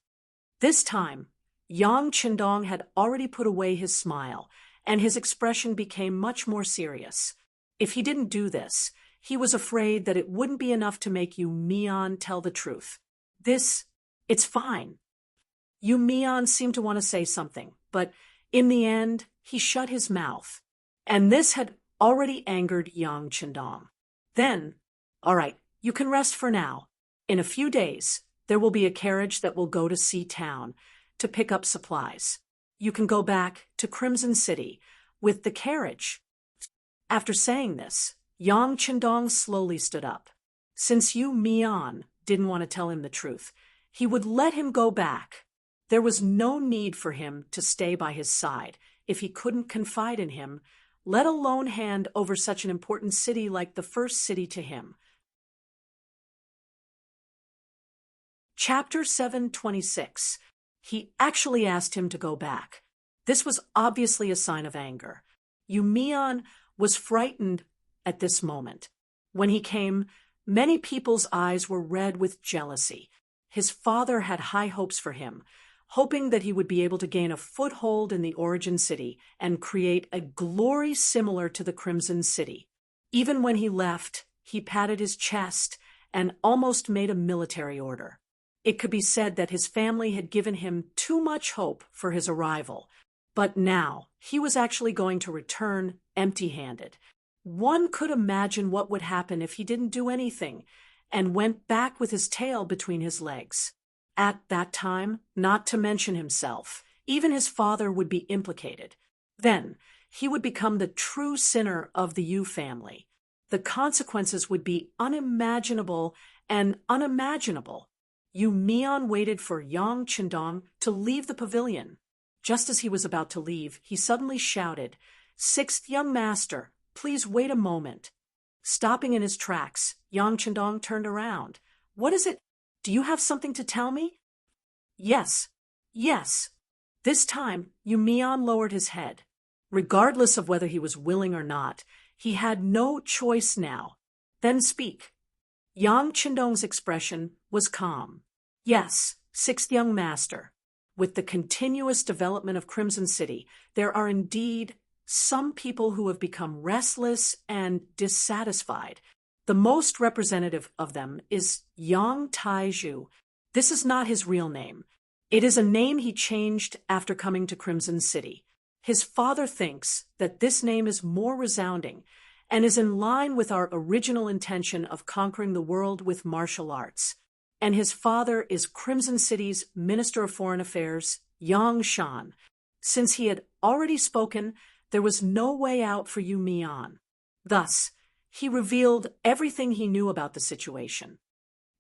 This time, Yang Qindong had already put away his smile, and his expression became much more serious. If he didn't do this, he was afraid that it wouldn't be enough to make Yu Mian tell the truth. It's fine. Yu Mian seemed to want to say something, but in the end, he shut his mouth. And this had already angered Yang Qindong. Then, all right, you can rest for now. In a few days, there will be a carriage that will go to Sea Town to pick up supplies. You can go back to Crimson City with the carriage. After saying this, Yang Qindong slowly stood up. Since Yu Mian didn't want to tell him the truth, he would let him go back. There was no need for him to stay by his side if he couldn't confide in him, let alone hand over such an important city like the first city to him. Chapter 726. He actually asked him to go back. This was obviously a sign of anger. Yu Mian was frightened at this moment. When he came, many people's eyes were red with jealousy. His father had high hopes for him, hoping that he would be able to gain a foothold in the origin city and create a glory similar to the Crimson City. Even when he left, he patted his chest and almost made a military order. It could be said that his family had given him too much hope for his arrival, but now he was actually going to return empty-handed. One could imagine what would happen if he didn't do anything and went back with his tail between his legs. At that time, not to mention himself, even his father would be implicated. Then he would become the true sinner of the Yu family. The consequences would be unimaginable and unimaginable. Yu Mian waited for Yang Qindong to leave the pavilion. Just as he was about to leave, he suddenly shouted, "Sixth young master, please wait a moment." Stopping in his tracks, Yang Qindong turned around. "What is it? Do you have something to tell me?" Yes. This time, Yu Mian lowered his head. Regardless of whether he was willing or not, he had no choice now. "Then speak." Yang Qindong's expression was calm. "Yes, sixth young master. With the continuous development of Crimson City, there are indeed some people who have become restless and dissatisfied. The most representative of them is Yang Taizhu. This is not his real name. It is a name he changed after coming to Crimson City. His father thinks that this name is more resounding and is in line with our original intention of conquering the world with martial arts. And his father is Crimson City's Minister of Foreign Affairs, Yang Shan. Since he had already spoken, there was no way out for Yu Mian. Thus, he revealed everything he knew about the situation.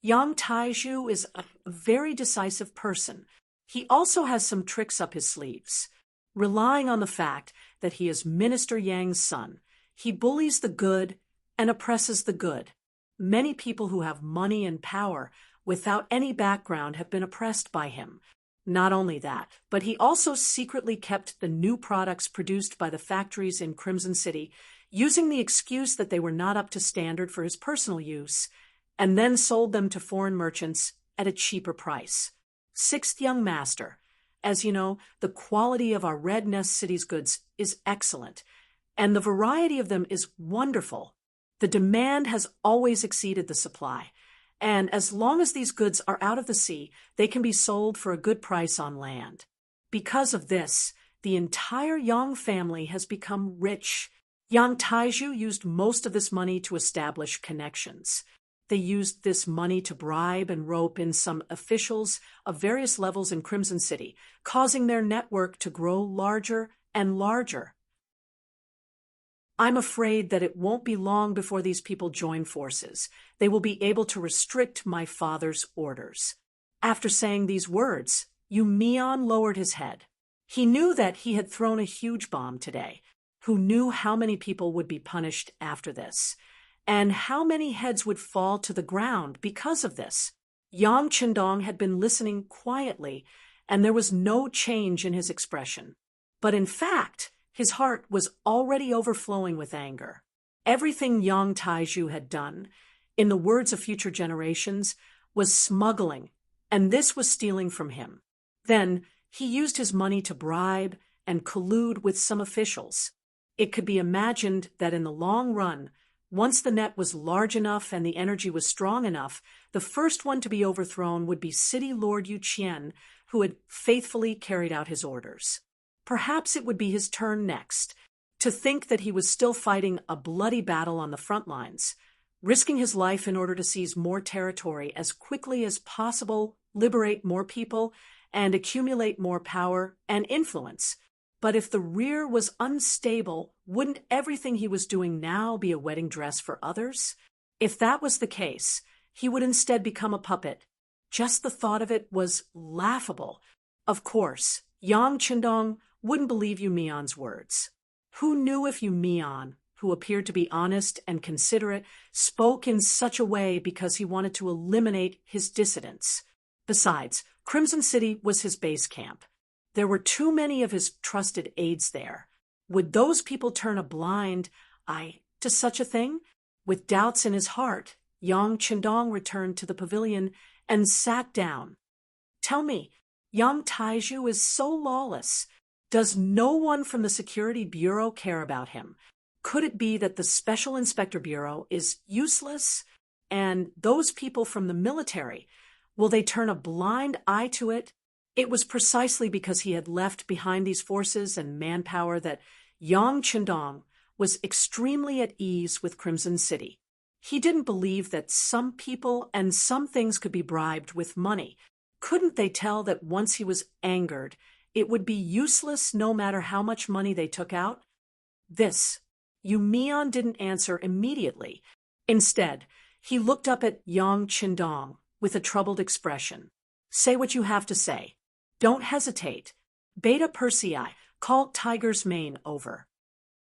Yang Taizhu is a very decisive person. He also has some tricks up his sleeves. Relying on the fact that he is Minister Yang's son, he bullies the good and oppresses the good. Many people who have money and power without any background have been oppressed by him. Not only that, but he also secretly kept the new products produced by the factories in Crimson City, using the excuse that they were not up to standard for his personal use, and then sold them to foreign merchants at a cheaper price. Sixth young master, as you know, the quality of our Red Nest City's goods is excellent, and the variety of them is wonderful. The demand has always exceeded the supply, and as long as these goods are out of the sea, they can be sold for a good price on land. Because of this, the entire Yang family has become rich. Yang Taizhu used most of this money to establish connections. They used this money to bribe and rope in some officials of various levels in Crimson City, causing their network to grow larger and larger. I'm afraid that it won't be long before these people join forces. They will be able to restrict my father's orders. After saying these words, Yu Mian lowered his head. He knew that he had thrown a huge bomb today. Who knew how many people would be punished after this, and how many heads would fall to the ground because of this? Yang Qindong had been listening quietly, and there was no change in his expression. But in fact, his heart was already overflowing with anger. Everything Yang Taiju had done, in the words of future generations, was smuggling, and this was stealing from him. Then he used his money to bribe and collude with some officials. It could be imagined that in the long run, once the net was large enough and the energy was strong enough, the first one to be overthrown would be City Lord Yu Qian, who had faithfully carried out his orders. Perhaps it would be his turn next. To think that he was still fighting a bloody battle on the front lines, risking his life in order to seize more territory as quickly as possible, liberate more people, and accumulate more power and influence. But if the rear was unstable, wouldn't everything he was doing now be a wedding dress for others? If that was the case, he would instead become a puppet. Just the thought of it was laughable. Of course, Yang Qindong wouldn't believe Yu Mian's words. Who knew if Yu Mian, who appeared to be honest and considerate, spoke in such a way because he wanted to eliminate his dissidents? Besides, Crimson City was his base camp. There were too many of his trusted aides there. Would those people turn a blind eye to such a thing? With doubts in his heart, Yang Qindong returned to the pavilion and sat down. Tell me, Yang Taiju is so lawless. Does no one from the Security Bureau care about him? Could it be that the Special Inspector Bureau is useless? And those people from the military, will they turn a blind eye to it? It was precisely because he had left behind these forces and manpower that Yang Qindong was extremely at ease with Crimson City. He didn't believe that some people and some things could be bribed with money. Couldn't they tell that once he was angered, it would be useless no matter how much money they took out? This, Yu Mian didn't answer immediately. Instead, he looked up at Yang Qindong with a troubled expression. Say what you have to say. Don't hesitate. Beta Persei, call Tiger's Mane over.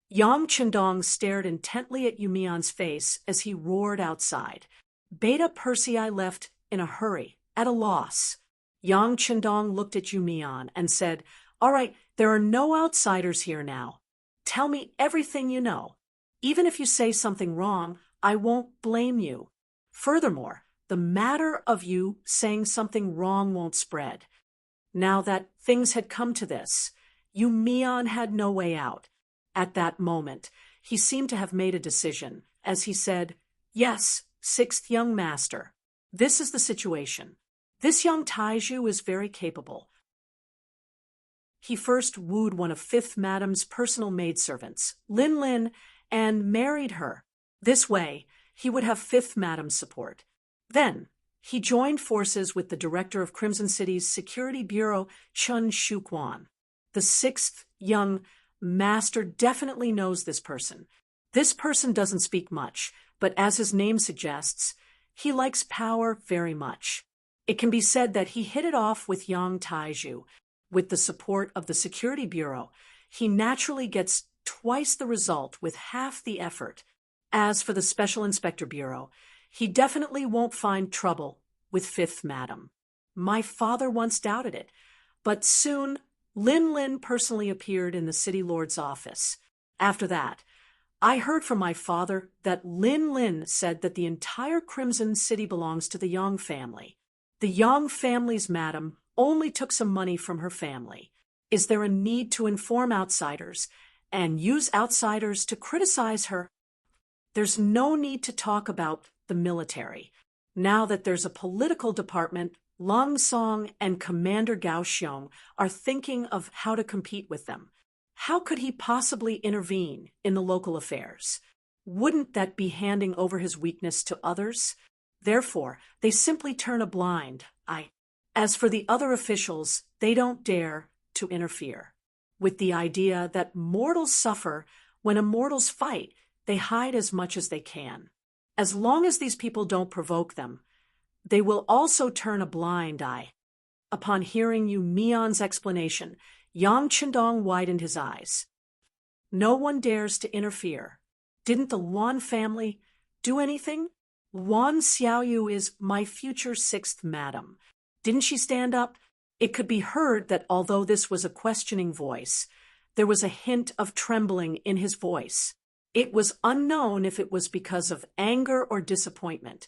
Yang Qindong stared intently at Yu Mian's face as he roared outside. Beta Persei left in a hurry, at a loss. Yang Qindong looked at Yu Mian and said, All right, there are no outsiders here now. Tell me everything you know. Even if you say something wrong, I won't blame you. Furthermore, the matter of you saying something wrong won't spread. Now that things had come to this, Yu Mian had no way out. At that moment, he seemed to have made a decision, as he said, Yes, sixth young master. This is the situation. This young Taiju is very capable. He first wooed one of Fifth Madam's personal maidservants, Lin Lin, and married her. This way, he would have Fifth Madam's support. Then, he joined forces with the director of Crimson City's Security Bureau, Chun Shuquan. The sixth young master definitely knows this person. This person doesn't speak much, but as his name suggests, he likes power very much. It can be said that he hit it off with Yang Taiju. With the support of the Security Bureau, he naturally gets twice the result with half the effort. As for the Special Inspector Bureau, he definitely won't find trouble with Fifth Madam. My father once doubted it, but soon Lin Lin personally appeared in the City Lord's office. After that, I heard from my father that Lin Lin said that the entire Crimson City belongs to the Yang family. The Yang family's madam only took some money from her family. Is there a need to inform outsiders and use outsiders to criticize her? There's no need to talk about the military. Now that there's a political department, Lang Song and Commander Gao Xiong are thinking of how to compete with them. How could he possibly intervene in the local affairs? Wouldn't that be handing over his weakness to others? Therefore, they simply turn a blind eye. As for the other officials, they don't dare to interfere. With the idea that mortals suffer when immortals fight, they hide as much as they can. As long as these people don't provoke them, they will also turn a blind eye. Upon hearing Yu Mian's explanation, Yang Qindong widened his eyes. No one dares to interfere. Didn't the Wan family do anything? Wan Xiaoyu is my future sixth madam. Didn't she stand up? It could be heard that although this was a questioning voice, There was a hint of trembling in his voice. It was unknown if it was because of anger or disappointment.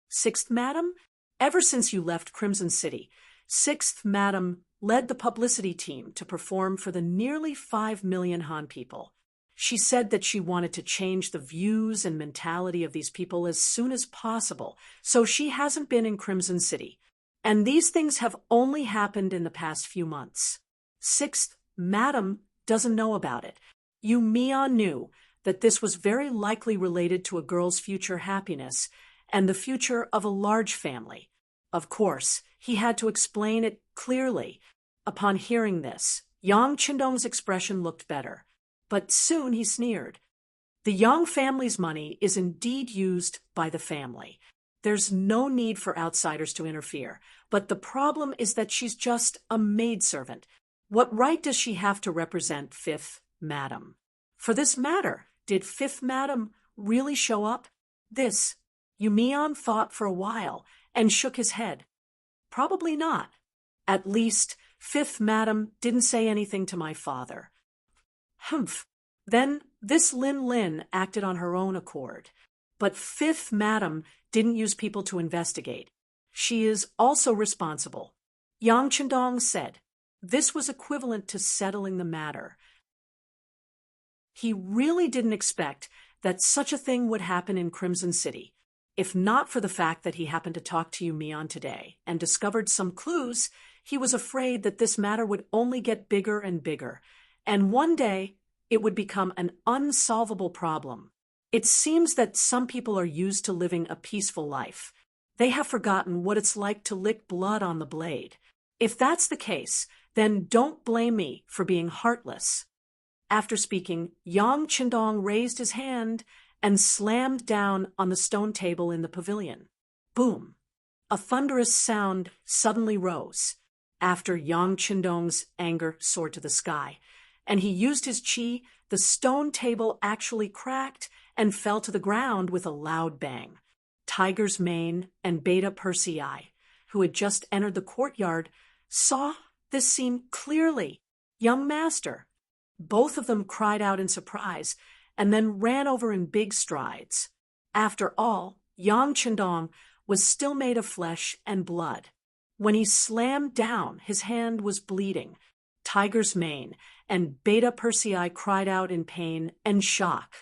Sixth Madam? Ever since you left Crimson City, Sixth Madam led the publicity team to perform for the nearly 5 million Han people. She said that she wanted to change the views and mentality of these people as soon as possible, so she hasn't been in Crimson City. And these things have only happened in the past few months. Sixth Madam doesn't know about it. Yu Mian knew that this was very likely related to a girl's future happiness and the future of a large family. Of course, he had to explain it clearly. Upon hearing this, Yang Qindong's expression looked better. But soon he sneered. The Yang family's money is indeed used by the family. There's no need for outsiders to interfere, but the problem is that she's just a maidservant. What right does she have to represent Fifth Madam? For this matter, did Fifth Madam really show up? This, Yu Mian thought for a while and shook his head. Probably not. At least, Fifth Madam didn't say anything to my father. Humph. Then this Lin Lin acted on her own accord. But Fifth Madam didn't use people to investigate. She is also responsible. Yang Qindong said. This was equivalent to settling the matter. He really didn't expect that such a thing would happen in Crimson City. If not for the fact that he happened to talk to Yu Mian today and discovered some clues, he was afraid that this matter would only get bigger and bigger, and one day it would become an unsolvable problem. It seems that some people are used to living a peaceful life. They have forgotten what it's like to lick blood on the blade. If that's the case, then don't blame me for being heartless. After speaking, Yang Qindong raised his hand and slammed down on the stone table in the pavilion. Boom! A thunderous sound suddenly rose, after Yang Qindong's anger soared to the sky, and he used his qi. The stone table actually cracked and fell to the ground with a loud bang. Tiger's Mane and Beta Persei, who had just entered the courtyard, saw this scene clearly. Young master! Both of them cried out in surprise and then ran over in big strides. After all, Yang Qindong was still made of flesh and blood. When he slammed down, his hand was bleeding. Tiger's Mane and Beta Persei cried out in pain and shock.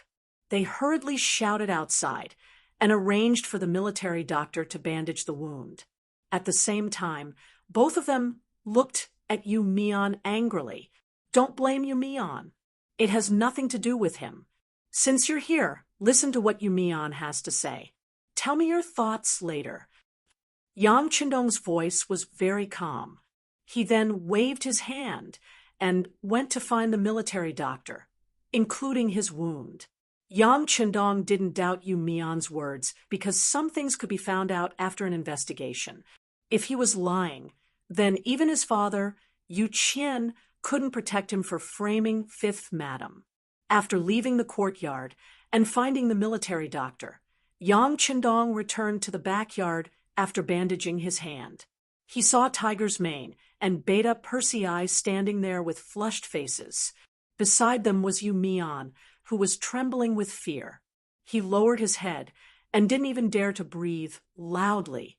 They hurriedly shouted outside and arranged for the military doctor to bandage the wound. At the same time, both of them looked at Yu Mian angrily. Don't blame Yu Mian. It has nothing to do with him. Since you're here, listen to what Yu Mian has to say. Tell me your thoughts later. Yang Qindong's voice was very calm. He then waved his hand and went to find the military doctor, including his wound. Yang Qindong didn't doubt Yu Mian's words because some things could be found out after an investigation. If he was lying, then even his father, Yu Qian, couldn't protect him for framing Fifth Madam. After leaving the courtyard and finding the military doctor, Yang Qindong returned to the backyard after bandaging his hand. He saw Tiger's Mane and Beta Persei standing there with flushed faces. Beside them was Yu Mian, who was trembling with fear. He lowered his head and didn't even dare to breathe loudly.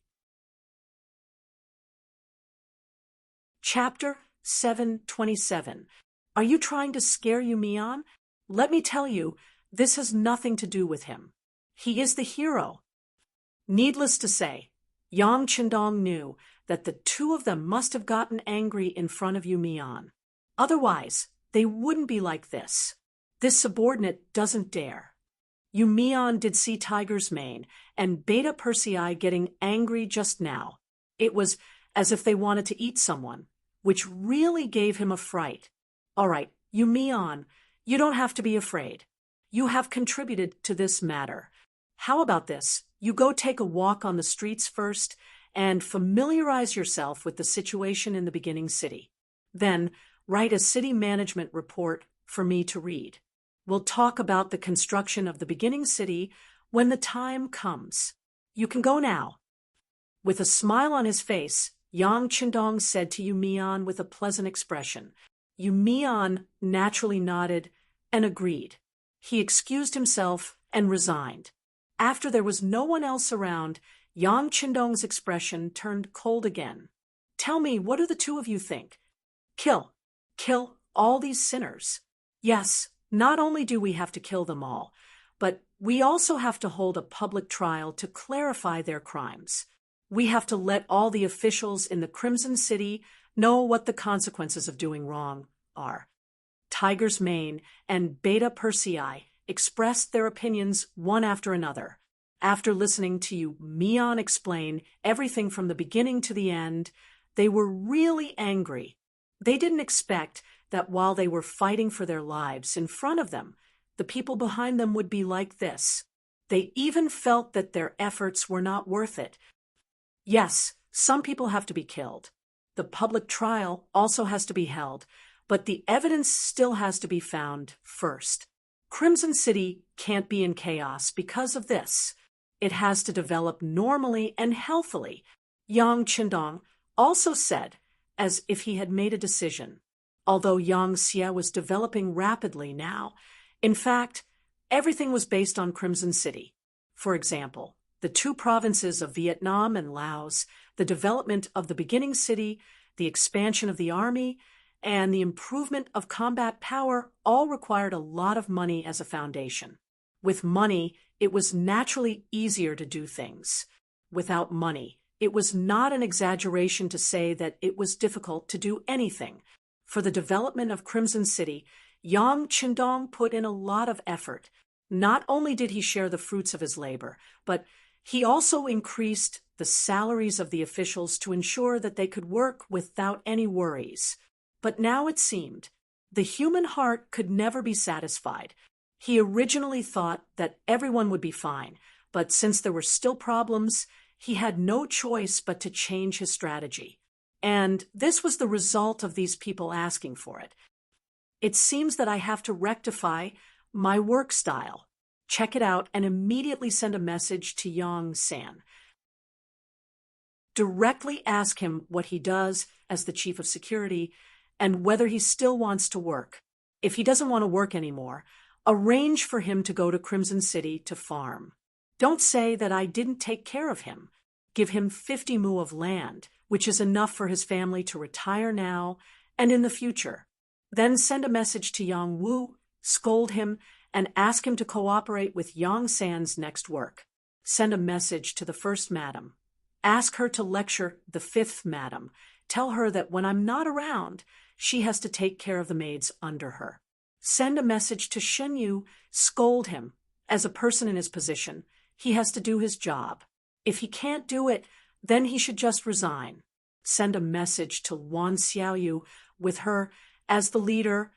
Chapter 727. Are you trying to scare Yu Mian? Let me tell you, this has nothing to do with him. He is the hero. Needless to say, Yang Qindong knew that the two of them must have gotten angry in front of Yu Mian. Otherwise, they wouldn't be like this. This subordinate doesn't dare. Yu Mian did see Tiger's Mane and Beta Persei getting angry just now. It was as if they wanted to eat someone, which really gave him a fright. All right, Yu Mian, you don't have to be afraid. You have contributed to this matter. How about this? You go take a walk on the streets first and familiarize yourself with the situation in the beginning city. Then write a city management report for me to read. We'll talk about the construction of the beginning city when the time comes. You can go now. With a smile on his face, Yang Qindong said to Yu Mian with a pleasant expression, Yu Mian naturally nodded and agreed. He excused himself and resigned. After there was no one else around, Yang Qindong's expression turned cold again. Tell me, what do the two of you think? Kill all these sinners. Yes, not only do we have to kill them all, but we also have to hold a public trial to clarify their crimes. We have to let all the officials in the Crimson City know what the consequences of doing wrong are. Tiger's Mane and Beta Persei expressed their opinions one after another. After listening to Yu Mian explain everything from the beginning to the end, they were really angry. They didn't expect that while they were fighting for their lives in front of them, the people behind them would be like this. They even felt that their efforts were not worth it. Yes, some people have to be killed. The public trial also has to be held, but the evidence still has to be found first. Crimson City can't be in chaos because of this. It has to develop normally and healthily. Yang Qindong also said, as if he had made a decision. Although Yangxia was developing rapidly now, in fact, everything was based on Crimson City. For example, the two provinces of Vietnam and Laos, the development of the beginning city, the expansion of the army, and the improvement of combat power all required a lot of money as a foundation. With money, it was naturally easier to do things. Without money, it was not an exaggeration to say that it was difficult to do anything. For the development of Crimson City, Yang Qindong put in a lot of effort. Not only did he share the fruits of his labor, but he also increased the salaries of the officials to ensure that they could work without any worries. But now it seemed the human heart could never be satisfied. He originally thought that everyone would be fine, but since there were still problems, he had no choice but to change his strategy. And this was the result of these people asking for it. It seems that I have to rectify my work style. Check it out and immediately send a message to Yang San. Directly ask him what he does as the chief of security and whether he still wants to work. If he doesn't want to work anymore, arrange for him to go to Crimson City to farm. Don't say that I didn't take care of him. Give him 50 mu of land, which is enough for his family to retire now and in the future. Then send a message to Yang Wu, scold him, and ask him to cooperate with Yang San's next work. Send a message to the first madam. Ask her to lecture the fifth madam. Tell her that when I'm not around, she has to take care of the maids under her. Send a message to Shen Yu, scold him. As a person in his position, he has to do his job. If he can't do it, then he should just resign. Send a message to Wan Xiaoyu with her as the leader.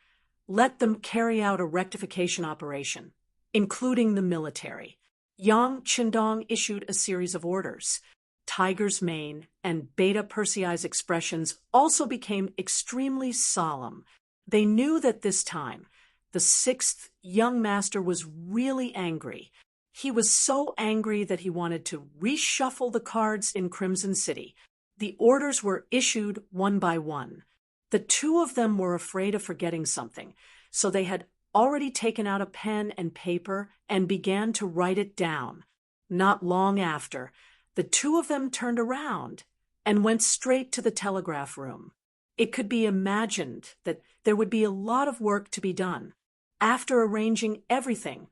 Let them carry out a rectification operation, including the military. Yang Qindong issued a series of orders. Tiger's Mane and Beta Persei's expressions also became extremely solemn. They knew that this time, the sixth young master was really angry. He was so angry that he wanted to reshuffle the cards in Crimson City. The orders were issued one by one. The two of them were afraid of forgetting something, so they had already taken out a pen and paper and began to write it down. Not long after, the two of them turned around and went straight to the telegraph room. It could be imagined that there would be a lot of work to be done. After arranging everything,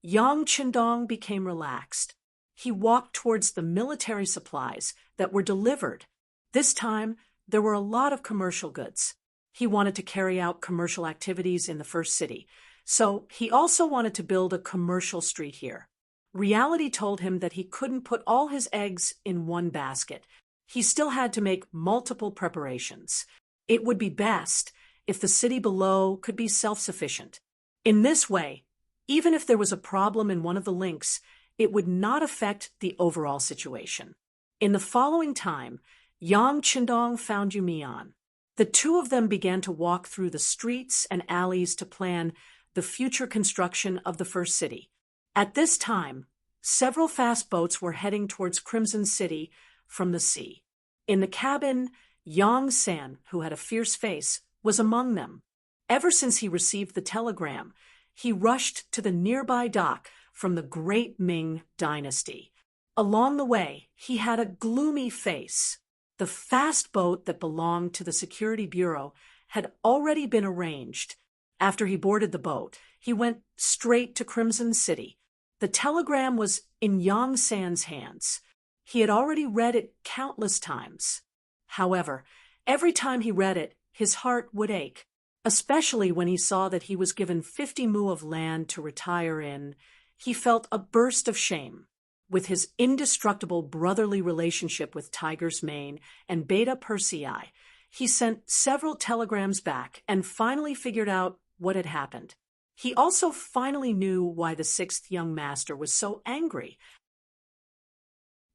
Yang Qindong became relaxed. He walked towards the military supplies that were delivered. This time, there were a lot of commercial goods. He wanted to carry out commercial activities in the first city, so he also wanted to build a commercial street here. Reality told him that he couldn't put all his eggs in one basket. He still had to make multiple preparations. It would be best if the city below could be self-sufficient. In this way, even if there was a problem in one of the links, it would not affect the overall situation. In the following time, Yang Qindong found Yu Mian. The two of them began to walk through the streets and alleys to plan the future construction of the first city. At this time, several fast boats were heading towards Crimson City from the sea. In the cabin, Yang San, who had a fierce face, was among them. Ever since he received the telegram, he rushed to the nearby dock from the great Ming dynasty. Along the way, he had a gloomy face. The fast boat that belonged to the Security Bureau had already been arranged. After he boarded the boat, he went straight to Crimson City. The telegram was in Yang San's hands. He had already read it countless times. However, every time he read it, his heart would ache, especially when he saw that he was given 50 mu of land to retire in. He felt a burst of shame. With his indestructible brotherly relationship with Tiger's Mane and Beta Persei, he sent several telegrams back and finally figured out what had happened. He also finally knew why the sixth young master was so angry.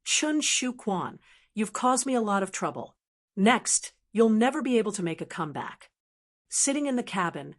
Chun Shu Quan, you've caused me a lot of trouble. Next, you'll never be able to make a comeback. Sitting in the cabin,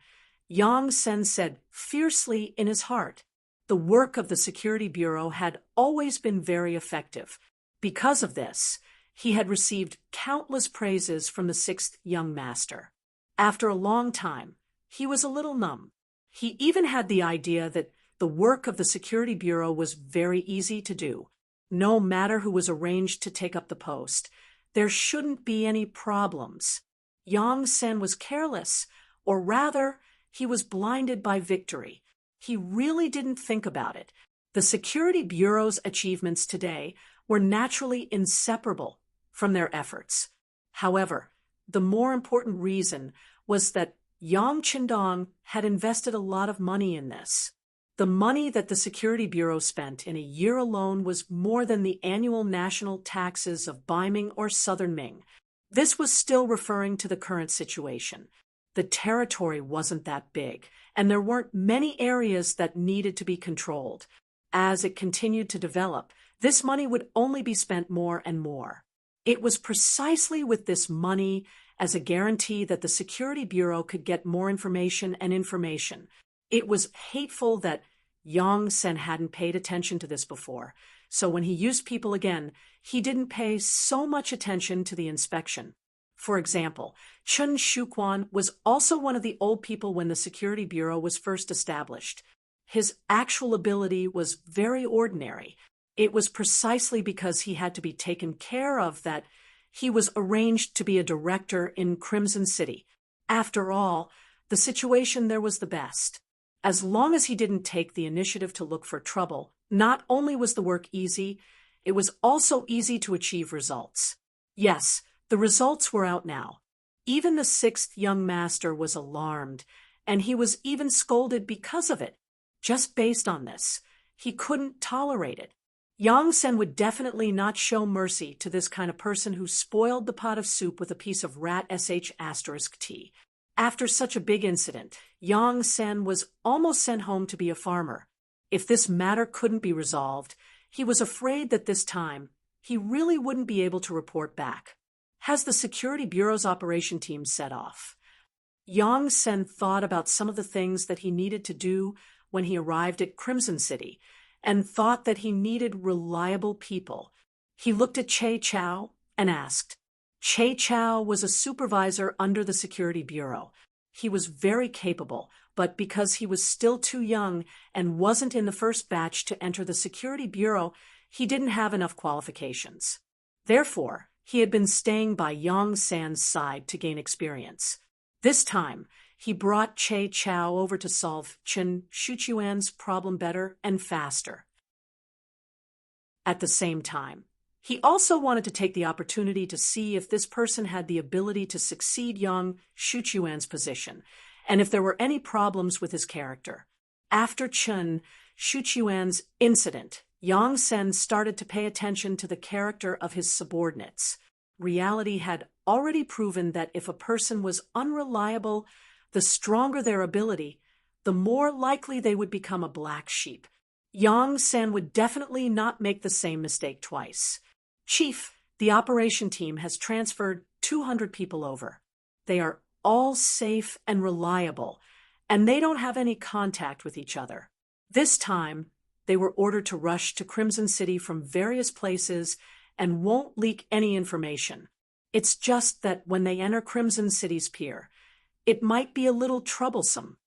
Yang Sen said fiercely in his heart, the work of the Security Bureau had always been very effective. Because of this, he had received countless praises from the sixth young master. After a long time, he was a little numb. He even had the idea that the work of the Security Bureau was very easy to do. No matter who was arranged to take up the post, there shouldn't be any problems. Yang Sen was careless, or rather, he was blinded by victory. He really didn't think about it. The Security Bureau's achievements today were naturally inseparable from their efforts. However, the more important reason was that Yang Qindong had invested a lot of money in this. The money that the Security Bureau spent in a year alone was more than the annual national taxes of Beiming or Southern Ming. This was still referring to the current situation. The territory wasn't that big, and there weren't many areas that needed to be controlled. As it continued to develop, this money would only be spent more and more. It was precisely with this money as a guarantee that the Security Bureau could get more information and information. It was hateful that Yang Sen hadn't paid attention to this before, so when he used people again, he didn't pay so much attention to the inspection. For example, Chun Shuquan was also one of the old people when the Security Bureau was first established. His actual ability was very ordinary. It was precisely because he had to be taken care of that he was arranged to be a director in Crimson City. After all, the situation there was the best. As long as he didn't take the initiative to look for trouble, not only was the work easy, it was also easy to achieve results. Yes, the results were out now. Even the sixth young master was alarmed, and he was even scolded because of it. Just based on this, he couldn't tolerate it. Yang Sen would definitely not show mercy to this kind of person who spoiled the pot of soup with a piece of rat **T. After such a big incident, Yang Sen was almost sent home to be a farmer. If this matter couldn't be resolved, he was afraid that this time he really wouldn't be able to report back. Has the Security Bureau's operation team set off? Yang Sen thought about some of the things that he needed to do when he arrived at Crimson City, and thought that he needed reliable people. He looked at Che Chao and asked. Che Chao was a supervisor under the Security Bureau. He was very capable, but because he was still too young and wasn't in the first batch to enter the Security Bureau, he didn't have enough qualifications. Therefore, he had been staying by Yang San's side to gain experience. This time, he brought Che Chao over to solve Chen Shuchuan's problem better and faster. At the same time, he also wanted to take the opportunity to see if this person had the ability to succeed Yang Shuchuan's position, and if there were any problems with his character. After Chen Shuchuan's incident, Yang Sen started to pay attention to the character of his subordinates. Reality had already proven that if a person was unreliable, the stronger their ability, the more likely they would become a black sheep. Yang Sen would definitely not make the same mistake twice. Chief, the operation team has transferred 200 people over. They are all safe and reliable, and they don't have any contact with each other. This time, they were ordered to rush to Crimson City from various places and won't leak any information. It's just that when they enter Crimson City's pier, It might be a little troublesome.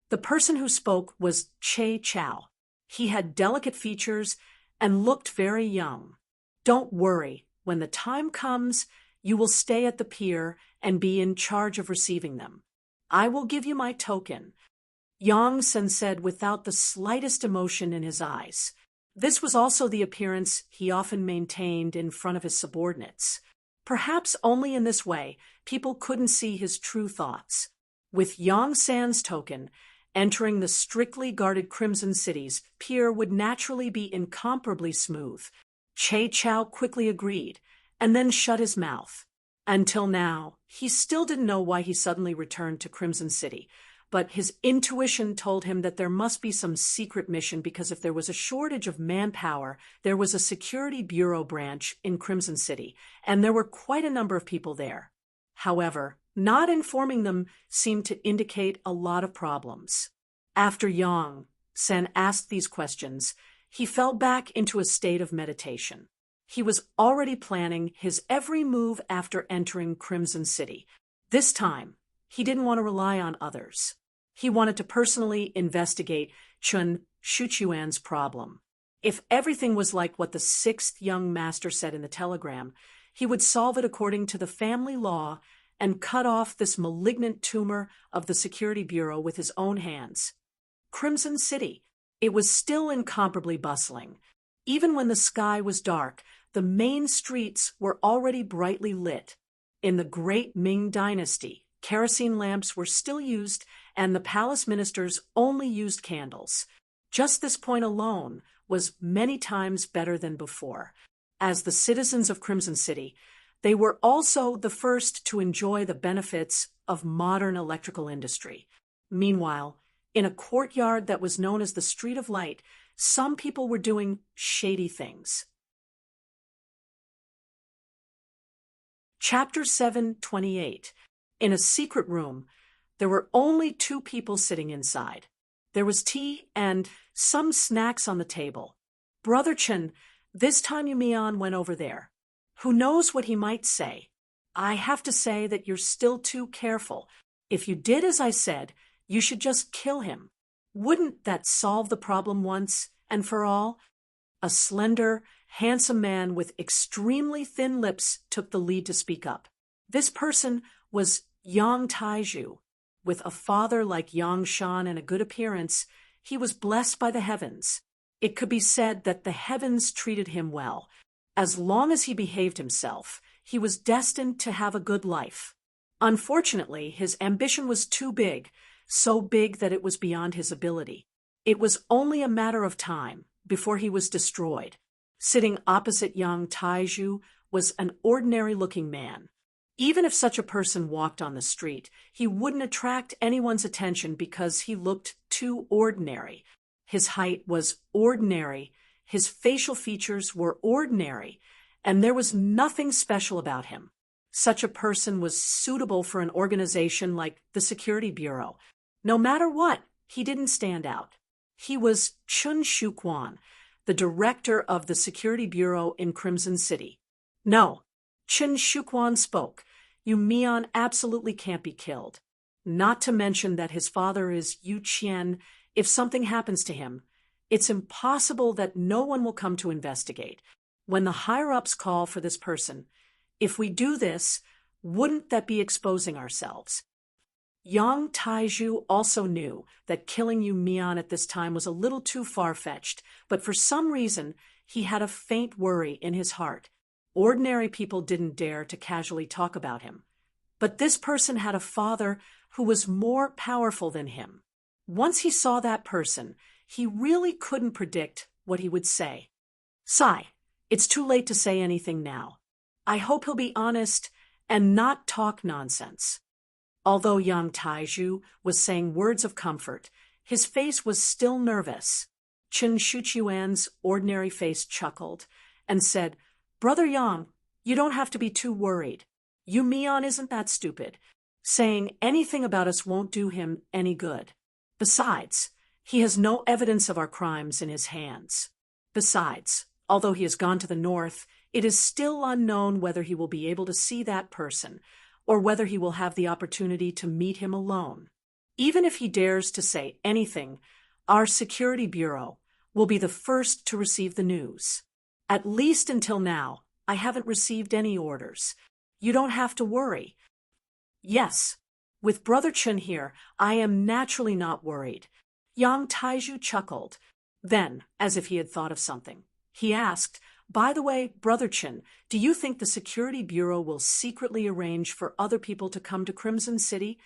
The person who spoke was Che Chow. He had delicate features and looked very young. Don't worry, when the time comes, you will stay at the pier and be in charge of receiving them. I will give you my token, Yang Sen said without the slightest emotion in his eyes. This was also the appearance he often maintained in front of his subordinates. Perhaps only in this way people couldn't see his true thoughts. With Yang San's token, entering the strictly guarded Crimson City's pier would naturally be incomparably smooth. Che Chow quickly agreed, and then shut his mouth. Until now, he still didn't know why he suddenly returned to Crimson City, but his intuition told him that there must be some secret mission because if there was a shortage of manpower, there was a security bureau branch in Crimson City, and there were quite a number of people there. However, not informing them seemed to indicate a lot of problems. After Yang Sen asked these questions, he fell back into a state of meditation. He was already planning his every move after entering Crimson City. This time, he didn't want to rely on others. He wanted to personally investigate Chun Shuchuan's problem. If everything was like what the sixth young master said in the telegram, he would solve it according to the family law and cut off this malignant tumor of the Security Bureau with his own hands. Crimson City. It was still incomparably bustling. Even when the sky was dark, the main streets were already brightly lit. In the great Ming dynasty, kerosene lamps were still used, and the palace ministers only used candles. Just this point alone was many times better than before. As the citizens of Crimson City, they were also the first to enjoy the benefits of modern electrical industry. Meanwhile, in a courtyard that was known as the Street of Light, some people were doing shady things. Chapter 728. In a secret room, there were only 2 people sitting inside. There was tea and some snacks on the table. Brother Chen, this time Yumian went over there. Who knows what he might say? I have to say that you're still too careful. If you did as I said, you should just kill him. Wouldn't that solve the problem once and for all? A slender, handsome man with extremely thin lips took the lead to speak up. This person was Yang Taiju. With a father like Yang Shan and a good appearance, he was blessed by the heavens. It could be said that the heavens treated him well. As long as he behaved himself, he was destined to have a good life. Unfortunately, his ambition was too big, so big that it was beyond his ability. It was only a matter of time before he was destroyed. Sitting opposite Yang Taiju was an ordinary-looking man. Even if such a person walked on the street, he wouldn't attract anyone's attention because he looked too ordinary. His height was ordinary, his facial features were ordinary, and there was nothing special about him. Such a person was suitable for an organization like the Security Bureau. No matter what, he didn't stand out. He was Chun Shuquan, the director of the Security Bureau in Crimson City. No, Chun Shuquan spoke. Yu Mian absolutely can't be killed. Not to mention that his father is Yu Qian. If something happens to him, it's impossible that no one will come to investigate. When the higher-ups call for this person, if we do this, wouldn't that be exposing ourselves? Yang Taiju also knew that killing Yu Mian at this time was a little too far-fetched, but for some reason he had a faint worry in his heart. Ordinary people didn't dare to casually talk about him. But this person had a father who was more powerful than him. Once he saw that person, he really couldn't predict what he would say. Sigh, it's too late to say anything now. I hope he'll be honest and not talk nonsense. Although Yang Taiju was saying words of comfort, his face was still nervous. Chen Shuchuan's ordinary face chuckled and said, Brother Yang, you don't have to be too worried. Yu Mian isn't that stupid. Saying anything about us won't do him any good. Besides, he has no evidence of our crimes in his hands. Besides, although he has gone to the north, it is still unknown whether he will be able to see that person. or whether he will have the opportunity to meet him alone. Even if he dares to say anything, our security bureau will be the first to receive the news. At least until now, I haven't received any orders. You don't have to worry. Yes, with Brother Chen here, I am naturally not worried. Yang Taiju chuckled. Then, as if he had thought of something, he asked, "By the way, Brother Chen, do you think the Security Bureau will secretly arrange for other people to come to Crimson City?"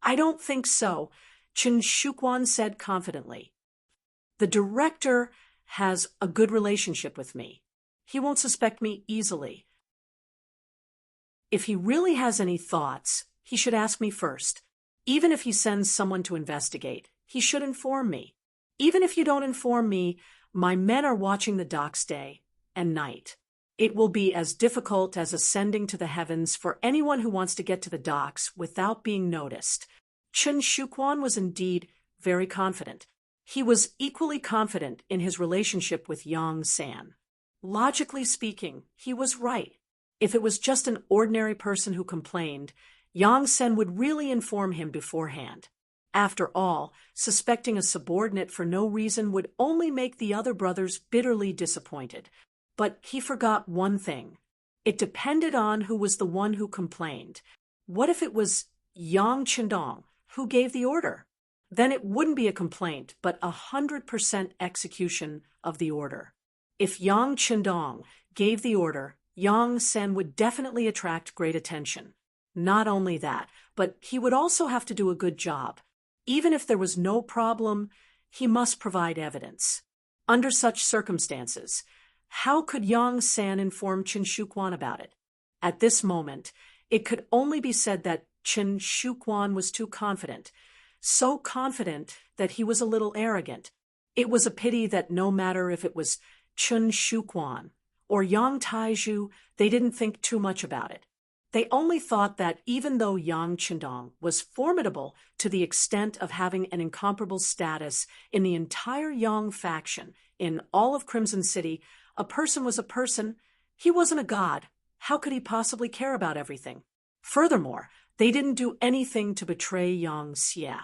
"I don't think so," Chen Shuquan said confidently. "The director has a good relationship with me. He won't suspect me easily. If he really has any thoughts, he should ask me first. Even if he sends someone to investigate, he should inform me. Even if you don't inform me, my men are watching the docks day and night. It will be as difficult as ascending to the heavens for anyone who wants to get to the docks without being noticed." Chen Shuquan was indeed very confident. He was equally confident in his relationship with Yang San. Logically speaking, he was right. If it was just an ordinary person who complained, Yang Sen would really inform him beforehand. After all, suspecting a subordinate for no reason would only make the other brothers bitterly disappointed. But he forgot one thing. It depended on who was the one who complained. What if it was Yang Chendong who gave the order? Then it wouldn't be a complaint, but 100% execution of the order. If Yang Chendong gave the order, Yang Sen would definitely attract great attention. Not only that, but he would also have to do a good job. Even if there was no problem, he must provide evidence. Under such circumstances, how could Yang San inform Chen Shuquan about it? At this moment, it could only be said that Chen Shuquan was too confident, so confident that he was a little arrogant. It was a pity that no matter if it was Chen Shuquan or Yang Taiju, they didn't think too much about it. They only thought that even though Yang Chendong was formidable to the extent of having an incomparable status in the entire Yang faction, in all of Crimson City, a person was a person. He wasn't a god. How could he possibly care about everything? Furthermore, they didn't do anything to betray Yang Xie.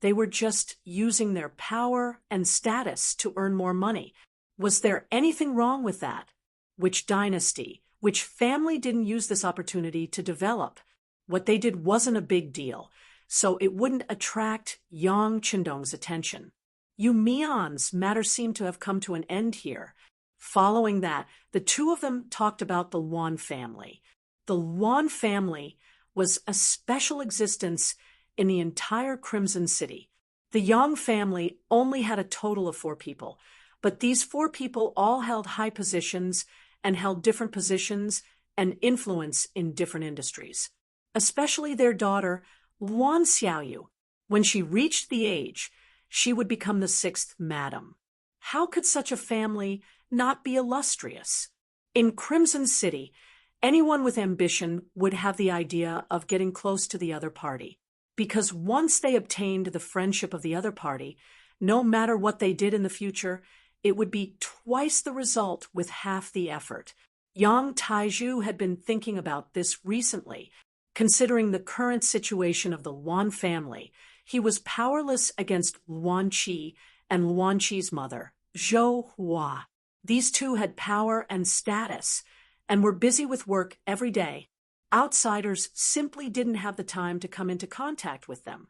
They were just using their power and status to earn more money. Was there anything wrong with that? Which dynasty, which family didn't use this opportunity to develop? What they did wasn't a big deal, so it wouldn't attract Yang Chendong's attention. Yu Mian's matter seemed to have come to an end here. Following that, the two of them talked about the Wan family. The Wan family was a special existence in the entire Crimson City. The Yang family only had a total of 4 people, but these 4 people all held high positions and held different positions and influence in different industries. Especially their daughter, Luan Xiaoyu. When she reached the age, she would become the 6th madam. How could such a family not be illustrious? In Crimson City, anyone with ambition would have the idea of getting close to the other party, because once they obtained the friendship of the other party, no matter what they did in the future, it would be twice the result with half the effort. Yang Taiju had been thinking about this recently. Considering the current situation of the Luan family, he was powerless against Luan Qi and Luan Qi's mother, Zhou Hua. These two had power and status and were busy with work every day. Outsiders simply didn't have the time to come into contact with them.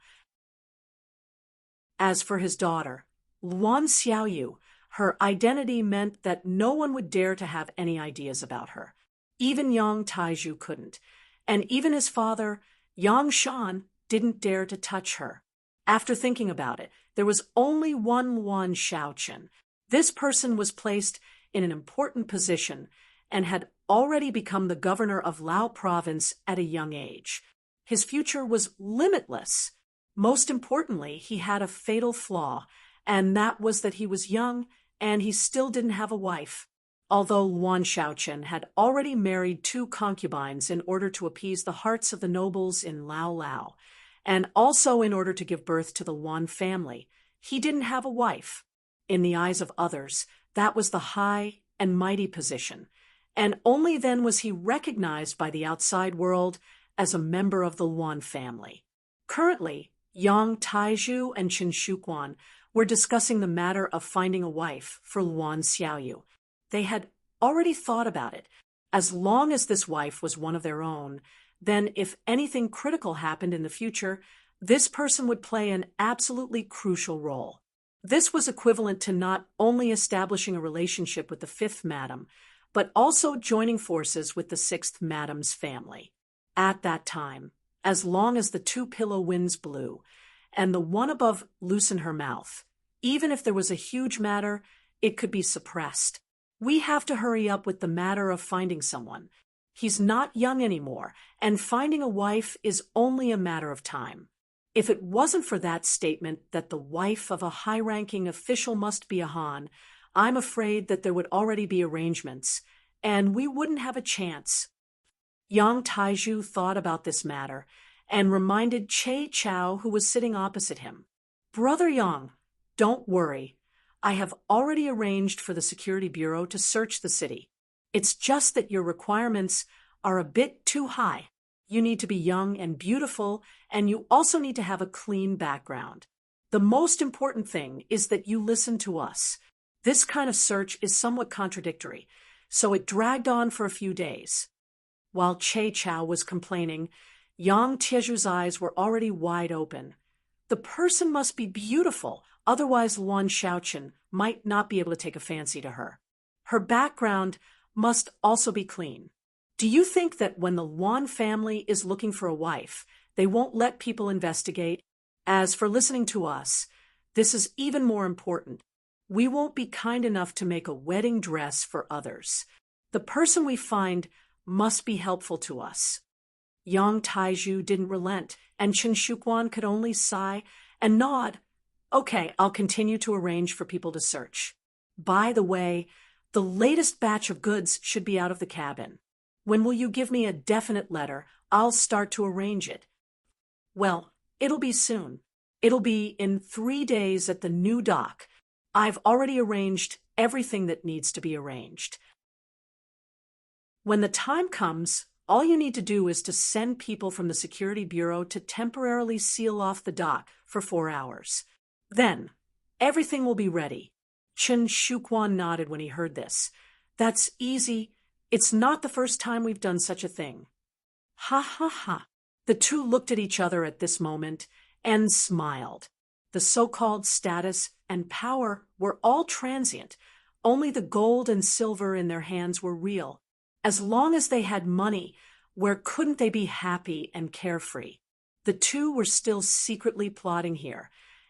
As for his daughter, Luan Xiaoyu, her identity meant that no one would dare to have any ideas about her. Even Yang Taiju couldn't. And even his father, Yang Shan, didn't dare to touch her. After thinking about it, there was only one Luan Xiaochen. This person was placed in an important position and had already become the governor of Lao province at a young age. His future was limitless. Most importantly, he had a fatal flaw, and that was that he was young and he still didn't have a wife. Although Luan Xiaochen had already married 2 concubines in order to appease the hearts of the nobles in Lao Lao, and also in order to give birth to the Luan family, he didn't have a wife. In the eyes of others, that was the high and mighty position, and only then was he recognized by the outside world as a member of the Luan family. Currently, Yang Taizhu and Chen Shuquan were discussing the matter of finding a wife for Luan Xiaoyu. They had already thought about it. As long as this wife was one of their own, then if anything critical happened in the future, this person would play an absolutely crucial role. This was equivalent to not only establishing a relationship with the fifth madam, but also joining forces with the sixth madam's family. At that time, as long as the two-pillow winds blew, and the one above loosened her mouth, even if there was a huge matter, it could be suppressed. We have to hurry up with the matter of finding someone. He's not young anymore, and finding a wife is only a matter of time. If it wasn't for that statement that the wife of a high-ranking official must be a Han, I'm afraid that there would already be arrangements, and we wouldn't have a chance. Yang Taizhu thought about this matter and reminded Che Chao, who was sitting opposite him. Brother Yang, don't worry. I have already arranged for the Security Bureau to search the city. It's just that your requirements are a bit too high. You need to be young and beautiful, and you also need to have a clean background. The most important thing is that you listen to us. This kind of search is somewhat contradictory, so it dragged on for a few days. While Che Chao was complaining, Yang Tieju's eyes were already wide open. The person must be beautiful, otherwise Luan Xiaochen might not be able to take a fancy to her. Her background must also be clean. Do you think that when the Luan family is looking for a wife, they won't let people investigate? As for listening to us, this is even more important. We won't be kind enough to make a wedding dress for others. The person we find must be helpful to us. Yang Taizhu didn't relent, and Chen Shuquan could only sigh and nod. Okay, I'll continue to arrange for people to search. By the way, the latest batch of goods should be out of the cabin. When will you give me a definite letter? I'll start to arrange it. Well, it'll be soon. It'll be in 3 days at the new dock. I've already arranged everything that needs to be arranged. When the time comes, all you need to do is to send people from the Security Bureau to temporarily seal off the dock for 4 hours. Then, everything will be ready. Chen Shuquan nodded when he heard this. That's easy. It's not the first time we've done such a thing. Ha ha ha. The two looked at each other at this moment and smiled. The so-called status and power were all transient. Only the gold and silver in their hands were real. As long as they had money, where couldn't they be happy and carefree? The two were still secretly plotting here,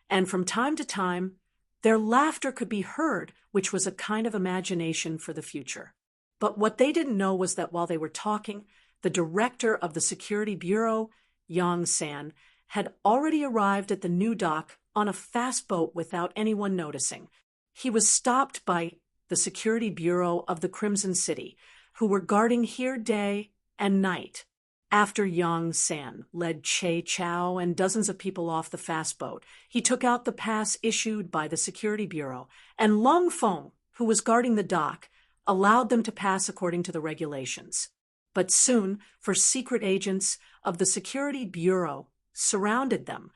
and from time to time, their laughter could be heard, which was a kind of imagination for the future. But what they didn't know was that while they were talking, the director of the Security Bureau, Yang San, had already arrived at the new dock on a fast boat without anyone noticing. He was stopped by the Security Bureau of the Crimson City, who were guarding here day and night. After Yang San led Che Chao and dozens of people off the fast boat, he took out the pass issued by the Security Bureau, and Long Feng, who was guarding the dock, allowed them to pass according to the regulations. But soon, for secret agents of the Security Bureau surrounded them.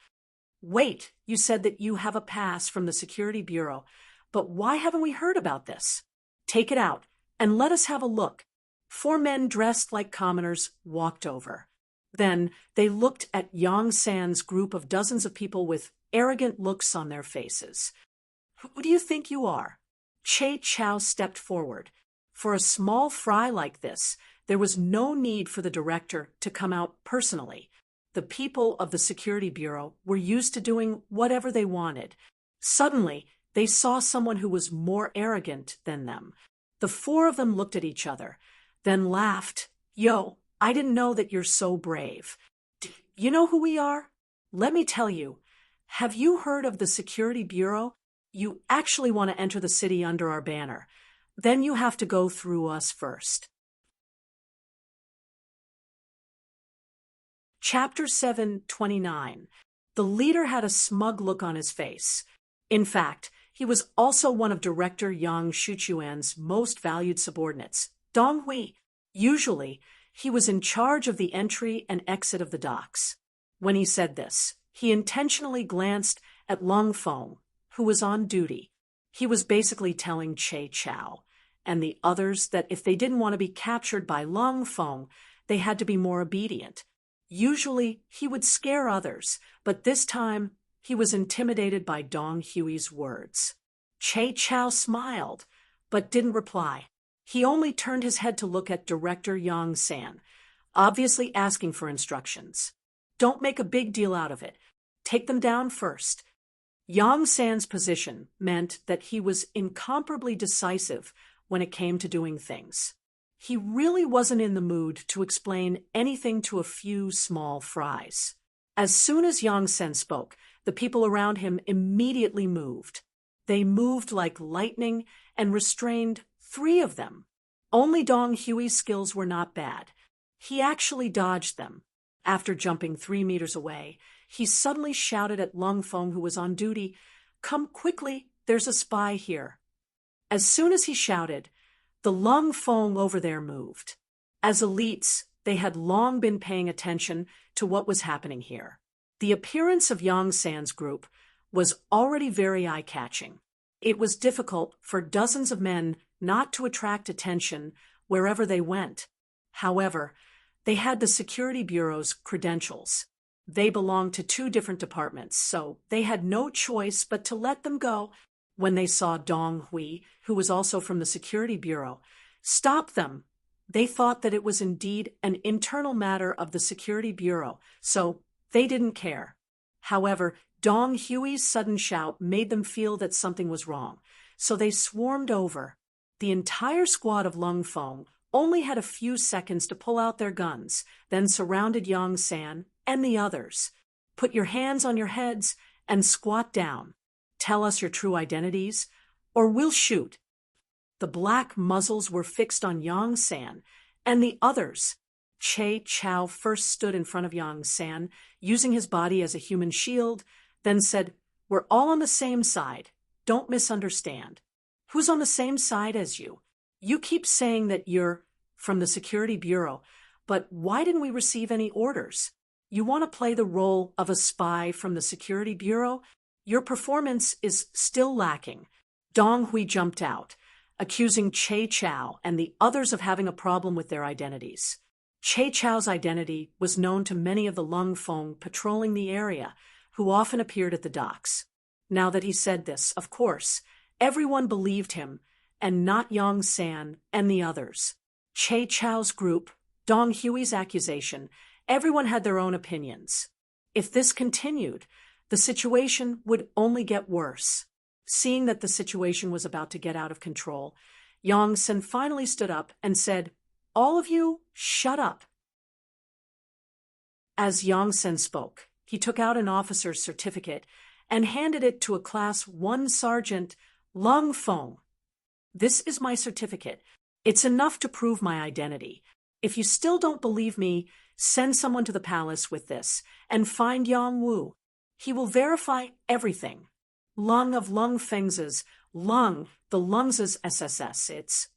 Wait, you said that you have a pass from the Security Bureau, but why haven't we heard about this? Take it out, and let us have a look. 4 men dressed like commoners walked over. Then they looked at Yang San's group of dozens of people with arrogant looks on their faces. Who do you think you are? Che Chao stepped forward. For a small fry like this, there was no need for the director to come out personally. The people of the Security Bureau were used to doing whatever they wanted. Suddenly, they saw someone who was more arrogant than them. The 4 of them looked at each other, then laughed. Yo, I didn't know that you're so brave. You know who we are? Let me tell you. Have you heard of the Security Bureau? You actually want to enter the city under our banner. Then you have to go through us first. Chapter 7:29. The leader had a smug look on his face. In fact, he was also one of Director Yang Shuchuan's most valued subordinates, Dong Hui. Usually, He was in charge of the entry and exit of the docks. When he said this, he intentionally glanced at Lung Feng, who was on duty. He was basically telling Che Chao and the others that if they didn't want to be captured by Lung Feng, they had to be more obedient. Usually, he would scare others, but this time, he was intimidated by Dong Hui's words. Che Chao smiled, but didn't reply. He only turned his head to look at Director Yang San, obviously asking for instructions. Don't make a big deal out of it. Take them down first. Yang San's position meant that he was incomparably decisive when it came to doing things. He really wasn't in the mood to explain anything to a few small fries. As soon as Yang San spoke, the people around him immediately moved. They moved like lightning and restrained 3 of them. Only Dong Hui's skills were not bad. He actually dodged them. After jumping 3 meters away, he suddenly shouted at Lung Feng, who was on duty, "Come quickly, there's a spy here." As soon as he shouted, the Lung Feng over there moved. As elites, they had long been paying attention to what was happening here. The appearance of Yang San's group was already very eye-catching. It was difficult for dozens of men not to attract attention wherever they went. However, they had the Security Bureau's credentials. They belonged to 2 different departments, so they had no choice but to let them go. When they saw Dong Hui, who was also from the Security Bureau, stop them. They thought that it was indeed an internal matter of the Security Bureau, so they didn't care. However, Dong Hui's sudden shout made them feel that something was wrong, so they swarmed over. The entire squad of Lung Feng only had a few seconds to pull out their guns, then surrounded Yang San and the others. "Put your hands on your heads and squat down. Tell us your true identities, or we'll shoot." The black muzzles were fixed on Yang San and the others. Che Chao first stood in front of Yang San, using his body as a human shield, then said, "We're all on the same side. Don't misunderstand." "Who's on the same side as you? You keep saying that you're from the Security Bureau, but why didn't we receive any orders? You want to play the role of a spy from the Security Bureau? Your performance is still lacking." Dong Hui jumped out, accusing Che Chao and the others of having a problem with their identities. Che Chao's identity was known to many of the Lung Feng patrolling the area, who often appeared at the docks. Now that he said this, of course, everyone believed him, and not Yang San and the others. Che Chao's group, Dong Hui's accusation, everyone had their own opinions. If this continued, the situation would only get worse. Seeing that the situation was about to get out of control, Yang San finally stood up and said, "All of you, shut up." As Yang San spoke, he took out an officer's certificate and handed it to a Class 1 Sergeant, Lung Feng. "This is my certificate. It's enough to prove my identity. If you still don't believe me, send someone to the palace with this and find Yang Wu. He will verify everything." Lung of Lung Feng's, Lung, the Lung's SSS, it's.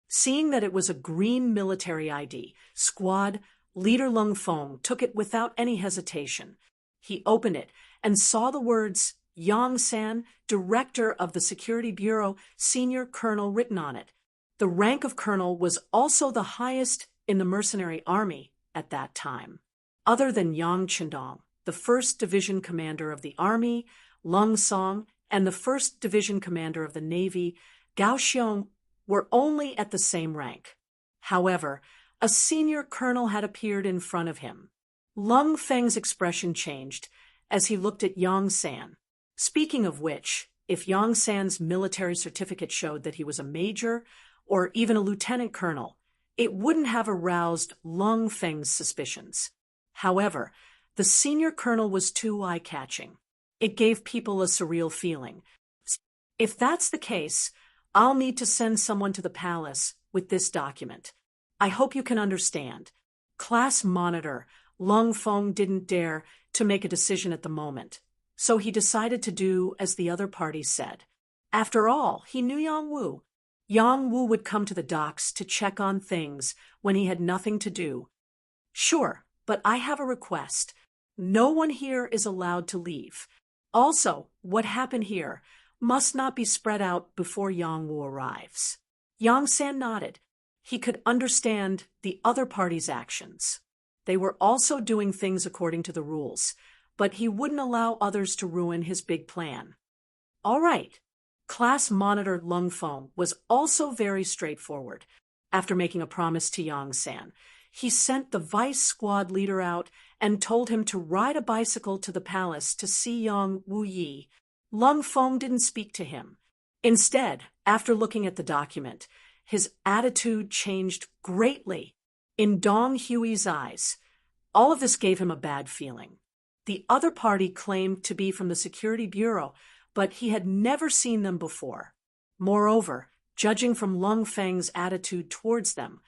Seeing that it was a green military ID, squad leader Lung Feng took it without any hesitation. He opened it and saw the words, "Yang San, Director of the Security Bureau, Senior Colonel," written on it. The rank of colonel was also the highest in the mercenary army at that time. Other than Yang Chendong, the 1st Division Commander of the Army, Lung Song, and the 1st Division Commander of the Navy, Gao Xiong, were only at the same rank. However, a senior colonel had appeared in front of him. Lung Feng's expression changed as he looked at Yang San. Speaking of which, if Yang San's military certificate showed that he was a major or even a lieutenant colonel, it wouldn't have aroused Lung Feng's suspicions. However, the senior colonel was too eye-catching. It gave people a surreal feeling. If that's the case, I'll need to send someone to the palace with this document. I hope you can understand. Class Monitor Lung Feng didn't dare to make a decision at the moment, so he decided to do as the other party said. After all, he knew Yang Wu. Yang Wu would come to the docks to check on things when he had nothing to do. Sure, but I have a request. No one here is allowed to leave. Also, what happened here must not be spread out before Yang Wu arrives. Yang San nodded. He could understand the other party's actions. They were also doing things according to the rules, but he wouldn't allow others to ruin his big plan. All right. Class monitor Lung Feng was also very straightforward. After making a promise to Yang San, he sent the vice squad leader out and told him to ride a bicycle to the palace to see Yang Wu Yi. Lung Feng didn't speak to him. Instead, after looking at the document, his attitude changed greatly. In Dong Hui's eyes, all of this gave him a bad feeling. The other party claimed to be from the Security Bureau, but he had never seen them before. Moreover, judging from Lung Feng's attitude towards them,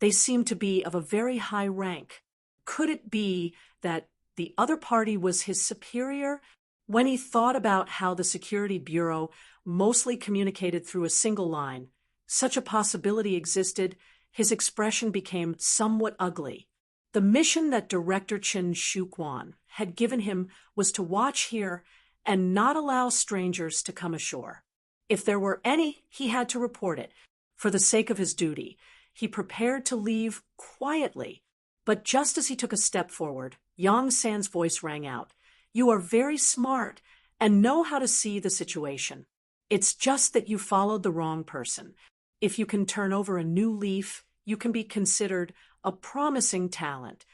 they seemed to be of a very high rank. Could it be that the other party was his superior? When he thought about how the Security Bureau mostly communicated through a single line, such a possibility existed, his expression became somewhat ugly. The mission that Director Chen Shuquan had given him was to watch here and not allow strangers to come ashore. If there were any, he had to report it. For the sake of his duty, he prepared to leave quietly. But just as he took a step forward, Yang San's voice rang out. You are very smart and know how to see the situation. It's just that you followed the wrong person. If you can turn over a new leaf, you can be considered a promising talent.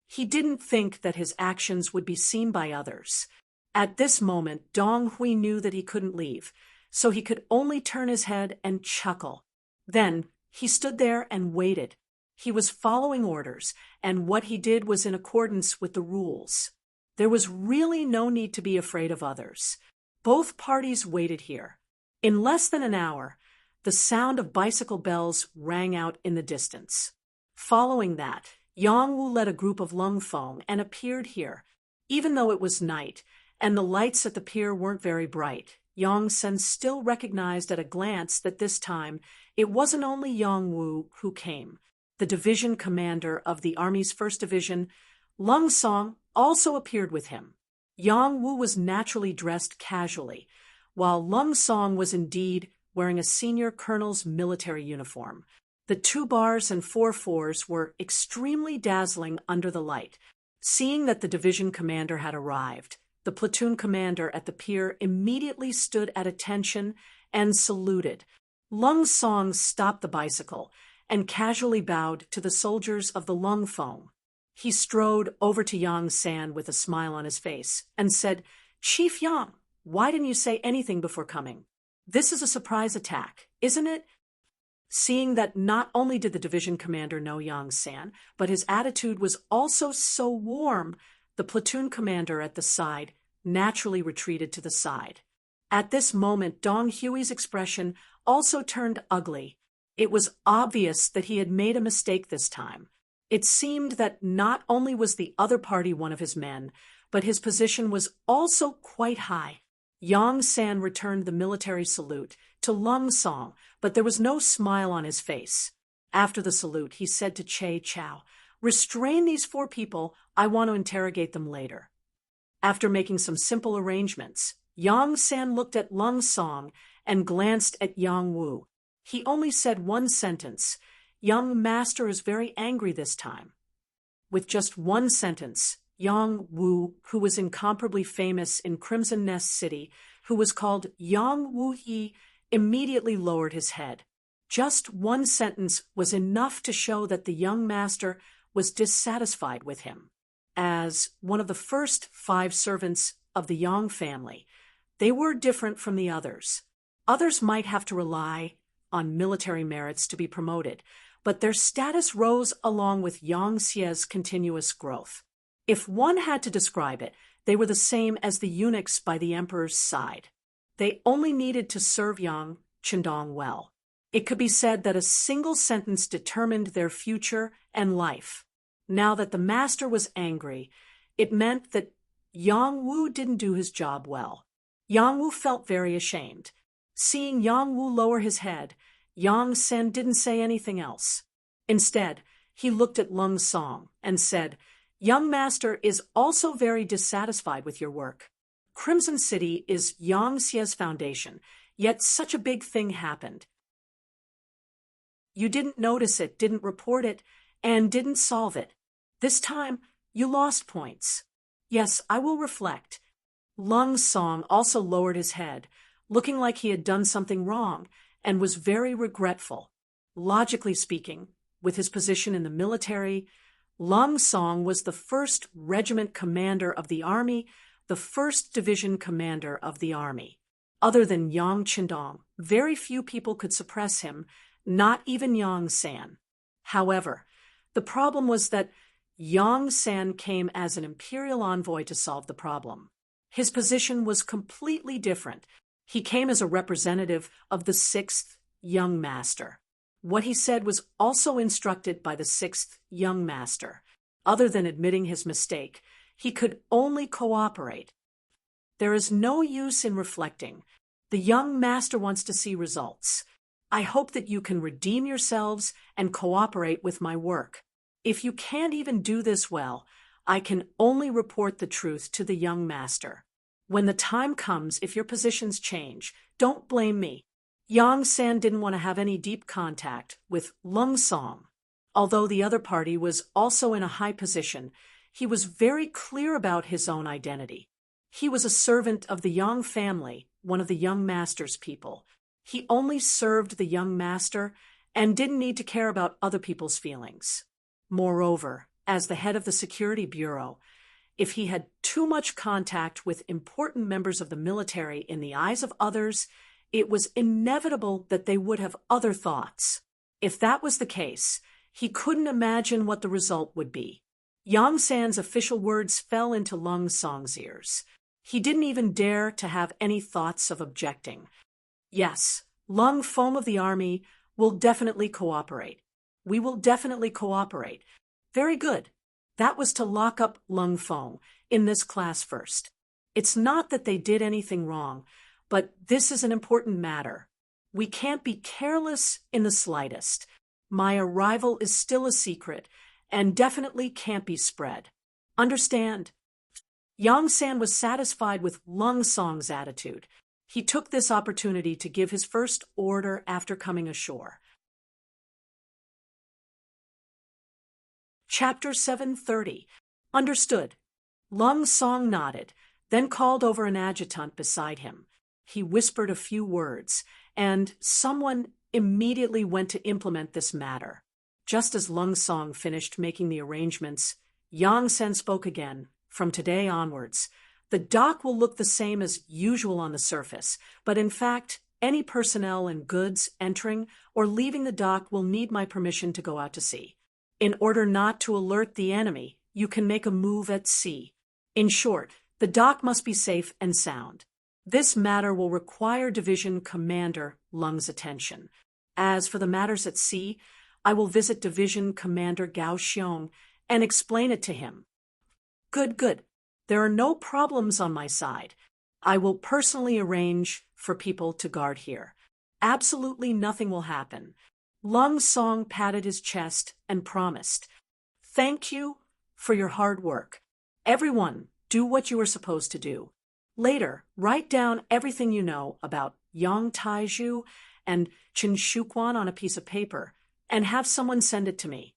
He didn't think that his actions would be seen by others. At this moment, Dong Hui knew that he couldn't leave, so he could only turn his head and chuckle. Then he stood there and waited. He was following orders, and what he did was in accordance with the rules. There was really no need to be afraid of others. Both parties waited here. In less than an hour, the sound of bicycle bells rang out in the distance. Following that, Yang Wu led a group of Lung Feng and appeared here. Even though it was night, and the lights at the pier weren't very bright, Yang San still recognized at a glance that this time it wasn't only Yang Wu who came. The division commander of the Army's 1st Division, Lung Song, also appeared with him. Yang Wu was naturally dressed casually, while Lung Song was indeed wearing a senior colonel's military uniform. The 2 bars and 4 fours were extremely dazzling under the light. Seeing that the division commander had arrived, the platoon commander at the pier immediately stood at attention and saluted. Lung Song stopped the bicycle and casually bowed to the soldiers of the Lung Feng. He strode over to Yang San with a smile on his face and said, Chief Yang, why didn't you say anything before coming? This is a surprise attack, isn't it? Seeing that not only did the division commander know Yang San, but his attitude was also so warm, the platoon commander at the side naturally retreated to the side. At this moment, Dong Hui's expression also turned ugly. It was obvious that he had made a mistake this time. It seemed that not only was the other party one of his men, but his position was also quite high. Yang San returned the military salute to Lung Song, but there was no smile on his face. After the salute, he said to Che Chao, Restrain these 4 people, I want to interrogate them later. After making some simple arrangements, Yang San looked at Lung Song and glanced at Yang Wu. He only said one sentence, Young master is very angry this time. With just one sentence, Yang Wu, who was incomparably famous in Crimson Nest City, who was called Yang Wu Yi, immediately lowered his head. Just one sentence was enough to show that the young master was dissatisfied with him. As one of the first 5 servants of the Yang family, they were different from the others. Others might have to rely on military merits to be promoted, but their status rose along with Yang Xie's continuous growth. If one had to describe it, they were the same as the eunuchs by the emperor's side. They only needed to serve Yang Chendong well. It could be said that a single sentence determined their future and life. Now that the master was angry, it meant that Yang Wu didn't do his job well. Yang Wu felt very ashamed. Seeing Yang Wu lower his head, Yang Sen didn't say anything else. Instead, he looked at Lung Song and said, "Young master is also very dissatisfied with your work. Crimson City is Yang Xie's foundation, yet such a big thing happened. You didn't notice it, didn't report it, and didn't solve it. This time, you lost points. Yes, I will reflect." Lung Song also lowered his head, looking like he had done something wrong, and was very regretful. Logically speaking, with his position in the military, Lung Song was the 1st Regiment Commander of the Army, the 1st Division Commander of the Army. Other than Yang Qindong, very few people could suppress him, not even Yang San. However, the problem was that Yang San came as an imperial envoy to solve the problem. His position was completely different. He came as a representative of the 6th Young Master. What he said was also instructed by the 6th Young Master. Other than admitting his mistake, he could only cooperate. There is no use in reflecting. The Young Master wants to see results. I hope that you can redeem yourselves and cooperate with my work. If you can't even do this well, I can only report the truth to the Young Master. When the time comes, if your positions change, don't blame me. Yang San didn't want to have any deep contact with Lung Song. Although the other party was also in a high position, he was very clear about his own identity. He was a servant of the Yang family, one of the Young Master's people. He only served the Young Master and didn't need to care about other people's feelings. Moreover, as the head of the Security Bureau, if he had too much contact with important members of the military in the eyes of others, it was inevitable that they would have other thoughts. If that was the case, he couldn't imagine what the result would be. Yang San's official words fell into Lung Song's ears. He didn't even dare to have any thoughts of objecting. Yes, Lung Feng of the army will definitely cooperate. We will definitely cooperate. Very good. That was to lock up Lung Feng in this class first. It's not that they did anything wrong, but this is an important matter. We can't be careless in the slightest. My arrival is still a secret and definitely can't be spread. Understand? Yang San was satisfied with Lung Song's attitude. He took this opportunity to give his first order after coming ashore. Chapter 730. Understood. Lung Song nodded, then called over an adjutant beside him. He whispered a few words, and someone immediately went to implement this matter. Just as Lung Song finished making the arrangements, Yang Sen spoke again. From today onwards, the dock will look the same as usual on the surface, but in fact, any personnel and goods entering or leaving the dock will need my permission to go out to sea. In order not to alert the enemy, you can make a move at sea. In short, the dock must be safe and sound. This matter will require Division Commander Lung's attention. As for the matters at sea, I will visit Division Commander Gao Xiong and explain it to him. Good. There are no problems on my side. I will personally arrange for people to guard here. Absolutely nothing will happen. Lung Song patted his chest and promised, "Thank you for your hard work. Everyone, do what you are supposed to do. Later, write down everything you know about Yang Taizhu and Qin Shuquan on a piece of paper and have someone send it to me.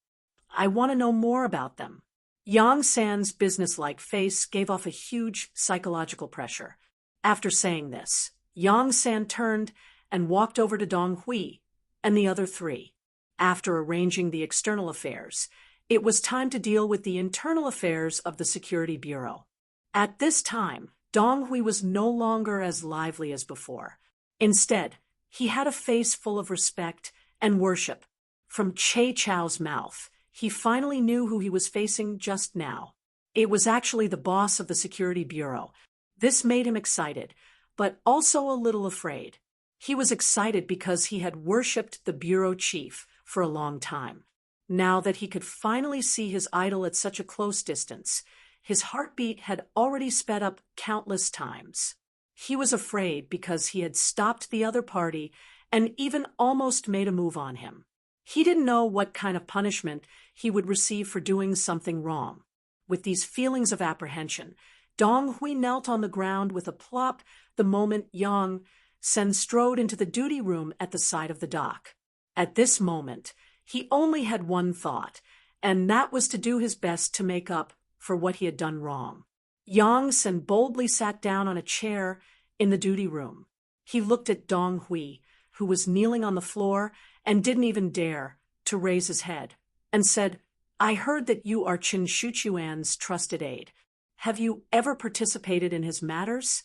I want to know more about them." Yang San's businesslike face gave off a huge psychological pressure. After saying this, Yang San turned and walked over to Dong Hui and the other three. After arranging the external affairs, it was time to deal with the internal affairs of the Security Bureau. At this time, Dong Hui was no longer as lively as before. Instead, he had a face full of respect and worship. From Che Chow's mouth, he finally knew who he was facing just now. It was actually the boss of the Security Bureau. This made him excited, but also a little afraid. He was excited because he had worshipped the bureau chief for a long time. Now that he could finally see his idol at such a close distance, his heartbeat had already sped up countless times. He was afraid because he had stopped the other party and even almost made a move on him. He didn't know what kind of punishment he would receive for doing something wrong. With these feelings of apprehension, Dong Hui knelt on the ground with a plop the moment Yang Sen strode into the duty room at the side of the dock. At this moment, he only had one thought, and that was to do his best to make up for what he had done wrong. Yang Sen boldly sat down on a chair in the duty room. He looked at Dong Hui, who was kneeling on the floor and didn't even dare to raise his head, and said, "I heard that you are Qin Shuchuan's trusted aide. Have you ever participated in his matters?"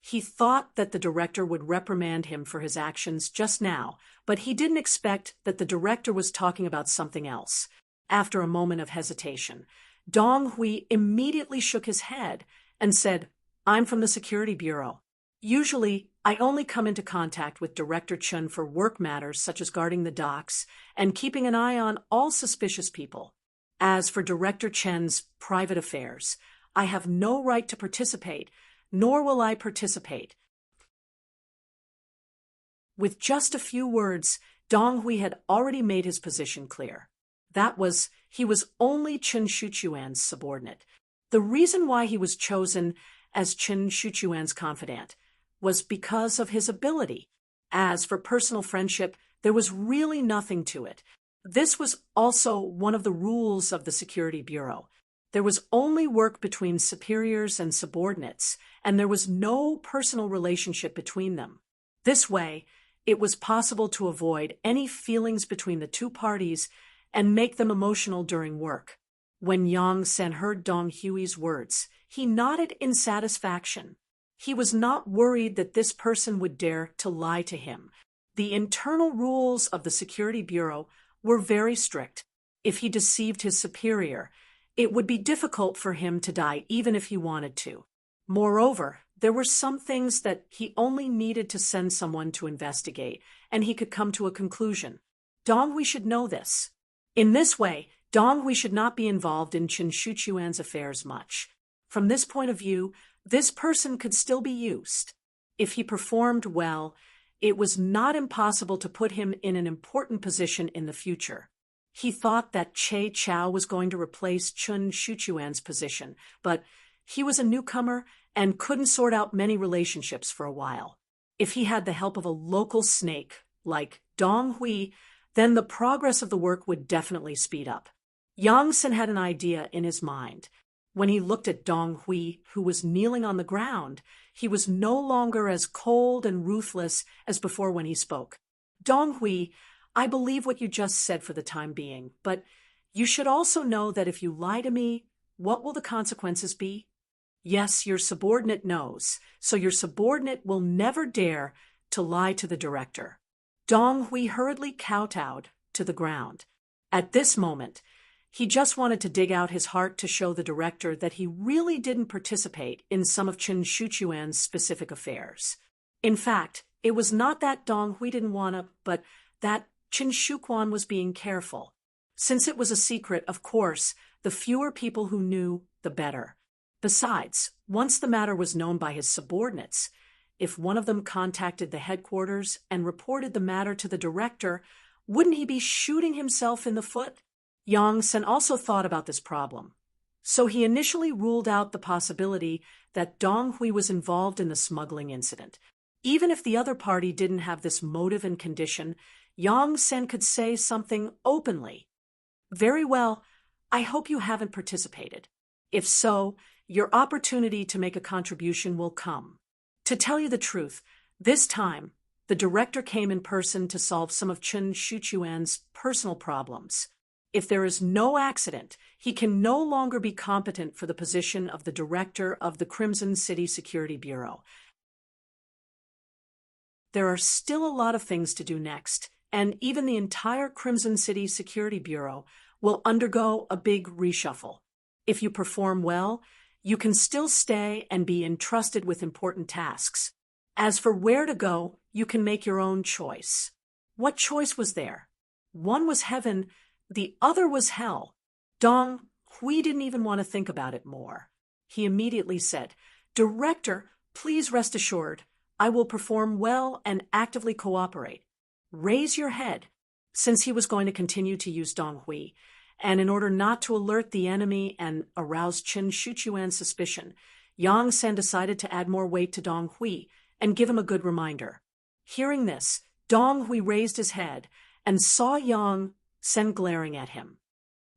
He thought that the director would reprimand him for his actions just now, but he didn't expect that the director was talking about something else. After a moment of hesitation, Dong Hui immediately shook his head and said, "I'm from the Security Bureau. Usually, I only come into contact with Director Chun for work matters such as guarding the docks and keeping an eye on all suspicious people. As for Director Chen's private affairs, I have no right to participate, nor will I participate." With just a few words, Dong Hui had already made his position clear. That was, he was only Qin Shuchuan's subordinate. The reason why he was chosen as Qin Shuchuan's confidant was because of his ability. As for personal friendship, there was really nothing to it. This was also one of the rules of the Security Bureau. There was only work between superiors and subordinates, and there was no personal relationship between them. This way, it was possible to avoid any feelings between the two parties and make them emotional during work. When Yang Sen heard Dong Hui's words, he nodded in satisfaction. He was not worried that this person would dare to lie to him. The internal rules of the Security Bureau were very strict. If he deceived his superior, it would be difficult for him to die even if he wanted to. Moreover, there were some things that he only needed to send someone to investigate, and he could come to a conclusion. Dong Hui should know this. In this way, Dong Hui should not be involved in Qin Shuchuan's affairs much. From this point of view, this person could still be used. If he performed well, it was not impossible to put him in an important position in the future. He thought that Che Chao was going to replace Qin Shuchuan's position, but he was a newcomer and couldn't sort out many relationships for a while. If he had the help of a local snake, like Dong Hui, then the progress of the work would definitely speed up. Yang Sen had an idea in his mind. When he looked at Dong Hui, who was kneeling on the ground, he was no longer as cold and ruthless as before when he spoke. "Dong Hui, I believe what you just said for the time being, but you should also know that if you lie to me, what will the consequences be? Yes, your subordinate knows, so your subordinate will never dare to lie to the director." Dong Hui hurriedly kowtowed to the ground. At this moment, he just wanted to dig out his heart to show the director that he really didn't participate in some of Qin Shuchuan's specific affairs. In fact, it was not that Dong Hui didn't want to, but that Qin Shuchuan was being careful. Since it was a secret, of course, the fewer people who knew, the better. Besides, once the matter was known by his subordinates, if one of them contacted the headquarters and reported the matter to the director, wouldn't he be shooting himself in the foot? Yang Sen also thought about this problem. So he initially ruled out the possibility that Dong Hui was involved in the smuggling incident. Even if the other party didn't have this motive and condition, Yang Sen could say something openly. "Very well, I hope you haven't participated. If so, your opportunity to make a contribution will come. To tell you the truth, this time, the director came in person to solve some of Qin Shuchuan's personal problems. If there is no accident, he can no longer be competent for the position of the director of the Crimson City Security Bureau. There are still a lot of things to do next, and even the entire Crimson City Security Bureau will undergo a big reshuffle. If you perform well, you can still stay and be entrusted with important tasks. As for where to go, you can make your own choice." What choice was there? One was heaven, the other was hell. Dong Hui didn't even want to think about it more. He immediately said, "Director, Please rest assured, I will perform well and actively cooperate. Raise your head. Since he was going to continue to use Dong Hui, and in order not to alert the enemy and arouse Qin Shuchuan's suspicion, Yang Sen decided to add more weight to Dong Hui and give him a good reminder. Hearing this, Dong Hui raised his head and saw Yang Sen glaring at him.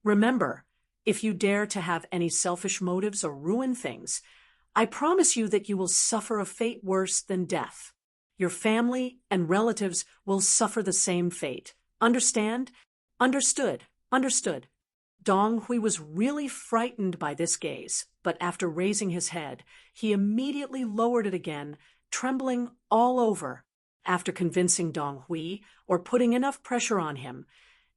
Remember, if you dare to have any selfish motives or ruin things, I promise you that you will suffer a fate worse than death. Your family and relatives will suffer the same fate. Understand? Understood. Understood. Dong Hui was really frightened by this gaze, but after raising his head, he immediately lowered it again, trembling all over. After convincing Dong Hui, or putting enough pressure on him,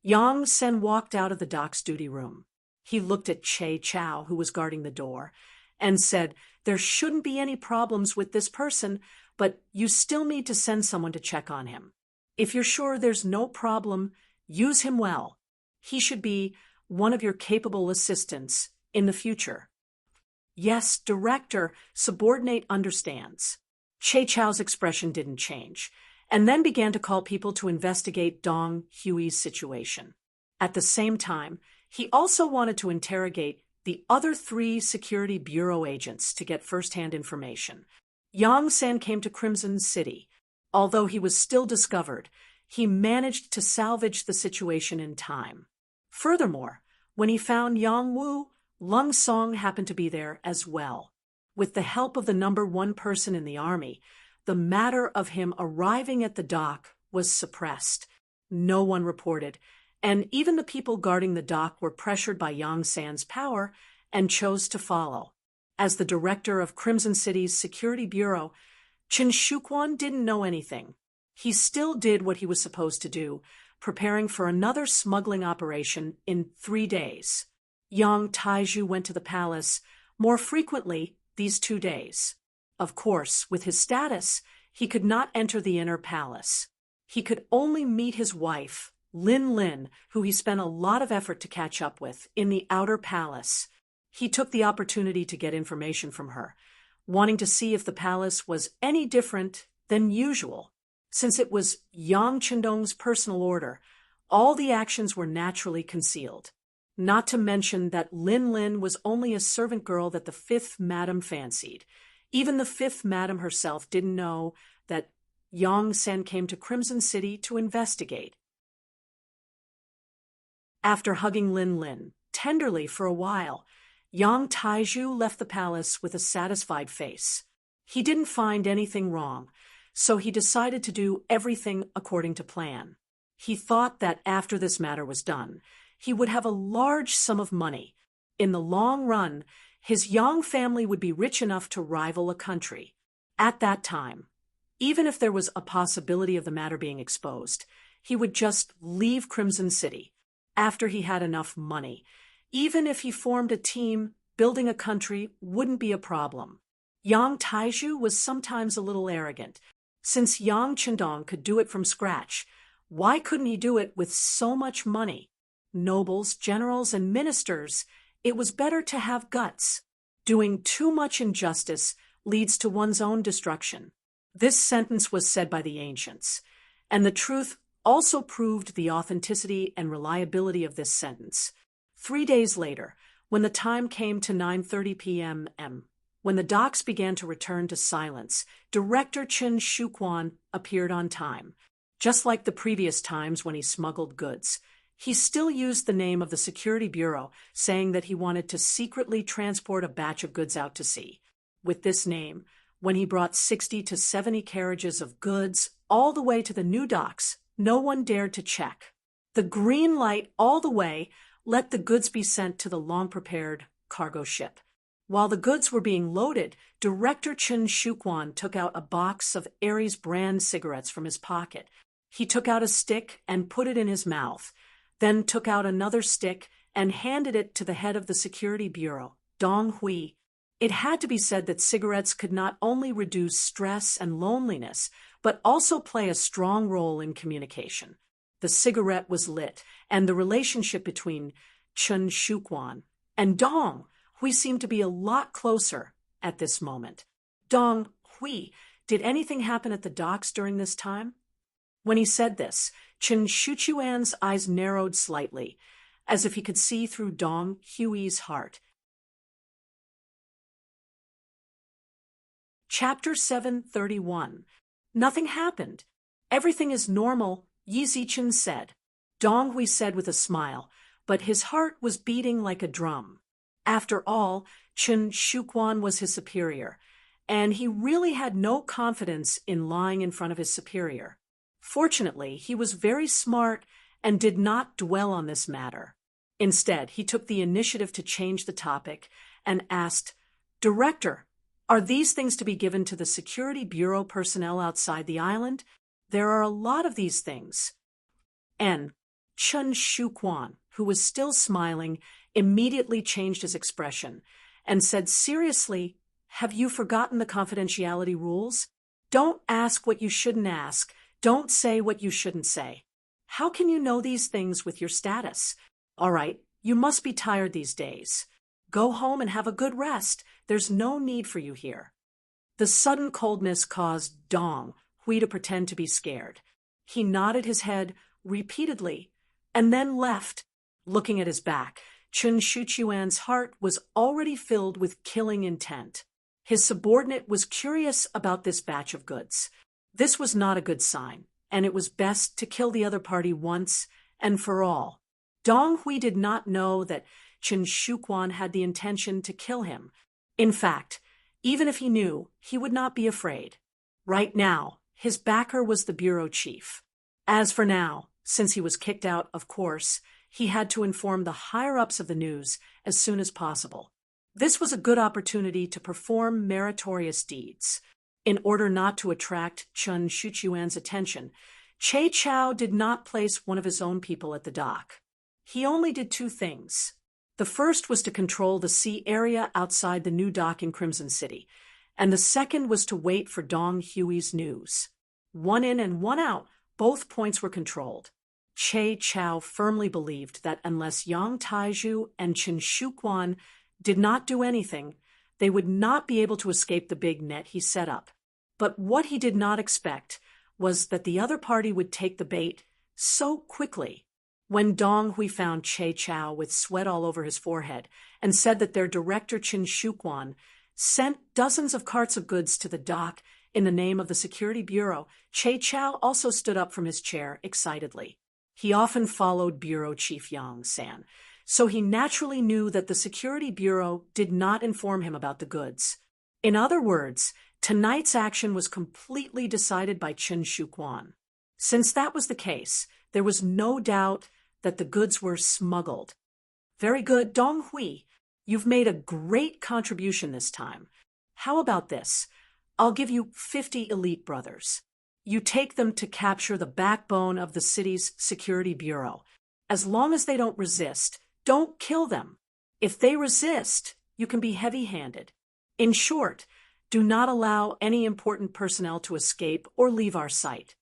Yang Sen walked out of the doc's duty room. He looked at Che Chao, who was guarding the door, and said, "There shouldn't be any problems with this person, but you still need to send someone to check on him. If you're sure there's no problem, use him well. He should be one of your capable assistants in the future." "Yes, Director," subordinate understands. Che Chao's expression didn't change, and then began to call people to investigate Dong Hui's situation. At the same time, he also wanted to interrogate the other 3 Security Bureau agents to get first-hand information. Yang San came to Crimson City. Although he was still discovered, he managed to salvage the situation in time. Furthermore, when he found Yang Wu, Lung Song happened to be there as well. With the help of the #1 person in the army, the matter of him arriving at the dock was suppressed. No one reported, and even the people guarding the dock were pressured by Yang San's power and chose to follow. As the director of Crimson City's Security Bureau, Qin Shuquan didn't know anything. He still did what he was supposed to do, preparing for another smuggling operation in 3 days. Yang Taiju went to the palace more frequently these 2 days. Of course, with his status, he could not enter the inner palace. He could only meet his wife, Lin Lin, who he spent a lot of effort to catch up with, in the outer palace. He took the opportunity to get information from her, wanting to see if the palace was any different than usual. Since it was Yang Chendong's personal order, all the actions were naturally concealed. Not to mention that Lin Lin was only a servant girl that the 5th Madam fancied. Even the 5th Madam herself didn't know that Yang Sen came to Crimson City to investigate. After hugging Lin Lin tenderly for a while, Yang Taiju left the palace with a satisfied face. He didn't find anything wrong, so he decided to do everything according to plan. He thought that after this matter was done, he would have a large sum of money. In the long run, his Yang family would be rich enough to rival a country. At that time, even if there was a possibility of the matter being exposed, he would just leave Crimson City after he had enough money. Even if he formed a team, building a country wouldn't be a problem. Yang Taiju was sometimes a little arrogant. Since Yang Chendong could do it from scratch, why couldn't he do it with so much money? Nobles, generals, and ministers, it was better to have guts. Doing too much injustice leads to one's own destruction. This sentence was said by the ancients, and the truth also proved the authenticity and reliability of this sentence. 3 days later, when the time came to 9:30 p.m., when the docks began to return to silence, Director Qin Shuquan appeared on time. Just like the previous times when he smuggled goods, he still used the name of the Security Bureau, saying that he wanted to secretly transport a batch of goods out to sea. With this name, when he brought 60 to 70 carriages of goods all the way to the new docks, no one dared to check. The green light all the way let the goods be sent to the long-prepared cargo ship. While the goods were being loaded, Director Qin Shuquan took out a box of Aries brand cigarettes from his pocket. He took out a stick and put it in his mouth, then took out another stick and handed it to the head of the Security Bureau, Dong Hui. It had to be said that cigarettes could not only reduce stress and loneliness, but also play a strong role in communication. The cigarette was lit, and the relationship between Qin Shuquan and Dong Hui seemed to be a lot closer at this moment. Dong Hui, did anything happen at the docks during this time?" When he said this, Chen Shuchuan's eyes narrowed slightly, as if he could see through Dong Hui's heart. Chapter 731. Nothing happened. Everything is normal, Yi Zichen said. Dong Hui said with a smile, but his heart was beating like a drum. After all, Chen Shuquan was his superior, and he really had no confidence in lying in front of his superior. Fortunately, he was very smart and did not dwell on this matter. Instead, he took the initiative to change the topic and asked, "Director, are these things to be given to the Security Bureau personnel outside the island? There are a lot of these things." And Chen Shuquan, who was still smiling, immediately changed his expression and said seriously, "Have you forgotten the confidentiality rules? Don't ask what you shouldn't ask. Don't say what you shouldn't say. How can you know these things with your status? All right, you must be tired these days. Go home and have a good rest. There's no need for you here." The sudden coldness caused Dong Hui to pretend to be scared. He nodded his head repeatedly and then left. Looking at his back, Chen Shuchuan's heart was already filled with killing intent. His subordinate was curious about this batch of goods. This was not a good sign, and it was best to kill the other party once and for all. Dong Hui did not know that Chen Shuquan had the intention to kill him. In fact, even if he knew, he would not be afraid. Right now, his backer was the bureau chief. As for now, since he was kicked out, of course, he had to inform the higher-ups of the news as soon as possible. This was a good opportunity to perform meritorious deeds. In order not to attract Chen Shuchuan's attention, Che Chao did not place one of his own people at the dock. He only did two things. The first was to control the sea area outside the new dock in Crimson City, and the second was to wait for Dong Hui's news. One in and one out, both points were controlled. Che Chao firmly believed that unless Yang Taizhu and Chen Shuquan did not do anything, they would not be able to escape the big net he set up. But what he did not expect was that the other party would take the bait so quickly. When Dong Hui found Che Chao with sweat all over his forehead and said that their director Chen Shuquan sent dozens of carts of goods to the dock in the name of the Security Bureau, Che Chao also stood up from his chair excitedly. He often followed Bureau Chief Yang San, so he naturally knew that the Security Bureau did not inform him about the goods. In other words, tonight's action was completely decided by Chen Shuquan. Since that was the case, there was no doubt that the goods were smuggled. "Very good, Dong Hui. You've made a great contribution this time. How about this? I'll give you 50 elite brothers. You take them to capture the backbone of the city's Security Bureau. As long as they don't resist, don't kill them. If they resist, you can be heavy-handed. In short, do not allow any important personnel to escape or leave our sight."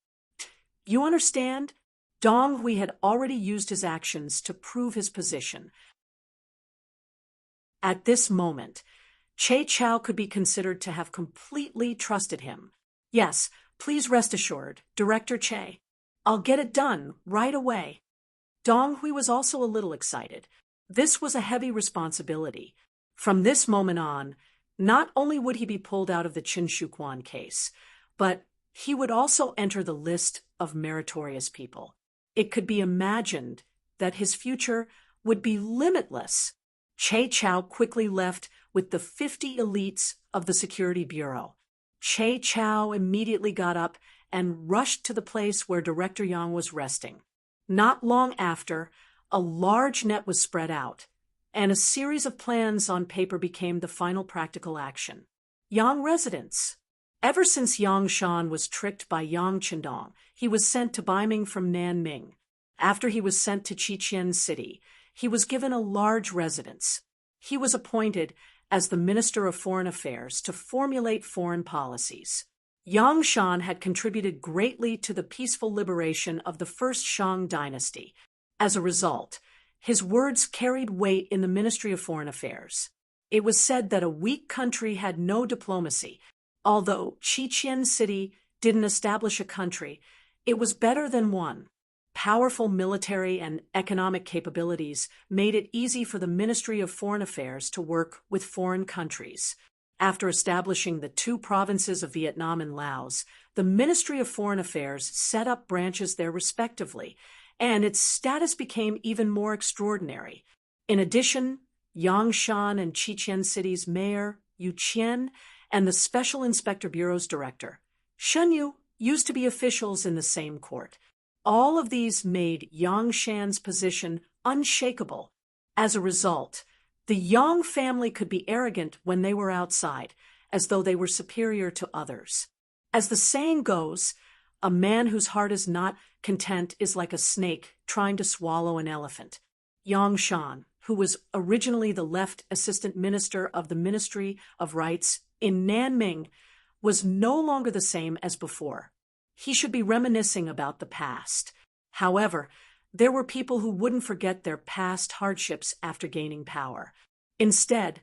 You understand? Dong Hui had already used his actions to prove his position. At this moment, Che Chao could be considered to have completely trusted him. "Yes, please rest assured, Director Che. I'll get it done right away." Dong Hui was also a little excited. This was a heavy responsibility. From this moment on, not only would he be pulled out of the Chen Shuquan case, but he would also enter the list of meritorious people. It could be imagined that his future would be limitless. Che Chao quickly left with the 50 elites of the Security Bureau. Che Chao immediately got up and rushed to the place where Director Yang was resting. Not long after, a large net was spread out, and a series of plans on paper became the final practical action. Yang residence. Ever since Yang Shan was tricked by Yang Chendong, he was sent to Ming from Nanming. After he was sent to Chichen City, he was given a large residence. He was appointed as the Minister of Foreign Affairs to formulate foreign policies. Yang Shan had contributed greatly to the peaceful liberation of the first Shang dynasty. As a result, his words carried weight in the Ministry of Foreign Affairs. It was said that a weak country had no diplomacy, Although Chichen City didn't establish a country, it was better than one. Powerful military and economic capabilities made it easy for the Ministry of Foreign Affairs to work with foreign countries. After establishing the two provinces of Vietnam and Laos, the Ministry of Foreign Affairs set up branches there respectively, and its status became even more extraordinary. In addition, Yangshan and Chichen City's mayor, Yu Qian, and the Special Inspector Bureau's director, Shen Yu, used to be officials in the same court. All of these made Yangshan's position unshakable. As a result, the Yang family could be arrogant when they were outside, as though they were superior to others. As the saying goes, a man whose heart is not content is like a snake trying to swallow an elephant. Yangshan, who was originally the left assistant minister of the Ministry of Rights in Nanming, was no longer the same as before. He should be reminiscing about the past. However, there were people who wouldn't forget their past hardships after gaining power. Instead,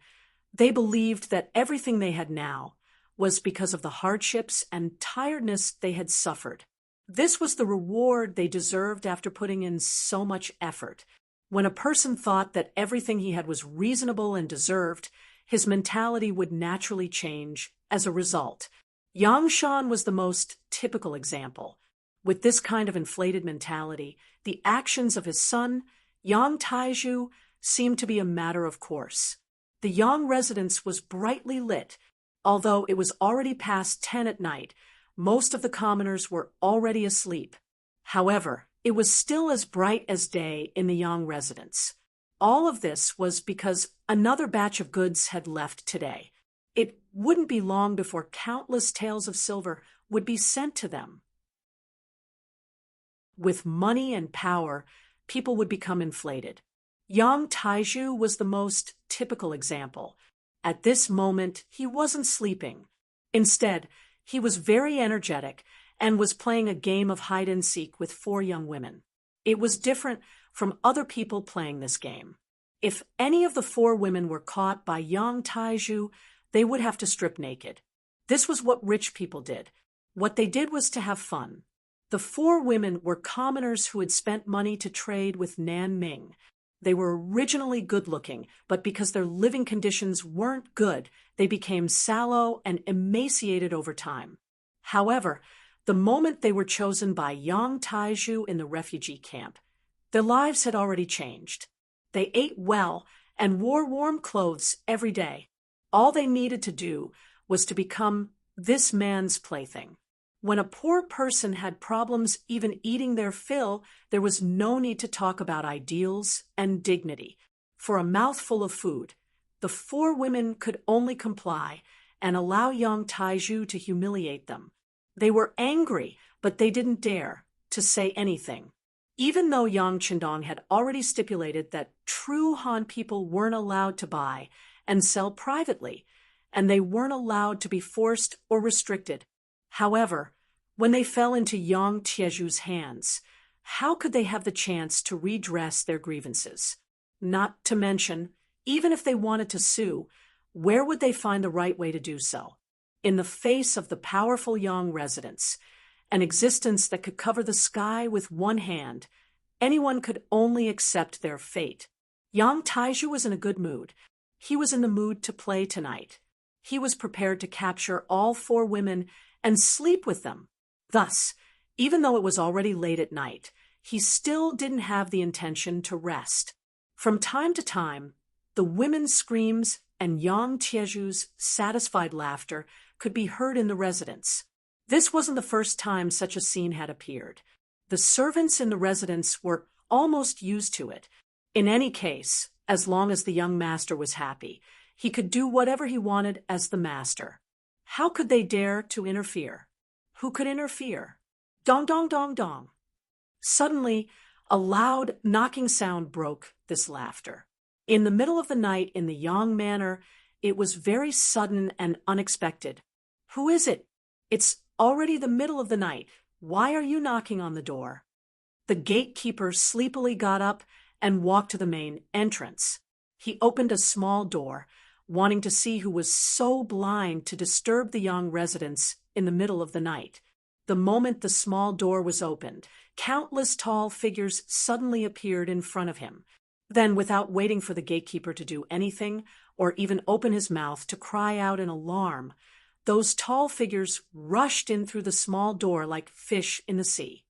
they believed that everything they had now was because of the hardships and tiredness they had suffered. This was the reward they deserved after putting in so much effort. When a person thought that everything he had was reasonable and deserved, his mentality would naturally change as a result. Yangshan was the most typical example. With this kind of inflated mentality, the actions of his son, Yang Taizhu, seemed to be a matter of course. The Yang residence was brightly lit. Although it was already past 10 at night, most of the commoners were already asleep. However, it was still as bright as day in the Yang residence. All of this was because another batch of goods had left today. It wouldn't be long before countless taels of silver would be sent to them. With money and power, people would become inflated. Yang Taizhu was the most typical example. At this moment, he wasn't sleeping. Instead, he was very energetic and was playing a game of hide-and-seek with 4 young women. It was different from other people playing this game. If any of the 4 women were caught by Yang Taizhu, they would have to strip naked. This was what rich people did. What they did was to have fun. The 4 women were commoners who had spent money to trade with Ming. They were originally good-looking, but because their living conditions weren't good, they became sallow and emaciated over time. However, the moment they were chosen by Yang Taizhu in the refugee camp, their lives had already changed. They ate well and wore warm clothes every day. All they needed to do was to become this man's plaything. When a poor person had problems even eating their fill, there was no need to talk about ideals and dignity. For a mouthful of food, the 4 women could only comply and allow Yang Taizhu to humiliate them. They were angry, but they didn't dare to say anything. Even though Yang Qindong had already stipulated that true Han people weren't allowed to buy and sell privately, and they weren't allowed to be forced or restricted. However, when they fell into Yang Tieju's hands, how could they have the chance to redress their grievances? Not to mention, even if they wanted to sue, where would they find the right way to do so? In the face of the powerful Yang residents, an existence that could cover the sky with one hand, anyone could only accept their fate. Yang Taizhu was in a good mood. He was in the mood to play tonight. He was prepared to capture all 4 women and sleep with them. Thus, even though it was already late at night, he still didn't have the intention to rest. From time to time, the women's screams and Yang Tieju's satisfied laughter could be heard in the residence. This wasn't the first time such a scene had appeared. The servants in the residence were almost used to it. In any case, as long as the young master was happy, he could do whatever he wanted as the master. How could they dare to interfere? Who could interfere? Dong, dong, dong, dong. Suddenly, a loud knocking sound broke this laughter. In the middle of the night in the Yang manor, it was very sudden and unexpected. Who is it? It's already the middle of the night. Why are you knocking on the door? The gatekeeper sleepily got up and walked to the main entrance. He opened a small door, wanting to see who was so blind to disturb the young residents in the middle of the night. The moment the small door was opened, countless tall figures suddenly appeared in front of him. Then, without waiting for the gatekeeper to do anything, or even open his mouth to cry out in alarm, those tall figures rushed in through the small door like fish in the sea.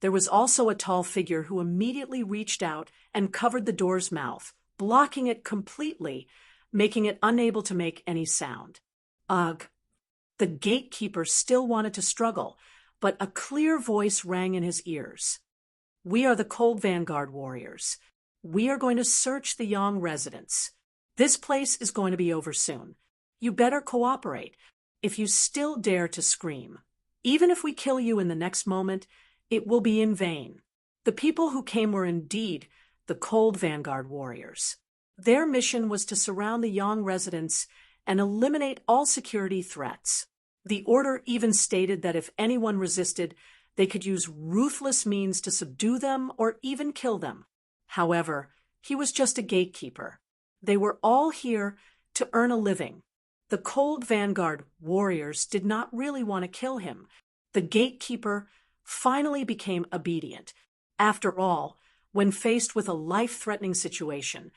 There was also a tall figure who immediately reached out and covered the door's mouth, blocking it completely, making it unable to make any sound. Ugh! The gatekeeper still wanted to struggle, but a clear voice rang in his ears. "We are the Cold Vanguard warriors. We are going to search the Yang residence. This place is going to be over soon. You better cooperate. If you still dare to scream, even if we kill you in the next moment, it will be in vain." The people who came were indeed the Cold Vanguard warriors. Their mission was to surround the Yang residence and eliminate all security threats. The order even stated that if anyone resisted, they could use ruthless means to subdue them or even kill them. However, he was just a gatekeeper. They were all here to earn a living. The Cold Vanguard warriors did not really want to kill him. The gatekeeper finally became obedient. After all, when faced with a life-threatening situation,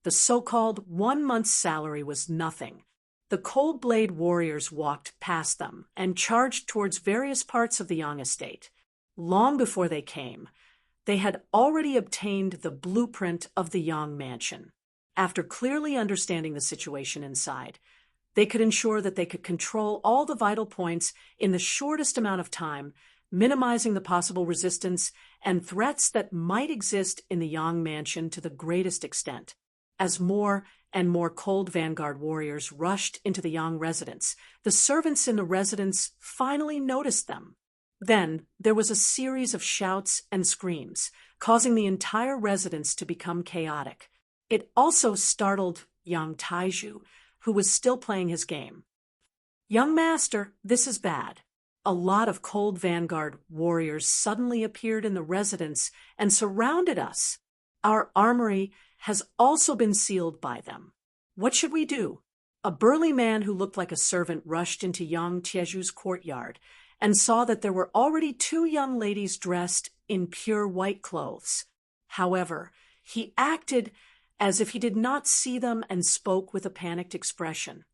the so-called 1 month's salary was nothing. The Cold Blade warriors walked past them and charged towards various parts of the Yang estate. Long before they came, they had already obtained the blueprint of the Yang mansion. After clearly understanding the situation inside, they could ensure that they could control all the vital points in the shortest amount of time, minimizing the possible resistance and threats that might exist in the Yang mansion to the greatest extent. As more and more Cold Vanguard warriors rushed into the Yang residence, the servants in the residence finally noticed them. Then there was a series of shouts and screams, causing the entire residence to become chaotic. It also startled Yang Taiju, who was still playing his game. "Young master, this is bad. A lot of Cold Vanguard warriors suddenly appeared in the residence and surrounded us. Our armory has also been sealed by them. What should we do?" A burly man who looked like a servant rushed into Yang Tieju's courtyard and saw that there were already 2 young ladies dressed in pure white clothes. However, he acted as if he did not see them and spoke with a panicked expression.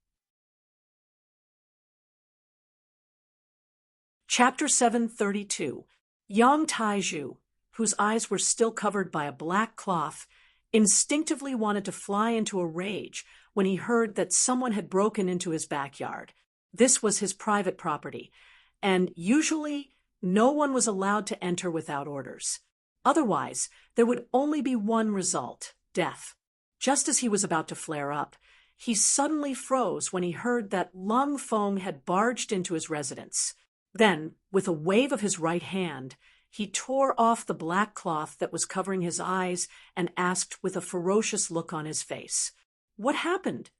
Chapter 732. Yang Taiju, whose eyes were still covered by a black cloth, instinctively wanted to fly into a rage when he heard that someone had broken into his backyard. This was his private property, and usually no one was allowed to enter without orders. Otherwise, there would only be one result: death. Just as he was about to flare up, he suddenly froze when he heard that Lung Feng had barged into his residence. Then, with a wave of his right hand, he tore off the black cloth that was covering his eyes and asked with a ferocious look on his face, "What happened?"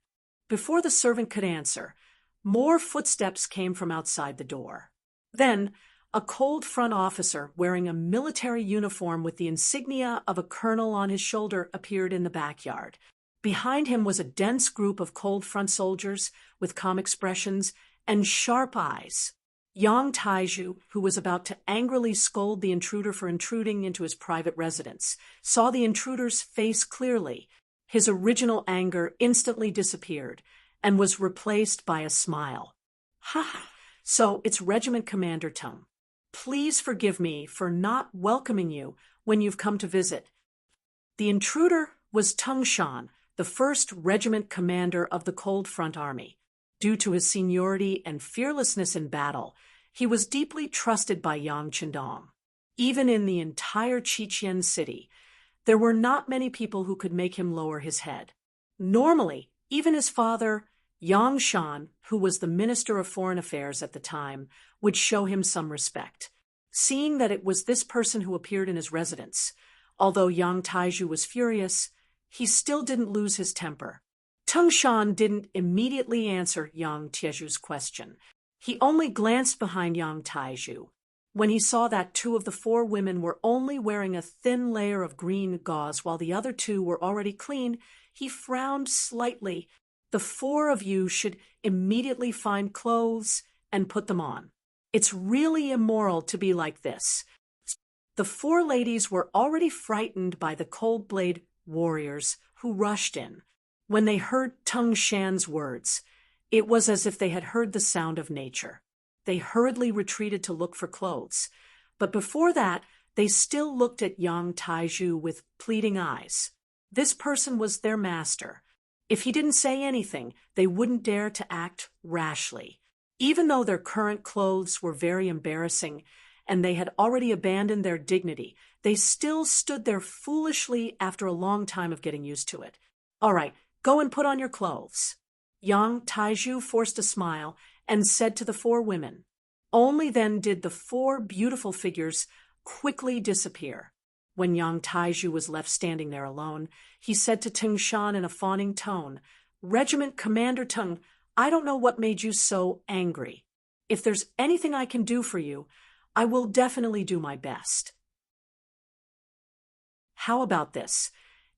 Before the servant could answer, more footsteps came from outside the door. Then, a cold front officer wearing a military uniform with the insignia of a colonel on his shoulder appeared in the backyard. Behind him was a dense group of cold front soldiers with calm expressions and sharp eyes. Yang Taiju, who was about to angrily scold the intruder for intruding into his private residence, saw the intruder's face clearly. His original anger instantly disappeared and was replaced by a smile. "Ha! So it's Regiment Commander Tung. Please forgive me for not welcoming you when you've come to visit." The intruder was Tung Shan, the 1st Regiment Commander of the Cold Front Army. Due to his seniority and fearlessness in battle, he was deeply trusted by Yang Qindong. Even in the entire Qiqian city, there were not many people who could make him lower his head. Normally, even his father, Yang Shan, who was the Minister of Foreign Affairs at the time, would show him some respect. Seeing that it was this person who appeared in his residence, although Yang Taiju was furious, he still didn't lose his temper. Tung Shan didn't immediately answer Yang Tieju's question. He only glanced behind Yang Taiju. When he saw that 2 of the 4 women were only wearing a thin layer of green gauze while the other 2 were already clean, He frowned slightly. The four of you should immediately find clothes and put them on. It's really immoral to be like this. The four ladies were already frightened by the cold-blade warriors who rushed in. When they heard Tung Shan's words, it was as if they had heard the sound of nature. They hurriedly retreated to look for clothes. But before that, they still looked at young Taiju with pleading eyes. This person was their master. If he didn't say anything, they wouldn't dare to act rashly. Even though their current clothes were very embarrassing, and they had already abandoned their dignity, they still stood there foolishly after a long time of getting used to it. All right, go and put on your clothes. Young Taiju forced a smile and said to the four women. Only then did the four beautiful figures quickly disappear. When young Taiju was left standing there alone, he said to Tung Shan in a fawning tone, "Regiment Commander Tung, I don't know what made you so angry. If there's anything I can do for you, I will definitely do my best." How about this?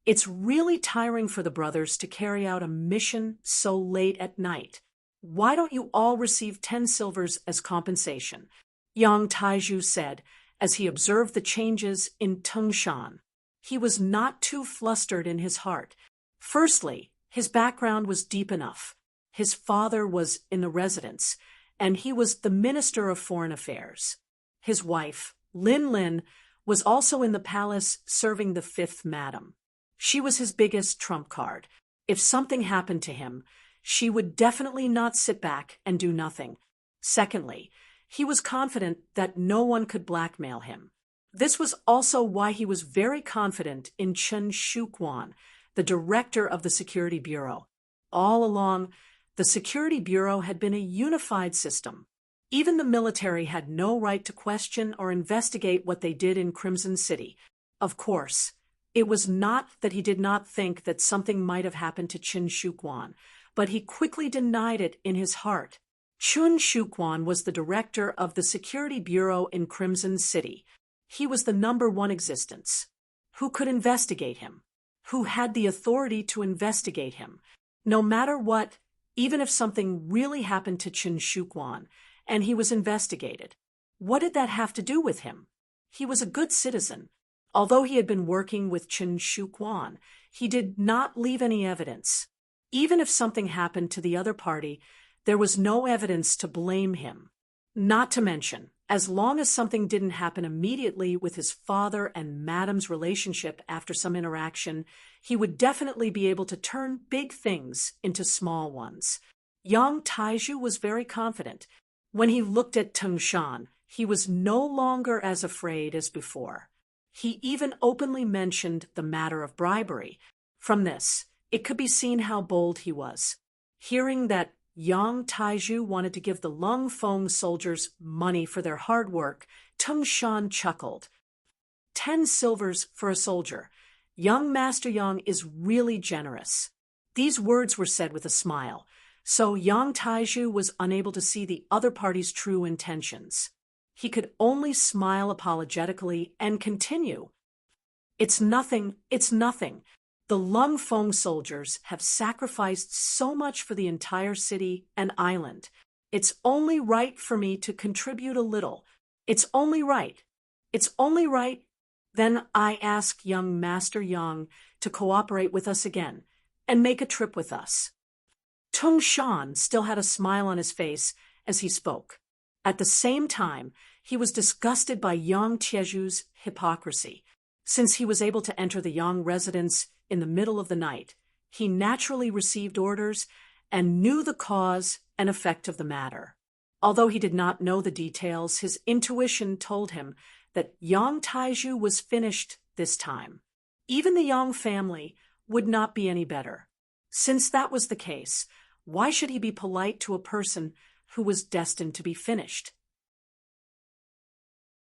It's really tiring for the brothers to carry out a mission so late at night. Why don't you all receive 10 silvers as compensation? Young Taiju said as he observed the changes in Tung Shan. He was not too flustered in his heart. Firstly, his background was deep enough. His father was in the residence, and he was the Minister of Foreign Affairs. His wife, Lin Lin, was also in the palace serving the fifth madam. She was his biggest trump card. If something happened to him, she would definitely not sit back and do nothing. Secondly, he was confident that no one could blackmail him. This was also why he was very confident in Chen Shuquan, the director of the Security Bureau. All along, the Security Bureau had been a unified system. Even the military had no right to question or investigate what they did in Crimson City. Of course, it was not that he did not think that something might have happened to Chen Shuquan, but he quickly denied it in his heart. Chen Shuquan was the director of the Security Bureau in Crimson City. He was the #1 existence. Who could investigate him? Who had the authority to investigate him? No matter what, even if something really happened to Chen Shuquan, and he was investigated, what did that have to do with him? He was a good citizen. Although he had been working with Chen Shuquan, he did not leave any evidence. Even if something happened to the other party, there was no evidence to blame him. Not to mention, as long as something didn't happen immediately with his father and Madam's relationship after some interaction, he would definitely be able to turn big things into small ones. Young Taiju was very confident. When he looked at Tung Shan, he was no longer as afraid as before. He even openly mentioned the matter of bribery. From this, it could be seen how bold he was. Hearing that Yang Taiju wanted to give the Lung Feng soldiers money for their hard work, Tung Shan chuckled. 10 silvers for a soldier. Young Master Yang is really generous. These words were said with a smile, so Yang Taiju was unable to see the other party's true intentions. He could only smile apologetically and continue. It's nothing, it's nothing. The Lung Feng soldiers have sacrificed so much for the entire city and island. It's only right for me to contribute a little. It's only right. It's only right. Then I ask young Master Yang to cooperate with us again and make a trip with us. Tung Shan still had a smile on his face as he spoke. At the same time, he was disgusted by Yang Tieju's hypocrisy. Since he was able to enter the Yang residence in the middle of the night, he naturally received orders and knew the cause and effect of the matter. Although he did not know the details, his intuition told him that Yang Taiju was finished this time. Even the Yang family would not be any better. Since that was the case, why should he be polite to a person who was destined to be finished?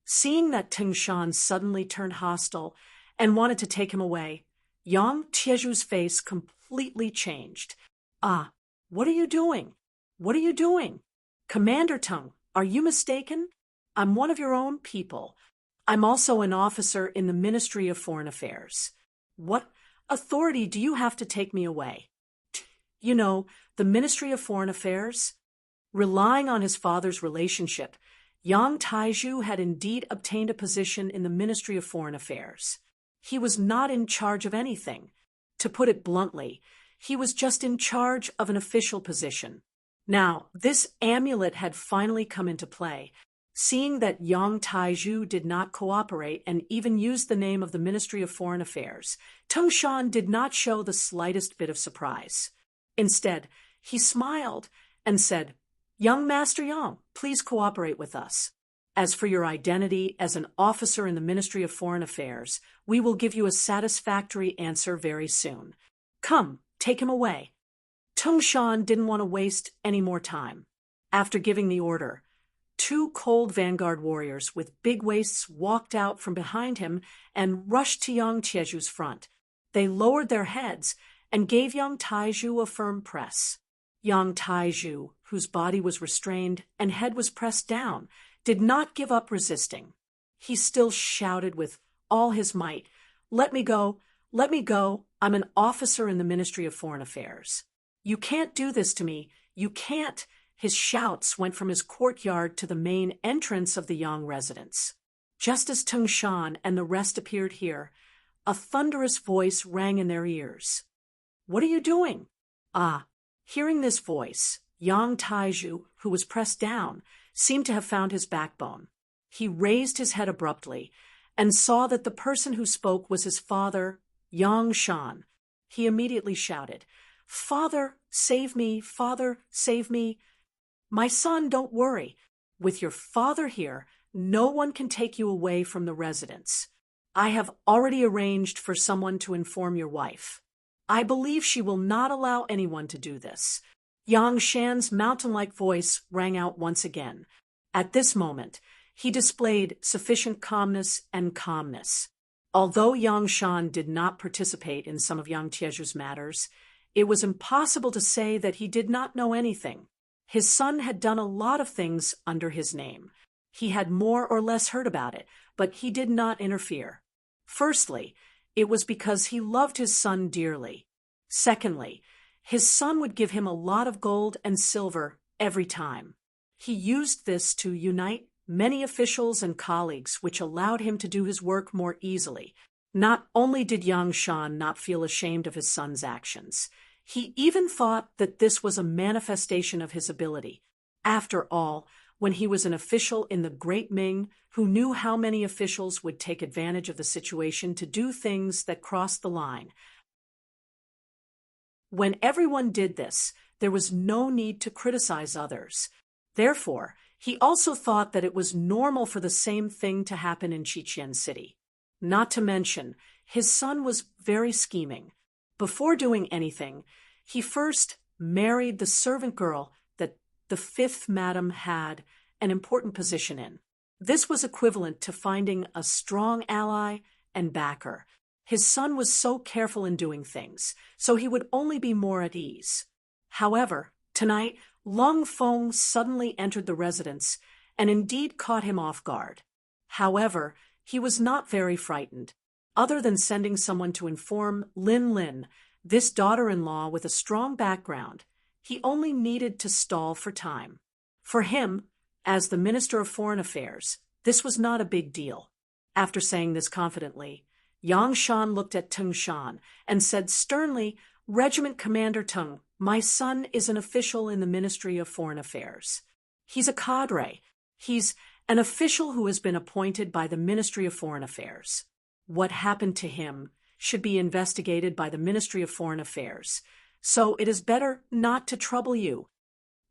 Seeing that Tung Shan suddenly turned hostile and wanted to take him away, Yang Tieju's face completely changed. "Ah, what are you doing? What are you doing? Commander Tung, are you mistaken? I'm one of your own people. I'm also an officer in the Ministry of Foreign Affairs." "What? authority do you have to take me away? You know, the Ministry of Foreign Affairs? Relying on his father's relationship, Yang Taiju had indeed obtained a position in the Ministry of Foreign Affairs. He was not in charge of anything. To put it bluntly, he was just in charge of an official position. Now, this amulet had finally come into play. Seeing that Yang Taiju did not cooperate and even used the name of the Ministry of Foreign Affairs, Tung Shan did not show the slightest bit of surprise. Instead, he smiled and said, "Young Master Yang, please cooperate with us. As for your identity as an officer in the Ministry of Foreign Affairs, we will give you a satisfactory answer very soon. Come, take him away." Tung Shan didn't want to waste any more time. After giving the order, 2 cold vanguard warriors with big waists walked out from behind him and rushed to Yang Tieju's front. They lowered their heads and gave Yang Taiju a firm press. Yang Taiju, whose body was restrained and head was pressed down, did not give up resisting. He still shouted with all his might, "Let me go! Let me go! I'm an officer in the Ministry of Foreign Affairs. You can't do this to me! You can't!" His shouts went from his courtyard to the main entrance of the Yang residence. Just as Tung Shan and the rest appeared here, a thunderous voice rang in their ears. "What are you doing?" Ah, hearing this voice, Yang Taiju, who was pressed down, seemed to have found his backbone. He raised his head abruptly and saw that the person who spoke was his father, Yang Shan. He immediately shouted, "Father, save me! Father, save me! My son, don't worry. With your father here, no one can take you away from the residence. I have already arranged for someone to inform your wife. I believe she will not allow anyone to do this." Yang Shan's mountain-like voice rang out once again. At this moment, he displayed sufficient calmness. Although Yang Shan did not participate in some of Yang Tieju's matters, it was impossible to say that he did not know anything. His son had done a lot of things under his name. He had more or less heard about it, but he did not interfere. Firstly, it was because he loved his son dearly. Secondly, his son would give him a lot of gold and silver every time. He used this to unite many officials and colleagues, which allowed him to do his work more easily. Not only did Yang Shan not feel ashamed of his son's actions, he even thought that this was a manifestation of his ability. After all, when he was an official in the Great Ming, who knew how many officials would take advantage of the situation to do things that crossed the line. When everyone did this, there was no need to criticize others. Therefore, he also thought that it was normal for the same thing to happen in Chichen City. Not to mention, his son was very scheming. Before doing anything, he first married the servant girl that the 5th Madam had an important position in. This was equivalent to finding a strong ally and backer. His son was so careful in doing things, so he would only be more at ease. However, tonight, Long Feng suddenly entered the residence and indeed caught him off guard. However, he was not very frightened. Other than sending someone to inform Lin Lin, this daughter-in-law with a strong background, he only needed to stall for time. For him, as the Minister of Foreign Affairs, this was not a big deal. After saying this confidently, Yang Shan looked at Tung Shan and said sternly, "Regiment Commander Tung, my son is an official in the Ministry of Foreign Affairs. He's a cadre. He's an official who has been appointed by the Ministry of Foreign Affairs. What happened to him should be investigated by the Ministry of Foreign Affairs, so it is better not to trouble you."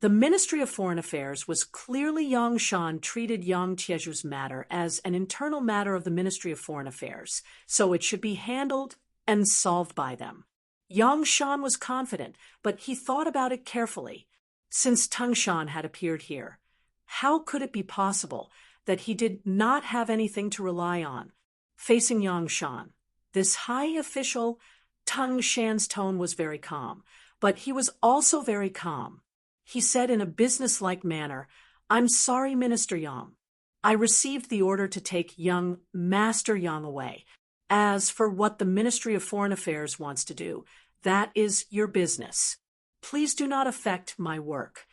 The Ministry of Foreign Affairs was clearly Yang Shan treated Yang Tieju's matter as an internal matter of the Ministry of Foreign Affairs, so it should be handled and solved by them. Yang Shan was confident, but he thought about it carefully. Since Tung Shan had appeared here, how could it be possible that he did not have anything to rely on? Facing Yang Shan, this high official, Tung Shan's tone was very calm, but he was also very calm. He said in a businesslike manner, "I'm sorry, Minister Yang. I received the order to take young Master Yang away. As for what the Ministry of Foreign Affairs wants to do, that is your business. Please do not affect my work.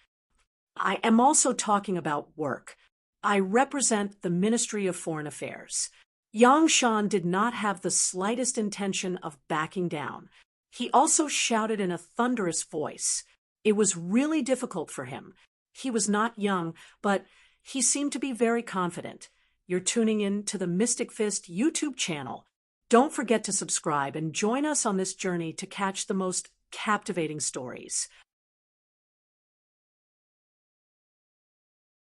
I am also talking about work. I represent the Ministry of Foreign Affairs. Yang Shan did not have the slightest intention of backing down. He also shouted in a thunderous voice. It was really difficult for him. He was not young, but he seemed to be very confident. You're tuning in to the Mystic Fist YouTube channel. Don't forget to subscribe and join us on this journey to catch the most captivating stories.